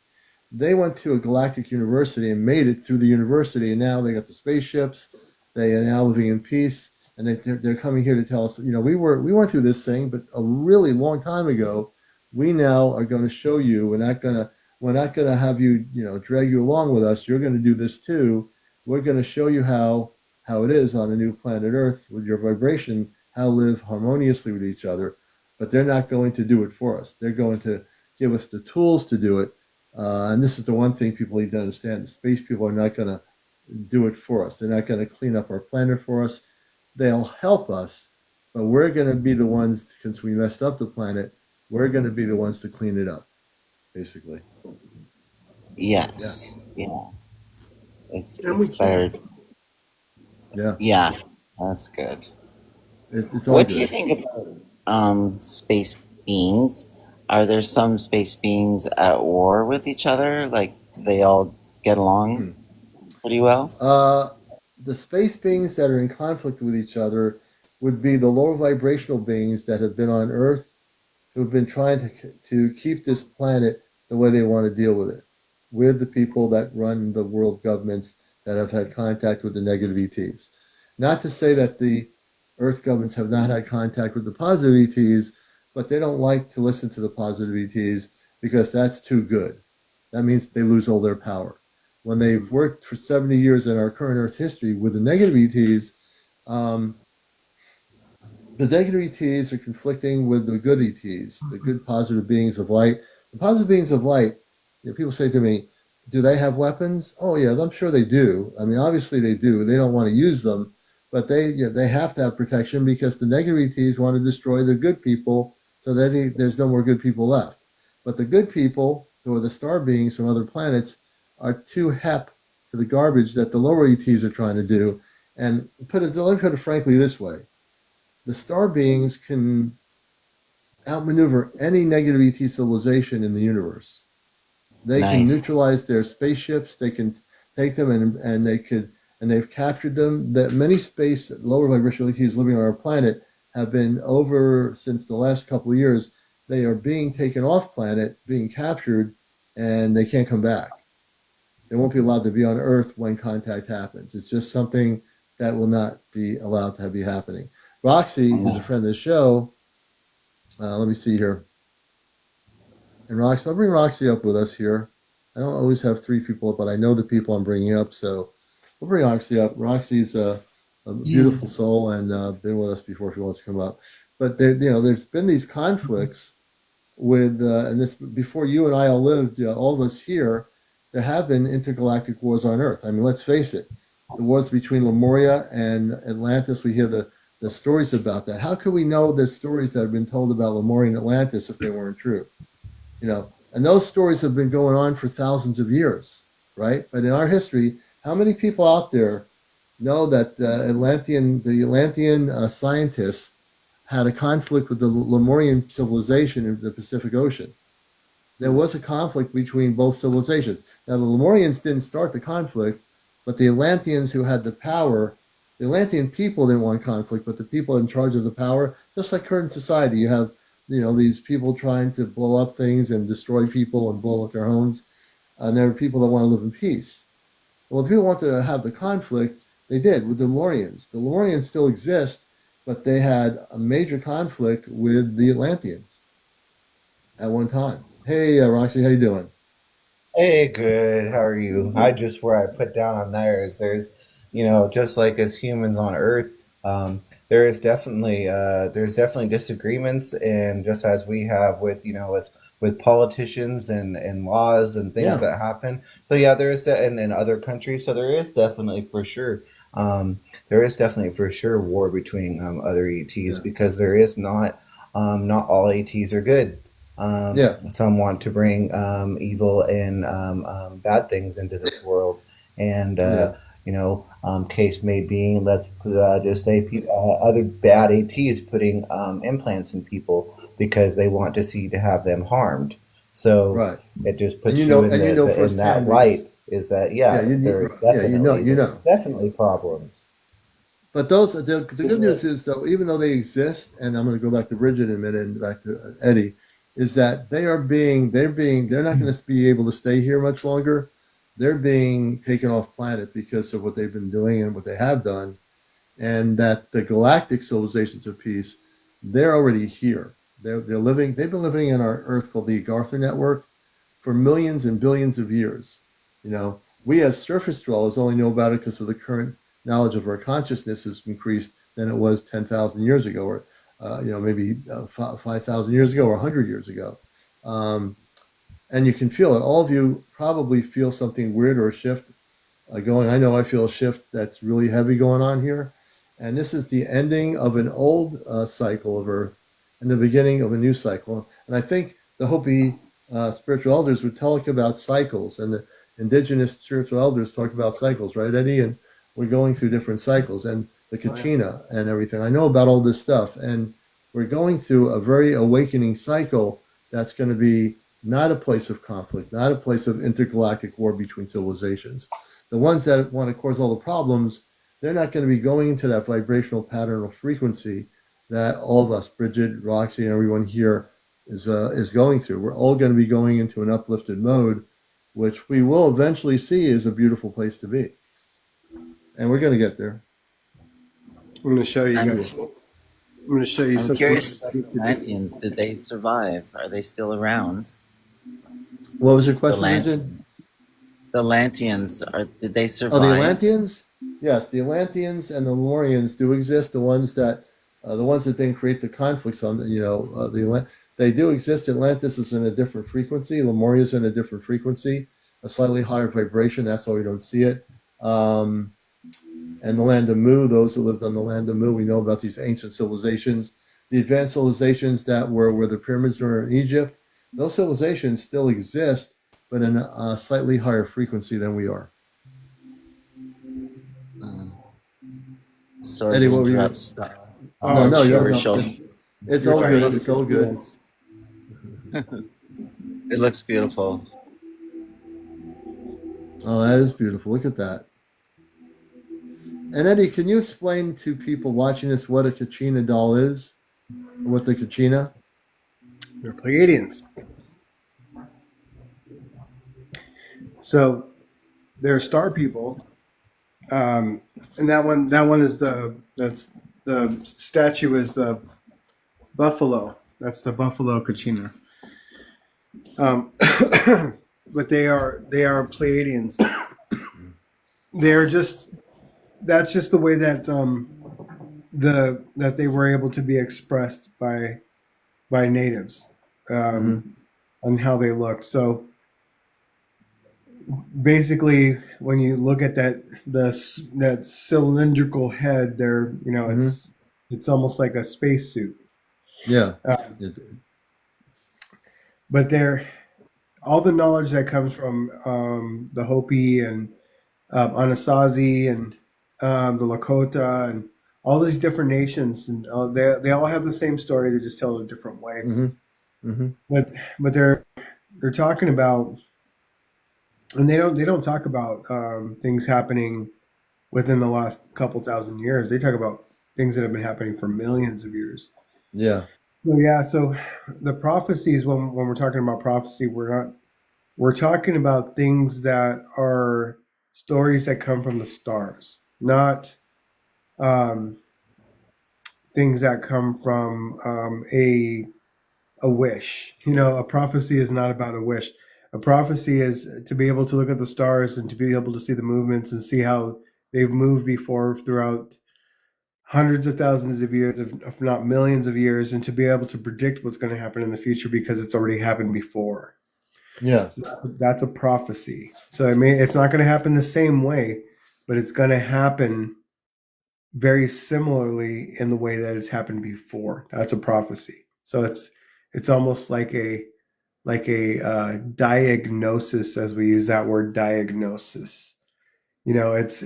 They went to a galactic university and made it through the university, and now they got the spaceships. They are now living in peace, and they're coming here to tell us, we went through this thing, but a really long time ago. We now are going to show you. We're not going to have you, drag you along with us. You're going to do this too. We're going to show you how it is on a new planet Earth with your vibration, how to live harmoniously with each other. But they're not going to do it for us. They're going to give us the tools to do it. And this is the one thing people need to understand. The space people are not going to do it for us. They're not going to clean up our planet for us. They'll help us, but we're going to be the ones, since we messed up the planet, we're going to be the ones to clean it up, basically. Yes. Yeah. It's And we inspired. can. Yeah, Yeah, that's good. it's all What do you good. think about space beings? Are there some space beings at war with each other? Like, do they all get along Hmm. pretty well? The space beings that are in conflict with each other would be the lower vibrational beings that have been on Earth, who've been trying to keep this planet the way they want to deal with it, with the people that run the world governments that have had contact with the negative ETs. Not to say that the Earth governments have not had contact with the positive ETs, but they don't like to listen to the positive ETs because that's too good. That means they lose all their power. When they've worked for 70 years in our current Earth history with the negative ETs, um, the negative ETs are conflicting with the good ETs, the good positive beings of light. The positive beings of light, people say to me, do they have weapons? Oh yeah, I'm sure they do. I mean, obviously they do. They don't want to use them, but they have to have protection because the negative ETs want to destroy the good people so that there's no more good people left. But the good people, who are the star beings from other planets, are too hep to the garbage that the lower ETs are trying to do. And let me put it frankly this way: the star beings can outmaneuver any negative ET civilization in the universe. They can Nice. neutralize their spaceships. They can take them and they've captured them. That many space lower vibrational ETs living on our planet have been over since the last couple of years. They are being taken off planet, being captured, and they can't come back. They won't be allowed to be on Earth when contact happens. It's just something that will not be allowed to be happening. Roxy is a friend of the show. Let me see here. And Roxy, I'll bring Roxy up with us here. I don't always have three people up, but I know the people I'm bringing up, so we'll bring Roxy up. Roxy's a beautiful soul and been with us before if she wants to come up. But there's been these conflicts with, and this before you and I all lived, all of us here, there have been intergalactic wars on Earth. I mean, let's face it, the wars between Lemuria and Atlantis, we hear the stories about that. How could we know the stories that have been told about Lemuria and Atlantis if they weren't true? And those stories have been going on for thousands of years, right? But in our history, how many people out there know that the Atlantean scientists had a conflict with the Lemurian civilization in the Pacific Ocean? There was a conflict between both civilizations. Now, the Lemurians didn't start the conflict, but the Atlanteans, who had the power, The Atlantean people didn't want conflict, but the people in charge of the power, just like current society, you have these people trying to blow up things and destroy people and blow up their homes, and there are people that want to live in peace. Well, the people want to have the conflict. They did with the Lemurians. The Lemurians still exist, but they had a major conflict with the Atlanteans at one time. Hey, Roxy, how you doing? Hey, good. How are you? I just where I put down on there is just like as humans on Earth, there's definitely disagreements, and just as we have with with politicians and laws and things Yeah, that happen. So yeah, there is that in other countries. So there is definitely for sure war between other ETs yeah, because there is not all ETs are good. yeah, Some want to bring evil and bad things into this world, and yeah. case may being let's just say other bad ATs putting implants in people because they want to see to have them harmed. So Right. it just And puts you in you know in that firsthand light. because Is that yeah, yeah, you there's know. definitely problems. But the good news is though, even though they exist, and I'm going to go back to Bridget in a minute and back to Eddie, is that they're not going to be able to stay here much longer. They're being taken off planet because of what they've been doing and what they have done, and that the galactic civilizations of peace, they're already here. They're living. They've been living in our Earth called the Agartha network for millions and billions of years. We as surface dwellers only know about it because of the current knowledge of our consciousness has increased than it was 10,000 years ago, or maybe 5,000 years ago, or 100 years ago. Um, and you can feel it. All of you probably feel something weird or a shift going. I know I feel a shift that's really heavy going on here. And this is the ending of an old cycle of Earth and the beginning of a new cycle. And I think the Hopi spiritual elders would talk about cycles, and the indigenous spiritual elders talk about cycles, right, Eddie? And we're going through different cycles, and the Oh yeah. Kachina and everything. I know about all this stuff. And we're going through a very awakening cycle that's going to be not a place of conflict, not a place of intergalactic war between civilizations. The ones that want to cause all the problems, they're not going to be going into that vibrational pattern or frequency that all of us, Bridget, Roxy, and everyone here is going through. We're all going to be going into an uplifted mode, which we will eventually see is a beautiful place to be, and we're going to get there. I'm going to show you I'm guys. I'm going to show you I'm something curious that about you the could do. Atlanteans. Did they survive? Are they still around? What was your The question, Bridget? Atlanteans. The Atlanteans are. Did they Oh, the survive? Atlanteans? Yes, the Atlanteans and the Lemurians do exist. The ones that didn't create the conflicts on they do exist. Atlantis is in a different frequency. Lemuria is in a different frequency, a slightly higher vibration. That's why we don't see it. Um, and the land of Mu, those that lived on the land of Mu, we know about these ancient civilizations, the advanced civilizations that were where the pyramids were in Egypt. Those civilizations still exist, but in a slightly higher frequency than we are. Uh, Sorry Eddie, to what were you? interrupt. No, Oh, no, You no, were no. showing. It's you're all talking good. about the It's all good. Kachinas. It looks beautiful. Oh, that is beautiful. Look at that. And Eddie, can you explain to people watching this what a Kachina doll is? Or what the Kachina? They're Pleiadians. So they're star people. And that one is the statue is the buffalo. That's the buffalo Kachina. Um, but they are Pleiadians. They're just that's just the way that that they were able to be expressed by natives Mm-hmm. on how they looked. So basically, when you look at that cylindrical head, there, Mm-hmm. it's almost like a spacesuit. Yeah. Uh, It, but they're all the knowledge that comes from the Hopi and Anasazi and the Lakota and all these different nations, and they all have the same story. They just tell it a different way. mm-hmm. Mm-hmm. But they're talking about, and they don't talk about things happening within the last couple thousand years. They talk about things that have been happening for millions of years. Yeah. So yeah, so the prophecies, when we're talking about prophecy, we're talking about things that are stories that come from the stars, not um, things that come from a wish. You know, a prophecy is not about a wish. A prophecy is to be able to look at the stars and to be able to see the movements and see how they've moved before throughout hundreds of thousands of years, if not millions of years, and to be able to predict what's going to happen in the future because it's already happened before. Yeah. So that's a prophecy. So I mean, it's not going to happen the same way, but it's going to happen very similarly in the way that it's happened before. That's a prophecy. So it's almost like a diagnosis, as we use that word diagnosis. You know, it's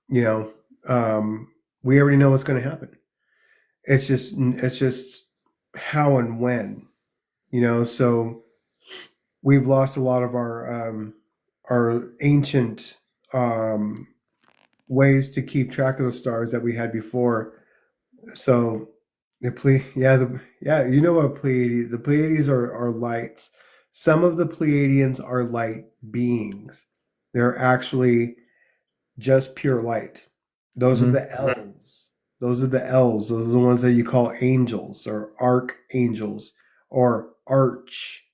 you know, we already know what's going to happen. It's just how and when. You know, so we've lost a lot of our ancient ways to keep track of the stars that we had before. So you know what Pleiades? The Pleiades are lights. Some of the Pleiadians are light beings. They're actually just pure light. Those are Hmm. the elves. Those are the elves. Those are the ones that you call angels or archangels or arch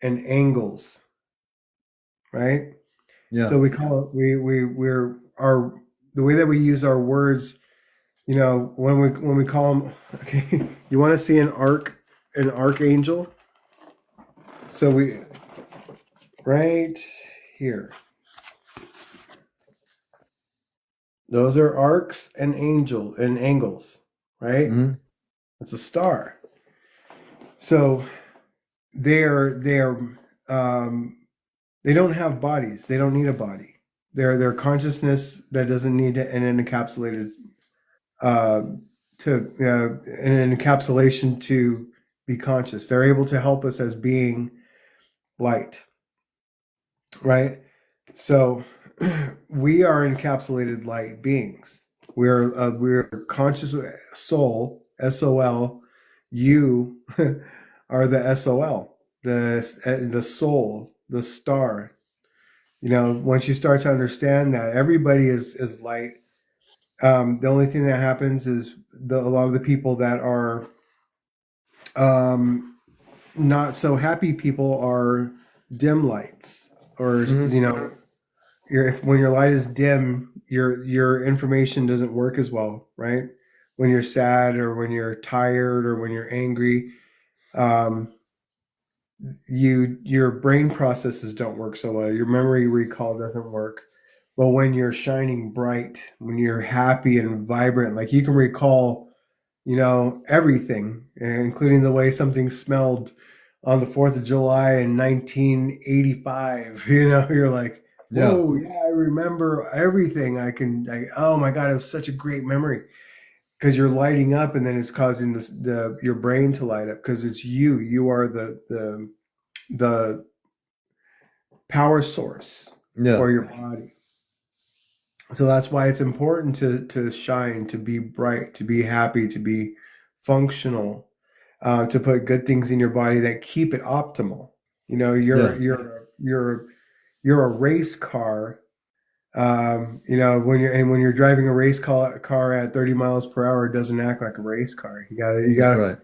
and angles, right? Yeah. So we call it we're our the way that we use our words. You know, when we call them, okay, you want to see an archangel? So we right here. Those are arcs and angles, right? Hmm. It's a star. So they're they don't have bodies. They don't need a body. They're consciousness that doesn't need an encapsulated uh, an encapsulation to be conscious. They're able to help us as being light, right? So we are encapsulated light beings. We're conscious soul, SOL. You are the SOL, the soul, the star. You know, once you start to understand that everybody is light, the only thing that happens is a lot of the people that are um, not so happy people are dim lights, or Hmm. you know, if when your light is dim, your information doesn't work as well, right? When you're sad or when you're tired or when you're angry, um, your brain processes don't work so well. Your memory recall doesn't work. But when you're shining bright, when you're happy and vibrant, like you can recall, you know, everything, including the way something smelled on the 4th of July in 1985. You know, you're like, Yeah. whoa, yeah, I remember everything. Oh my God, it was such a great memory because you're lighting up, and then it's causing your brain to light up because it's you. You are the power source Yeah. for your body. So that's why it's important to shine, to be bright, to be happy, to be functional, to put good things in your body that keep it optimal. You know, Yeah. you're a race car. You know, when you're driving a car at 30 miles per hour, it doesn't act like a race car. That's right.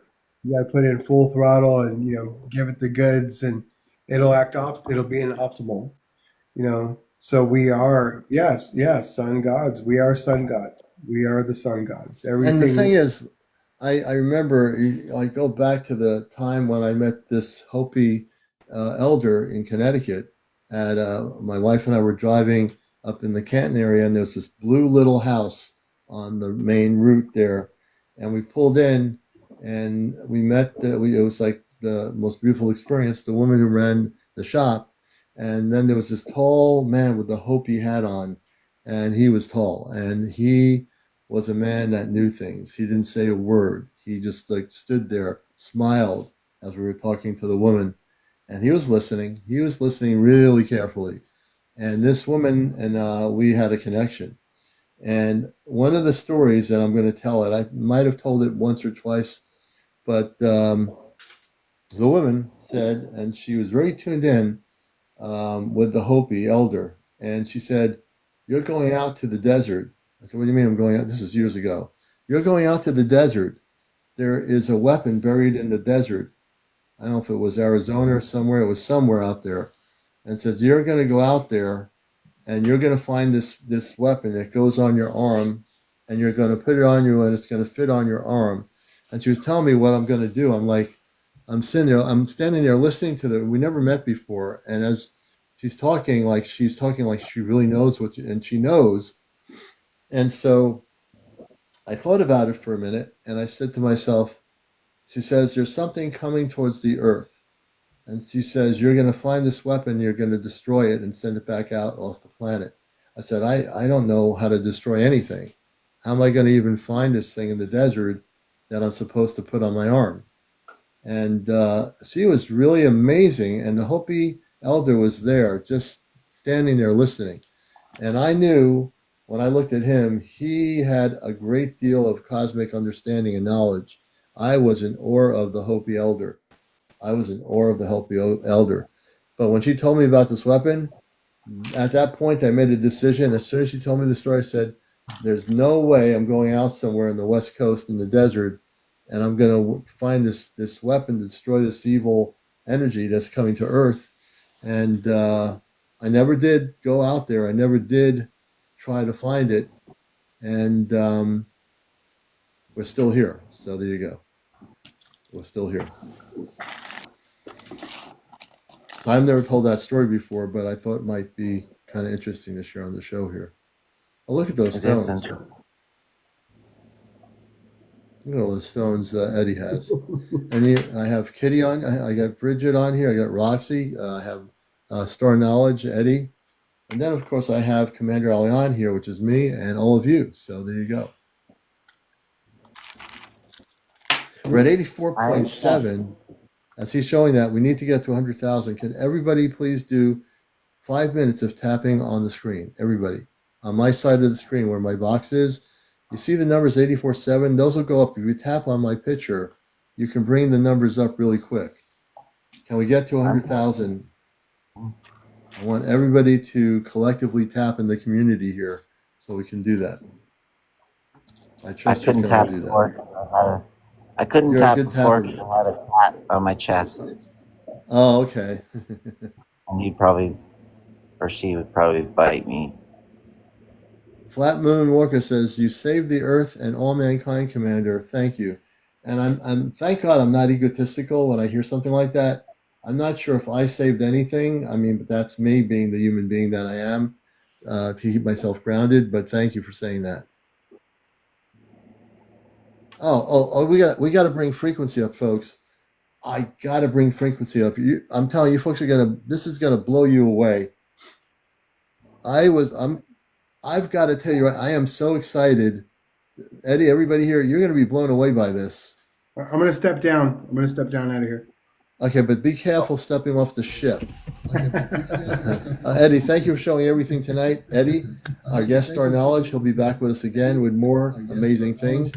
You gotta put in full throttle and you know give it the goods, and it'll be an optimal. You know, so we are, yes, sun gods. We are sun gods. We are the sun gods. And the thing Everything. is, I remember, I go back to the time when I met this Hopi elder in Connecticut. And my wife and I were driving up in the Canton area, and there's this blue little house on the main route there. And we pulled in, and we met, it was like the most beautiful experience, the woman who ran the shop. And then there was this tall man with the Hopi hat on, and he was tall. And he was a man that knew things. He didn't say a word. He just like stood there, smiled as we were talking to the woman, and he was listening. He was listening really carefully. And this woman and we had a connection. And one of the stories that I'm going to tell it, I might have told it once or twice, but the woman said, and she was very tuned in with the Hopi elder, and she said, "You're going out to the desert." I said, "What do you mean I'm going out?" This is years ago. "You're going out to the desert. There is a weapon buried in the desert." I don't know if it was Arizona or somewhere. It was somewhere out there. And said, "You're going to go out there and you're going to find this weapon that goes on your arm, and you're going to put it on you, and it's going to fit on your arm." And she was telling me what I'm going to do. I'm like, I'm sitting there, I'm standing there listening to we never met before. And as she's talking like she really knows and she knows. And so I thought about it for a minute, and I said to myself, she says, "There's something coming towards the earth." And she says, "You're going to find this weapon, you're going to destroy it and send it back out off the planet." I said, I don't know how to destroy anything. How am I going to even find this thing in the desert that I'm supposed to put on my arm? And she was really amazing. And the Hopi elder was there, just standing there listening. And I knew when I looked at him, he had a great deal of cosmic understanding and knowledge. I was in awe of the Hopi elder. I was in awe of the Hopi elder. But when she told me about this weapon, at that point, I made a decision. As soon as she told me the story, I said, "There's no way I'm going out somewhere in the West Coast in the desert, and I'm going to find this weapon to destroy this evil energy that's coming to Earth." And I never did go out there. I never did try to find it. And we're still here. So there you go. We're still here. I've never told that story before, but I thought it might be kind of interesting to share on the show here. Oh, look at those It is stones. interesting. Look at all the stones Eddie has. And I have Kitty on. I got Bridget on here. I got Roxy. I have Star Knowledge, Eddie. And then, of course, I have CmdrAleon here, which is me and all of you. So there you go. We're at 84.7. As he's showing that, we need to get to 100,000. Can everybody please do 5 minutes of tapping on the screen? Everybody. On my side of the screen where my box is, you see the numbers 84.7? Those will go up. If you tap on my picture, you can bring the numbers up really quick. Can we get to 100,000? I want everybody to collectively tap in the community here so we can do that. I trust you can all do that. I couldn't You're a tap good before tapper. because I had a cat on my chest. Oh, okay. And he'd probably, or she would probably bite me. Flat Moon Walker says, "You saved the earth and all mankind, Commander. Thank you." And I'm thank God I'm not egotistical when I hear something like that. I'm not sure if I saved anything. I mean, but that's me being the human being that I am to keep myself grounded. But thank you for saying that. Oh, we got to bring frequency up, folks. I got to bring frequency up. I'm telling you, folks this is gonna blow you away. I've got to tell you, I am so excited. Eddie, everybody here, you're going to be blown away by this. I'm going to step down. I'm going to step down out of here. Okay, but be careful stepping off the ship. Eddie, thank you for showing everything tonight. Eddie, our guest star knowledge, he'll be back with us again with more amazing things.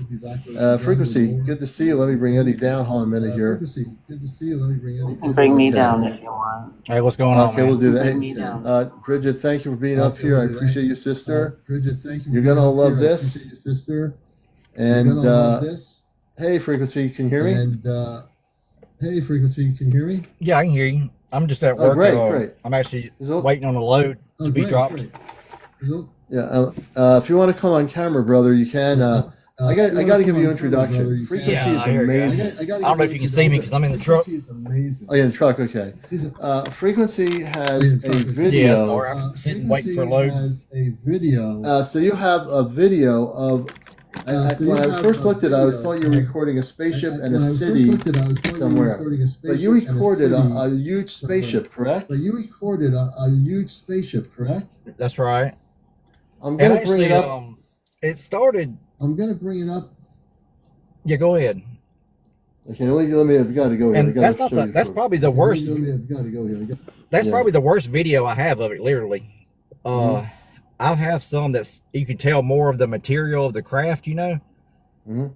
Frequency, good to see you. Let me bring Eddie down. Hold on a minute here. You can bring me down if you want. Hey, what's going on? Okay, we'll do that. Bring me down. Bridget, thank you for being up here. I appreciate you, sister. You're going to love this. And hey, Frequency, can you hear me? Hey, Frequency, can you hear me? Yeah, I can hear you. I'm just at work. Great. I'm actually waiting on the load to be dropped. Yeah, if you want to come on camera, brother, you can. I got to give you an introduction. Frequency is amazing. I don't know if you can see me because I'm in the truck. Oh, yeah, in the truck, okay. Frequency has a video. Yeah, I'm sitting waiting for a load. So you have a video of. When I first looked at it, I thought you were recording a spaceship and a city somewhere. But you recorded a huge spaceship, correct? That's right. I'm going to bring it up. It started. I'm going to bring it up. Yeah, go ahead. Okay, let me. I've got to go here. And that's probably the worst. That's probably the worst video I have of it. Literally, I'll have some that's you can tell more of the material of the craft, you know, Mhm.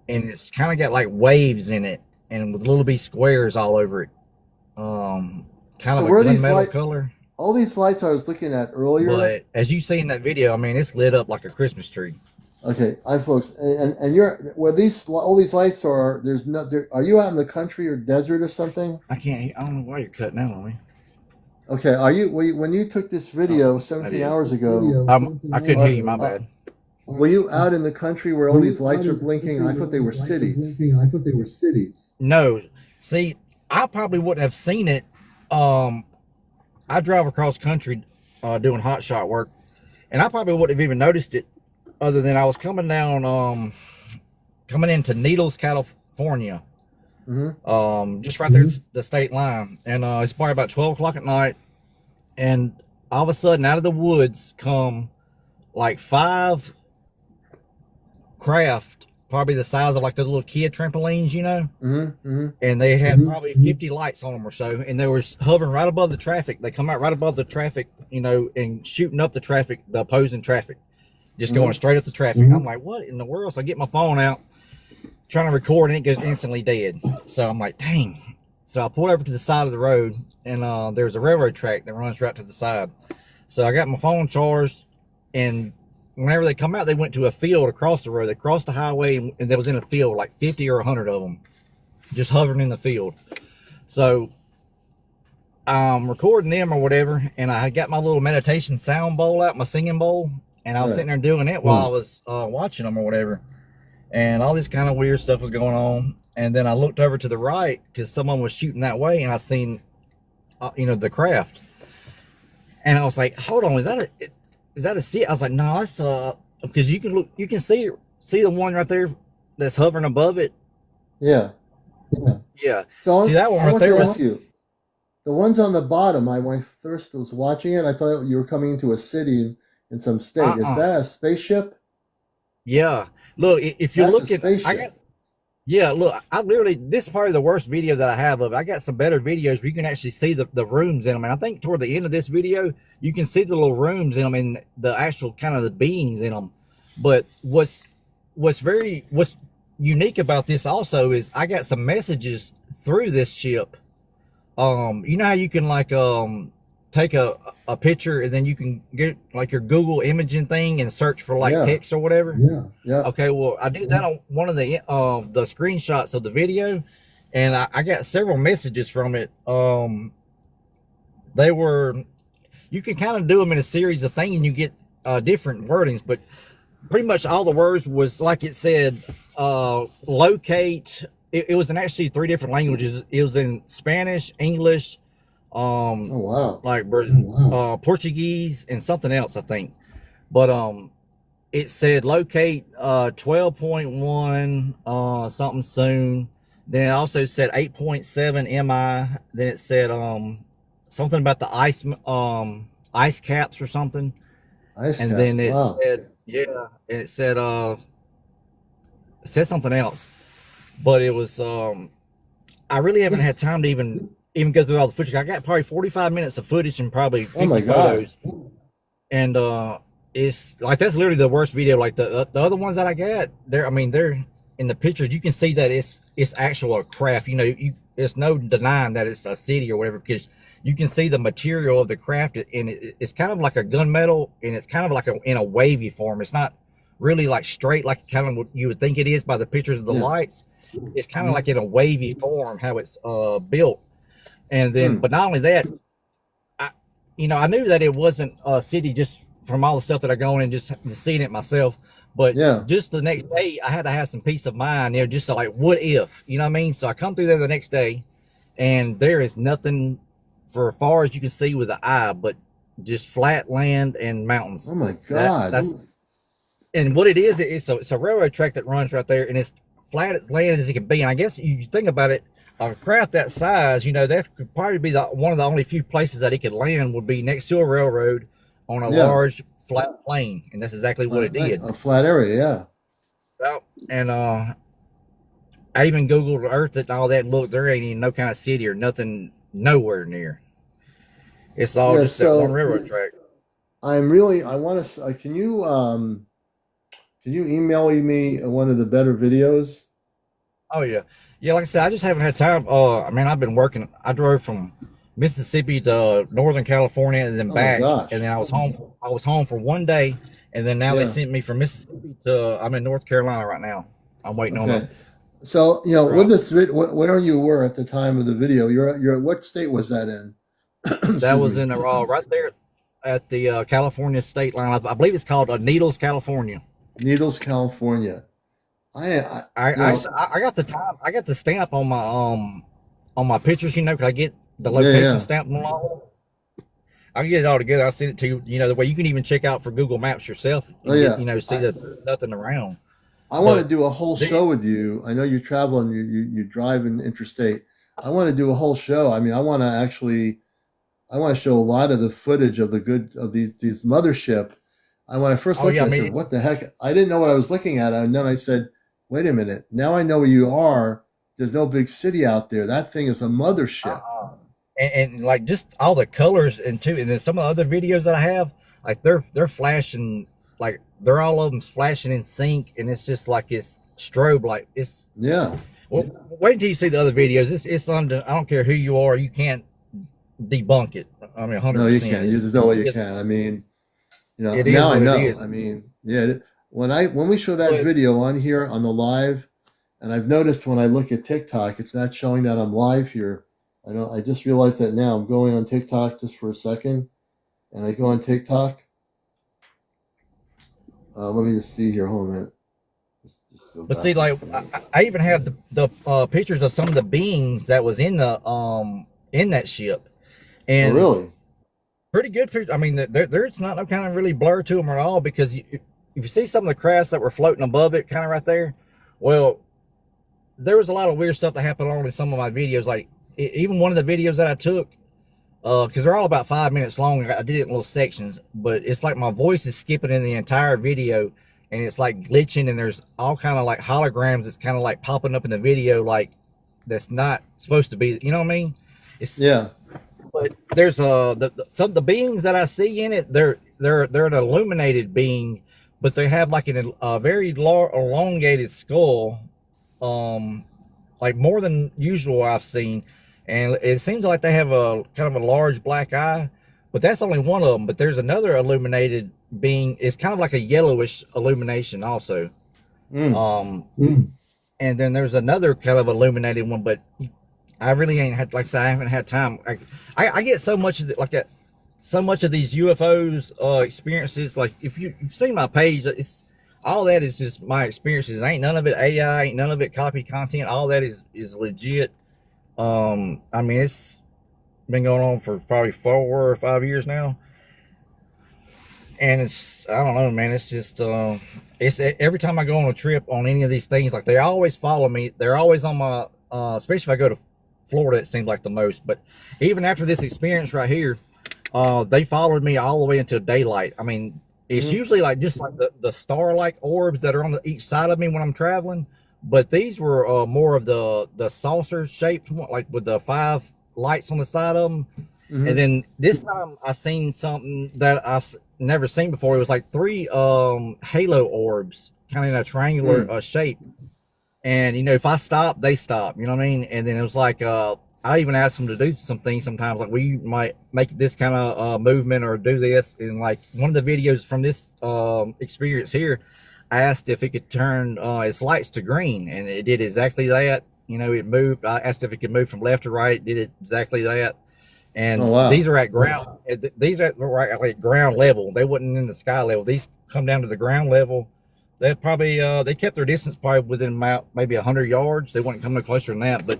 and it's kind of got like waves in it and with little bitty squares all over it. Kind So of a where are these gunmetal color. all these lights I was looking at earlier? But as you see in that video, I mean, it's lit up like a Christmas tree. Okay, folks, and you're where these all these lights are. There's no. Are you out in the country or desert or something? I don't know why you're cutting out on me. Okay, are you when you took this video 17 is. hours ago? I couldn't hear you. My bad. Were you out in the country where all these lights are blinking? I thought they were cities. No, see, I probably wouldn't have seen it. I drive across country doing hot shot work, and I probably wouldn't have even noticed it, other than I was coming down, coming into Needles, California, just right there at the state line, and it's probably about 12 o'clock at night, and all of a sudden, out of the woods come like 5 craft, probably the size of like the little kid trampolines, you know, and they had probably 50 lights on them or so, and they were hovering right above the traffic. They come out right above the traffic, you know, and shooting up the traffic, the opposing traffic, just going straight up the traffic. I'm like, what in the world? So I get my phone out, trying to record, and it goes instantly dead. So I'm like, dang. So I pulled over to the side of the road, and there's a railroad track that runs right to the side. So I got my phone charged, and whenever they come out, they went to a field across the road. They crossed the highway, and there was in a field like 50 or 100 of them just hovering in the field. So I'm recording them or whatever, and I got my little meditation sound bowl out, my singing bowl, and I was sitting there doing it while I was watching them or whatever. And all this kind of weird stuff was going on. And then I looked over to the right because someone was shooting that way, and I seen, you know, the craft. And I was like, hold on, is that a sea? I was like, no, that's because you can see the one right there that's hovering above it. Yeah. So see that one I right want there to was ask you, the ones on the bottom. When I first was watching it, I thought you were coming into a city in some state. Is that a spaceship? Yeah. Look, if you're looking, look, I literally, this is probably the worst video that I have of it. I got some better videos where you can actually see the rooms in them. And I think toward the end of this video, you can see the little rooms in them and the actual kind of the beings in them. But what's unique about this also is I got some messages through this chip. You know how you can like take a picture and then you can get like your Google imaging thing and search for like text or whatever. Okay, well I did that on one of the screenshots of the video, and I got several messages from it. They were, you can kind of do them in a series of things and you get different wordings, but pretty much all the words was like it said, locate. It was in actually 3 different languages. It was in Spanish, English, Portuguese, and something else, I think. But it said locate 12.1 something soon. Then it also said 8.7 MI. Then it said something about the ice caps or something. Then it said it said something else. But it was I really haven't had time to even go through all the footage. I got probably 45 minutes of footage and probably 50 photos. And it's like, that's literally the worst video. Like the other ones that I got, they're in the pictures, you can see that it's actual craft. You know, there's no denying that it's a city or whatever, because you can see the material of the craft, and it's kind of like a gunmetal, and it's kind of like in a wavy form. It's not really like straight like kind of what you would think it is by the pictures of the lights. It's kind of like in a wavy form how it's built. And then but not only that, I knew that it wasn't a city just from all the stuff that I go in and just seeing it myself, but just the next day I had to have some peace of mind, just to like, what if, you know what I mean? So I come through there the next day, and there is nothing for as far as you can see with the eye but just flat land and mountains. Oh my God. And what it is, it's a railroad track that runs right there, and it's flat as land as it can be. And I guess you think about it, a craft that size, that could probably be one of the only few places that it could land would be next to a railroad on a large flat plain, and that's exactly what it did. A flat area, and I even Googled Earth and all that. Look, there ain't even no kind of city or nothing nowhere near. It's all just that one railroad track. I want to. Can you email me one of the better videos? Oh yeah, yeah. Like I said, I just haven't had time. I mean, I've been working. I drove from Mississippi to Northern California and then Oh my back, gosh. and then I was home. I was home for one day, and then now they Yeah. sent me from Mississippi to. I'm in North Carolina right now. I'm waiting on Okay. them. So, with Right. this where you were at the time of the video, you're what state was that in? That Excuse was me. in the right there at the California state line. I believe it's called Needles, California. Needles, California. I I, you I know, I got the time. I got the stamp on my pictures. You know, 'cause I get the yeah, location yeah. stamp and all. I can get it all together. I'll send it to you. You know, the way you can even check out for Google Maps yourself Oh and get, yeah. you know, see that there's nothing around. I want to But do a whole the, show with you. I know you travel and you drive in interstate. I want to do a whole show. I mean, I want to show a lot of the footage of the good of these mothership. When I first oh looked yeah, I at it, I said, mean, "What the heck?" I didn't know what I was looking at, and then I said, "Wait a minute! Now I know where you are. There's no big city out there. That thing is a mothership." uh-uh. And like just all the colors and then some of the other videos that I have, like they're flashing, like they're all of them flashing in sync, and it's just like it's strobe, like it's. Yeah. Well, wait until you see the other videos. It's under. I don't care who you are, you can't debunk it. I mean, No, you 100%. can't. There's no way you can. I mean, It is now I what it know. is. I mean, yeah. When we show that But video on here on the live, and I've noticed when I look at TikTok, it's not showing that I'm live here. I just realized that now. I'm going on TikTok just for a second, and I go on TikTok. Let me just see here. Hold on a minute. Just go But back see, one like second. I even have the pictures of some of the beings that was in that ship, Oh, and really? pretty good pictures. I mean, there's not no kind of really blur to them at all because if you see some of the crafts that were floating above it, kind of right there, well, there was a lot of weird stuff that happened on in some of my videos. Like even one of the videos that I took, because they're all about 5 minutes long. I did it in little sections, but it's like my voice is skipping in the entire video, and it's like glitching, and there's all kind of like holograms that's kind of like popping up in the video, like that's not supposed to be. You know what I mean? It's Yeah. but there's some of the beings that I see in it. They're an illuminated being, but they have like a very elongated skull, um, like more than usual I've seen, and it seems like they have a kind of a large black eye, but that's only one of them. But there's another illuminated being. It's kind of like a yellowish illumination also. Mm. Um, and then there's another kind of illuminated one, but I really ain't had, like I said, I haven't had time. I get so much of like that, so much of these UFOs experiences. Like if you've seen my page, it's all that is just my experiences. Ain't none of it AI, ain't none of it copy content. All that is legit. I mean, it's been going on for probably 4 or 5 years now, and it's I don't know, man. It's just it's every time I go on a trip on any of these things, like they always follow me. They're always on my especially if I go to Florida, it seems like the most. But even after this experience right here, they followed me all the way until daylight. I mean, it's Mm. usually like just like the star-like orbs that are on each side of me when I'm traveling. But these were more of the saucer shaped, like with the 5 lights on the side of them. And Mm-hmm. then this time I seen something that I've never seen before. It was like 3 halo orbs, kind of in a triangular Mm. shape. And if I stop, they stop. You know what I mean? And then it was like I even asked them to do some things sometimes, like we might make this kind of movement or do this. And like one of the videos from this experience here, I asked if it could turn its lights to green, and it did exactly that. It moved. I asked if it could move from left to right. It did exactly that. Oh, And wow. these are at ground. These are like ground level. They wasn't in the sky level. These come down to the ground level. They probably they kept their distance probably within about maybe 100 yards. They wouldn't come no closer than that. But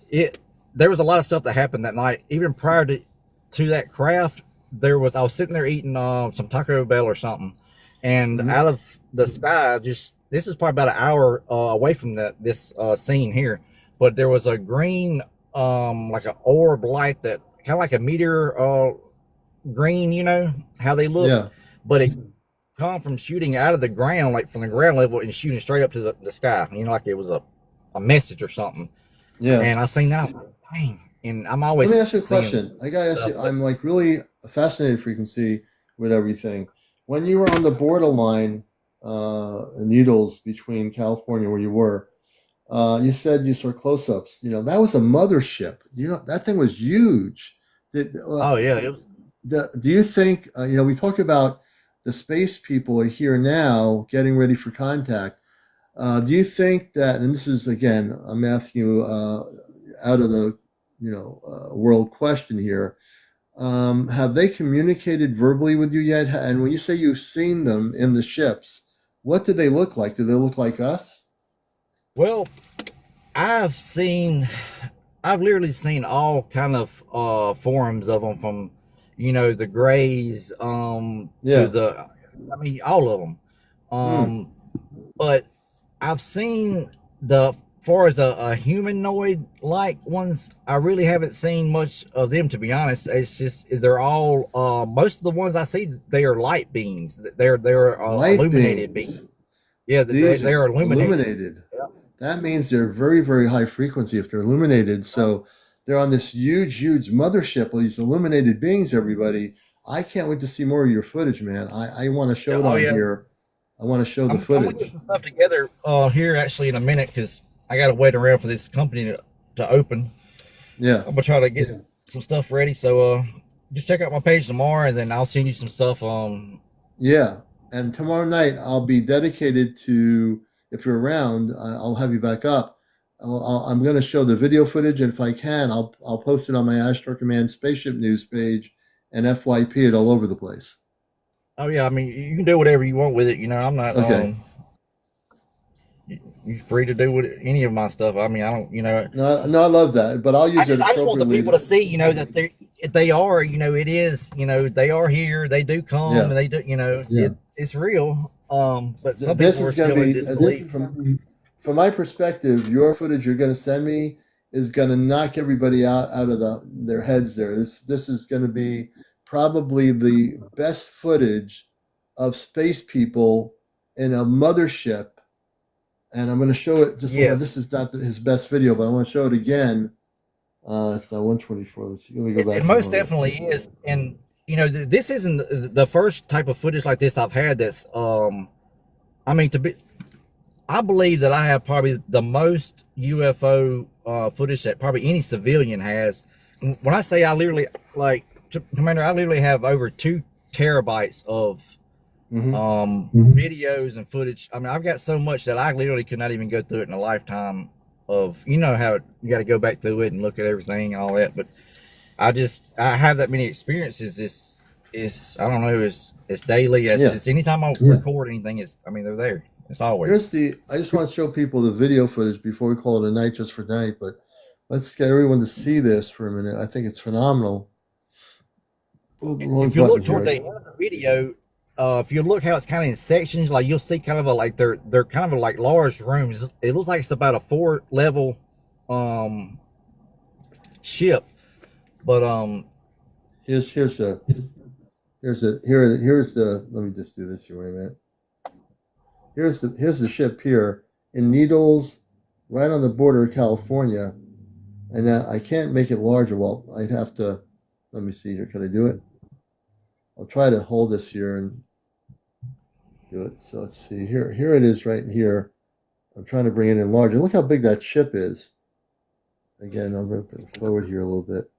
it there was a lot of stuff that happened that night. Even prior to that craft, I was sitting there eating some Taco Bell or something, and Mm-hmm. out of the sky, just this is probably about an hour away from this scene here, but there was a green like an orb light that kind of like a meteor green, how they look, Yeah. but it come from shooting out of the ground, like from the ground level, and shooting straight up to the sky, like it was a message or something. Yeah. And I seen that, I was like, dang. And I'm Let me always ask you a seeing question. I gotta ask stuff, you. but I'm like really fascinated. Frequency. with everything. When you were on the borderline, Needles, between California where you were, you said you saw close-ups. That was a mothership. That thing was huge. Oh yeah, it was. Do you think, we talk about the space people are here now getting ready for contact. Do you think that, and this is again, I'm asking you out of the, world question here, have they communicated verbally with you yet? And when you say you've seen them in the ships, what do they look like? Do they look like us? Well, I've literally seen all kind of forms of them, from the grays to Yeah. the, I mean, all of them. But I've seen the, far as a humanoid like ones, I really haven't seen much of them, to be honest. It's just they're all most of the ones I see, they are light beings. They're Light illuminated beings. beings. Yeah, These they are are illuminated. illuminated. That means they're very, very high frequency if they're illuminated. So they're on this huge, huge mothership with these illuminated beings, everybody. I can't wait to see more of your footage, man. I want to show it Oh on yeah, here. I want to show the I'm gonna get footage. some stuff together here actually in a minute, because I gotta wait around for this company to open. Yeah. I'm gonna try to get some stuff ready. So just check out my page tomorrow, and then I'll send you some stuff. Yeah. And tomorrow night, I'll be dedicated to, if you're around, I'll have you back up. I'm going to show the video footage, and if I can, I'll post it on my Astro Command Spaceship News page and FYP it all over the place. Oh yeah, I mean, you can do whatever you want with it. I'm not. Okay. You're free to do with any of my stuff. I mean, I don't. No, I love that, but I'll use it I just want the appropriately. people to see, that they are. It is. They are here. They do come, Yeah. and they do. Yeah. It's real. But some This people are is going still to in be, disbelief. from my perspective, your footage you're going to send me is going to knock everybody out of their heads there. This is going to be probably the best footage of space people in a mothership. And I'm going to show it just Yes. this is not his best video, but I want to show it again. It's not 124. Let's see. Let me go back. It most definitely is. And this isn't the first type of footage like this I've had. That's I mean, I believe that I have probably the most UFO footage that probably any civilian has. When I say I literally, like, Commander, I literally have over 2 terabytes of videos and footage. I mean, I've got so much that I literally could not even go through it in a lifetime of, how you got to go back through it and look at everything and all that. But I have that many experiences. It's I don't know, it's daily. It's anytime I record anything, they're there. It's always. I just want to show people the video footage before we call it a night just for tonight, but let's get everyone to see this for a minute. I think it's phenomenal. If you look toward the end of the video, if you look how it's kind of in sections, like you'll see kind of they're kind of like large rooms. It looks like it's about a 4-level ship, but here's the let me just do this here. Wait a minute. Here's the ship here in Needles, right on the border of California, and I can't make it larger. Well, I'd have to. Let me see here. Can I do it? I'll try to hold this here and do it. So let's see here. Here it is right here. I'm trying to bring it in larger. Look how big that ship is. Again, I'll move it forward here a little bit.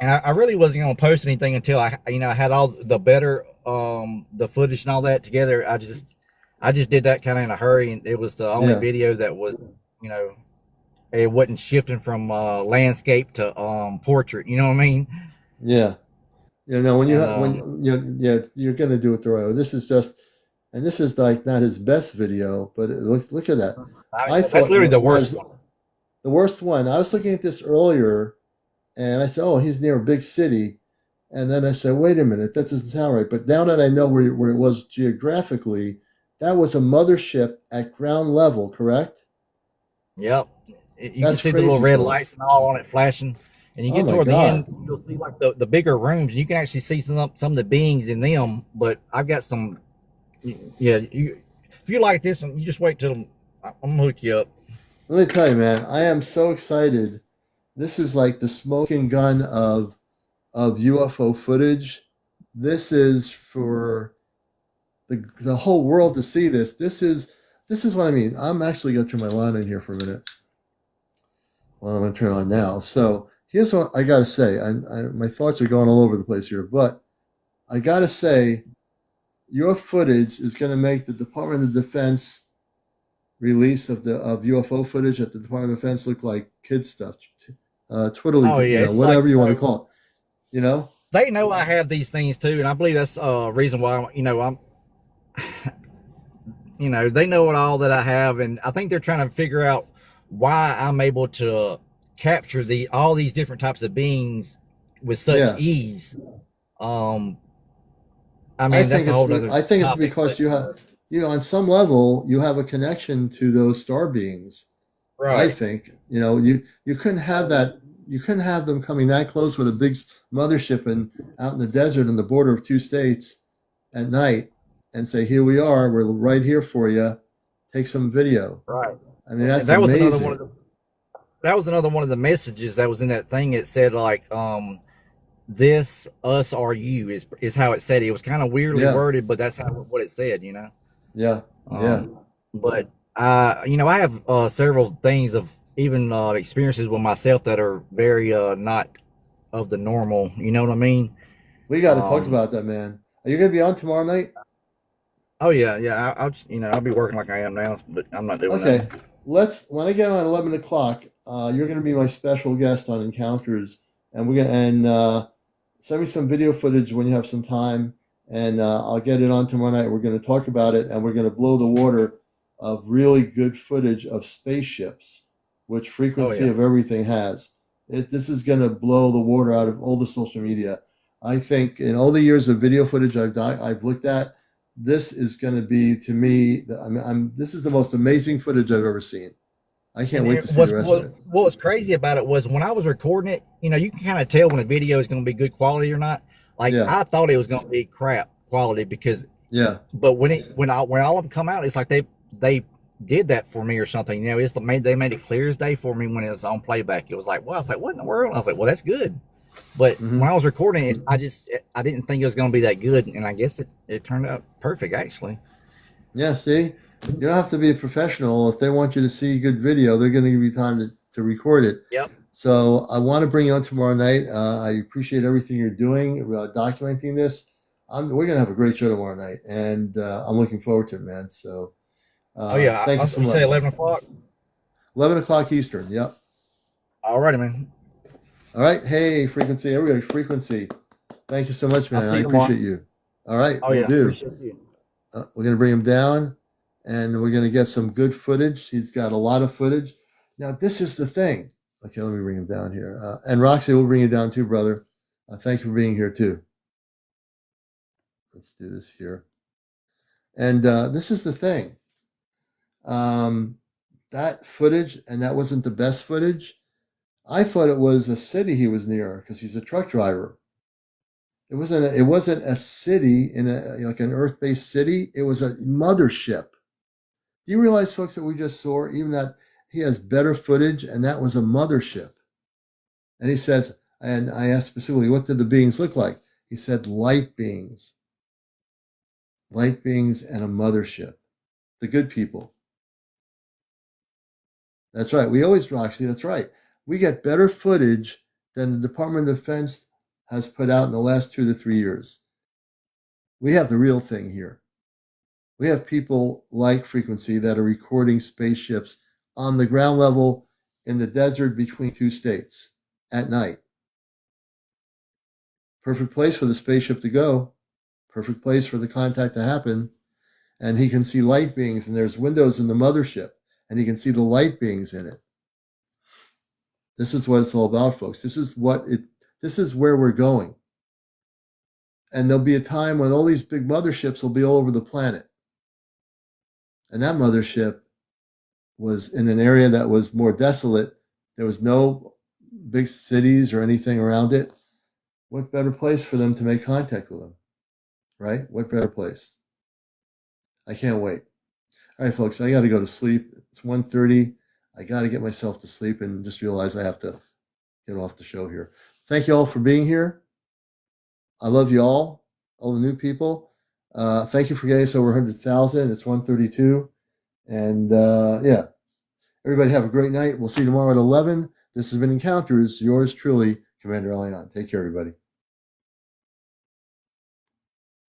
And I really wasn't going to post anything until I had all the better the footage and all that together. I just did that kind of in a hurry, and it was the only video that was, it wasn't shifting from landscape to portrait. You know what I mean? Yeah. Yeah. No, you're going to do it the right way. This is just, and this is like not his best video, but look at that. I thought that's literally the worst one. The worst one. I was looking at this earlier, and I said, "Oh, he's near a big city," and then I said, "Wait a minute, that doesn't sound right." But now that I know where it was geographically, that was a mothership at ground level, correct? Yep. You can see the little red lights and all on it flashing. And you get toward the end, you'll see like the bigger rooms, and you can actually see some of the beings in them. But I've got some, if you like this one, you just wait till I'm going to hook you up. Let me tell you, man, I am so excited. This is like the smoking gun of UFO footage. This is for the whole world to see this. This is what I mean. I'm actually going to turn my line in here for a minute. Well, I'm going to turn on now. So here's what I got to say. My thoughts are going all over the place here, but I got to say, your footage is going to make the Department of Defense release of UFO footage at the Department of Defense look like kid stuff, twiddly, Oh yeah, it's whatever like, you want to call it. You know? they know I have these things too, and I believe that's a reason why I'm they know it all that I have, and I think they're trying to figure out why I'm able to capture all these different types of beings with such Yeah. ease. I mean, that's a whole other I think it's topic, because but you have, on some level, you have a connection to those star beings. I right, think, you couldn't have that. You couldn't have them coming that close with a big mothership and out in the desert on the border of two states at night and say, "Here we are. We're right here for you. Take some video." right. I mean, And that's amazing. that was another one of the messages that was in that thing. It said like, this, us, or you is how it said it. It was kind of weirdly Yeah, worded, but that's what it said. yeah, yeah. But I have several things of even experiences with myself that are very not of the normal. You know what I mean? We got to talk Um, about that, man. Are you going to be on tomorrow night? oh yeah, yeah. I'll be working like I am now, but I'm not doing Okay. nothing. When I get on 11 o'clock, you're going to be my special guest on Encounters, and we're going to send me some video footage when you have some time, and I'll get it on tomorrow night. We're going to talk about it, and we're going to blow the water of really good footage of spaceships, which Oh Frequency yeah. of Everything has. This is going to blow the water out of all the social media. I think in all the years of video footage I've looked at, this is going to be, to me, this is the most amazing footage I've ever seen. I can't And wait it to see was the rest of it. what was crazy about it was when I was recording it. You can kind of tell when a video is going to be good quality or not. Like Yeah, I thought it was going to be crap quality because, yeah. but when all of them come out, it's like they did that for me or something. They made it clear as day for me when it was on playback. It was like, well, I was like, what in the world? I was like, well, that's good. But Hmm. when I was recording it, I didn't think it was going to be that good, and I guess it turned out perfect actually. Yeah, see, you don't have to be a professional. If they want you to see good video, they're going to give you time to record it. Yep. So I want to bring you on tomorrow night. I appreciate everything you're doing, documenting this. We're going to have a great show tomorrow night, and I'm looking forward to it, man. So Oh yeah. thank you so You say much. 11 o'clock. 11 o'clock Eastern. Yep. Alrighty, man. All right. Hey, Frequency. Everybody, Frequency. Thank you so much, I'll man. see I you tomorrow. appreciate you. All right, Oh we'll yeah, do. appreciate you. We're going to bring him down, and we're going to get some good footage. He's got a lot of footage. Now, this is the thing. Okay, let me bring him down here. And Roxy, we'll bring you down too, brother. Thank you for being here too. Let's do this here. And this is the thing. Um, that footage, and that wasn't the best footage. I thought it was a city he was near because he's a truck driver. It wasn't a city in like an Earth-based city. It was a mothership. Do you realize, folks, that we just saw even that he has better footage, and that was a mothership? And he says, and I asked specifically, what did the beings look like? He said, light beings and a mothership, the good people. That's right. Roxy, that's right. We get better footage than the Department of Defense has put out in the last 2 to 3 years. We have the real thing here. We have people like Frequency that are recording spaceships on the ground level in the desert between two states at night. Perfect place for the spaceship to go. Perfect place for the contact to happen. And he can see light beings, and there's windows in the mothership, and he can see the light beings in it. This is what it's all about, folks. This is where we're going. And there'll be a time when all these big motherships will be all over the planet. And that mothership was in an area that was more desolate. There was no big cities or anything around it. What better place for them to make contact with them, right? What better place? I can't wait. All right, folks, I got to go to sleep. It's 1:30. I got to get myself to sleep and just realize I have to get off the show here. Thank you all for being here. I love you all. all the new people. Thank you for getting us over 100,000. It's 132. And yeah, everybody have a great night. We'll see you tomorrow at 11. This has been Encounters. Yours truly, CmdrAleon. Take care, everybody.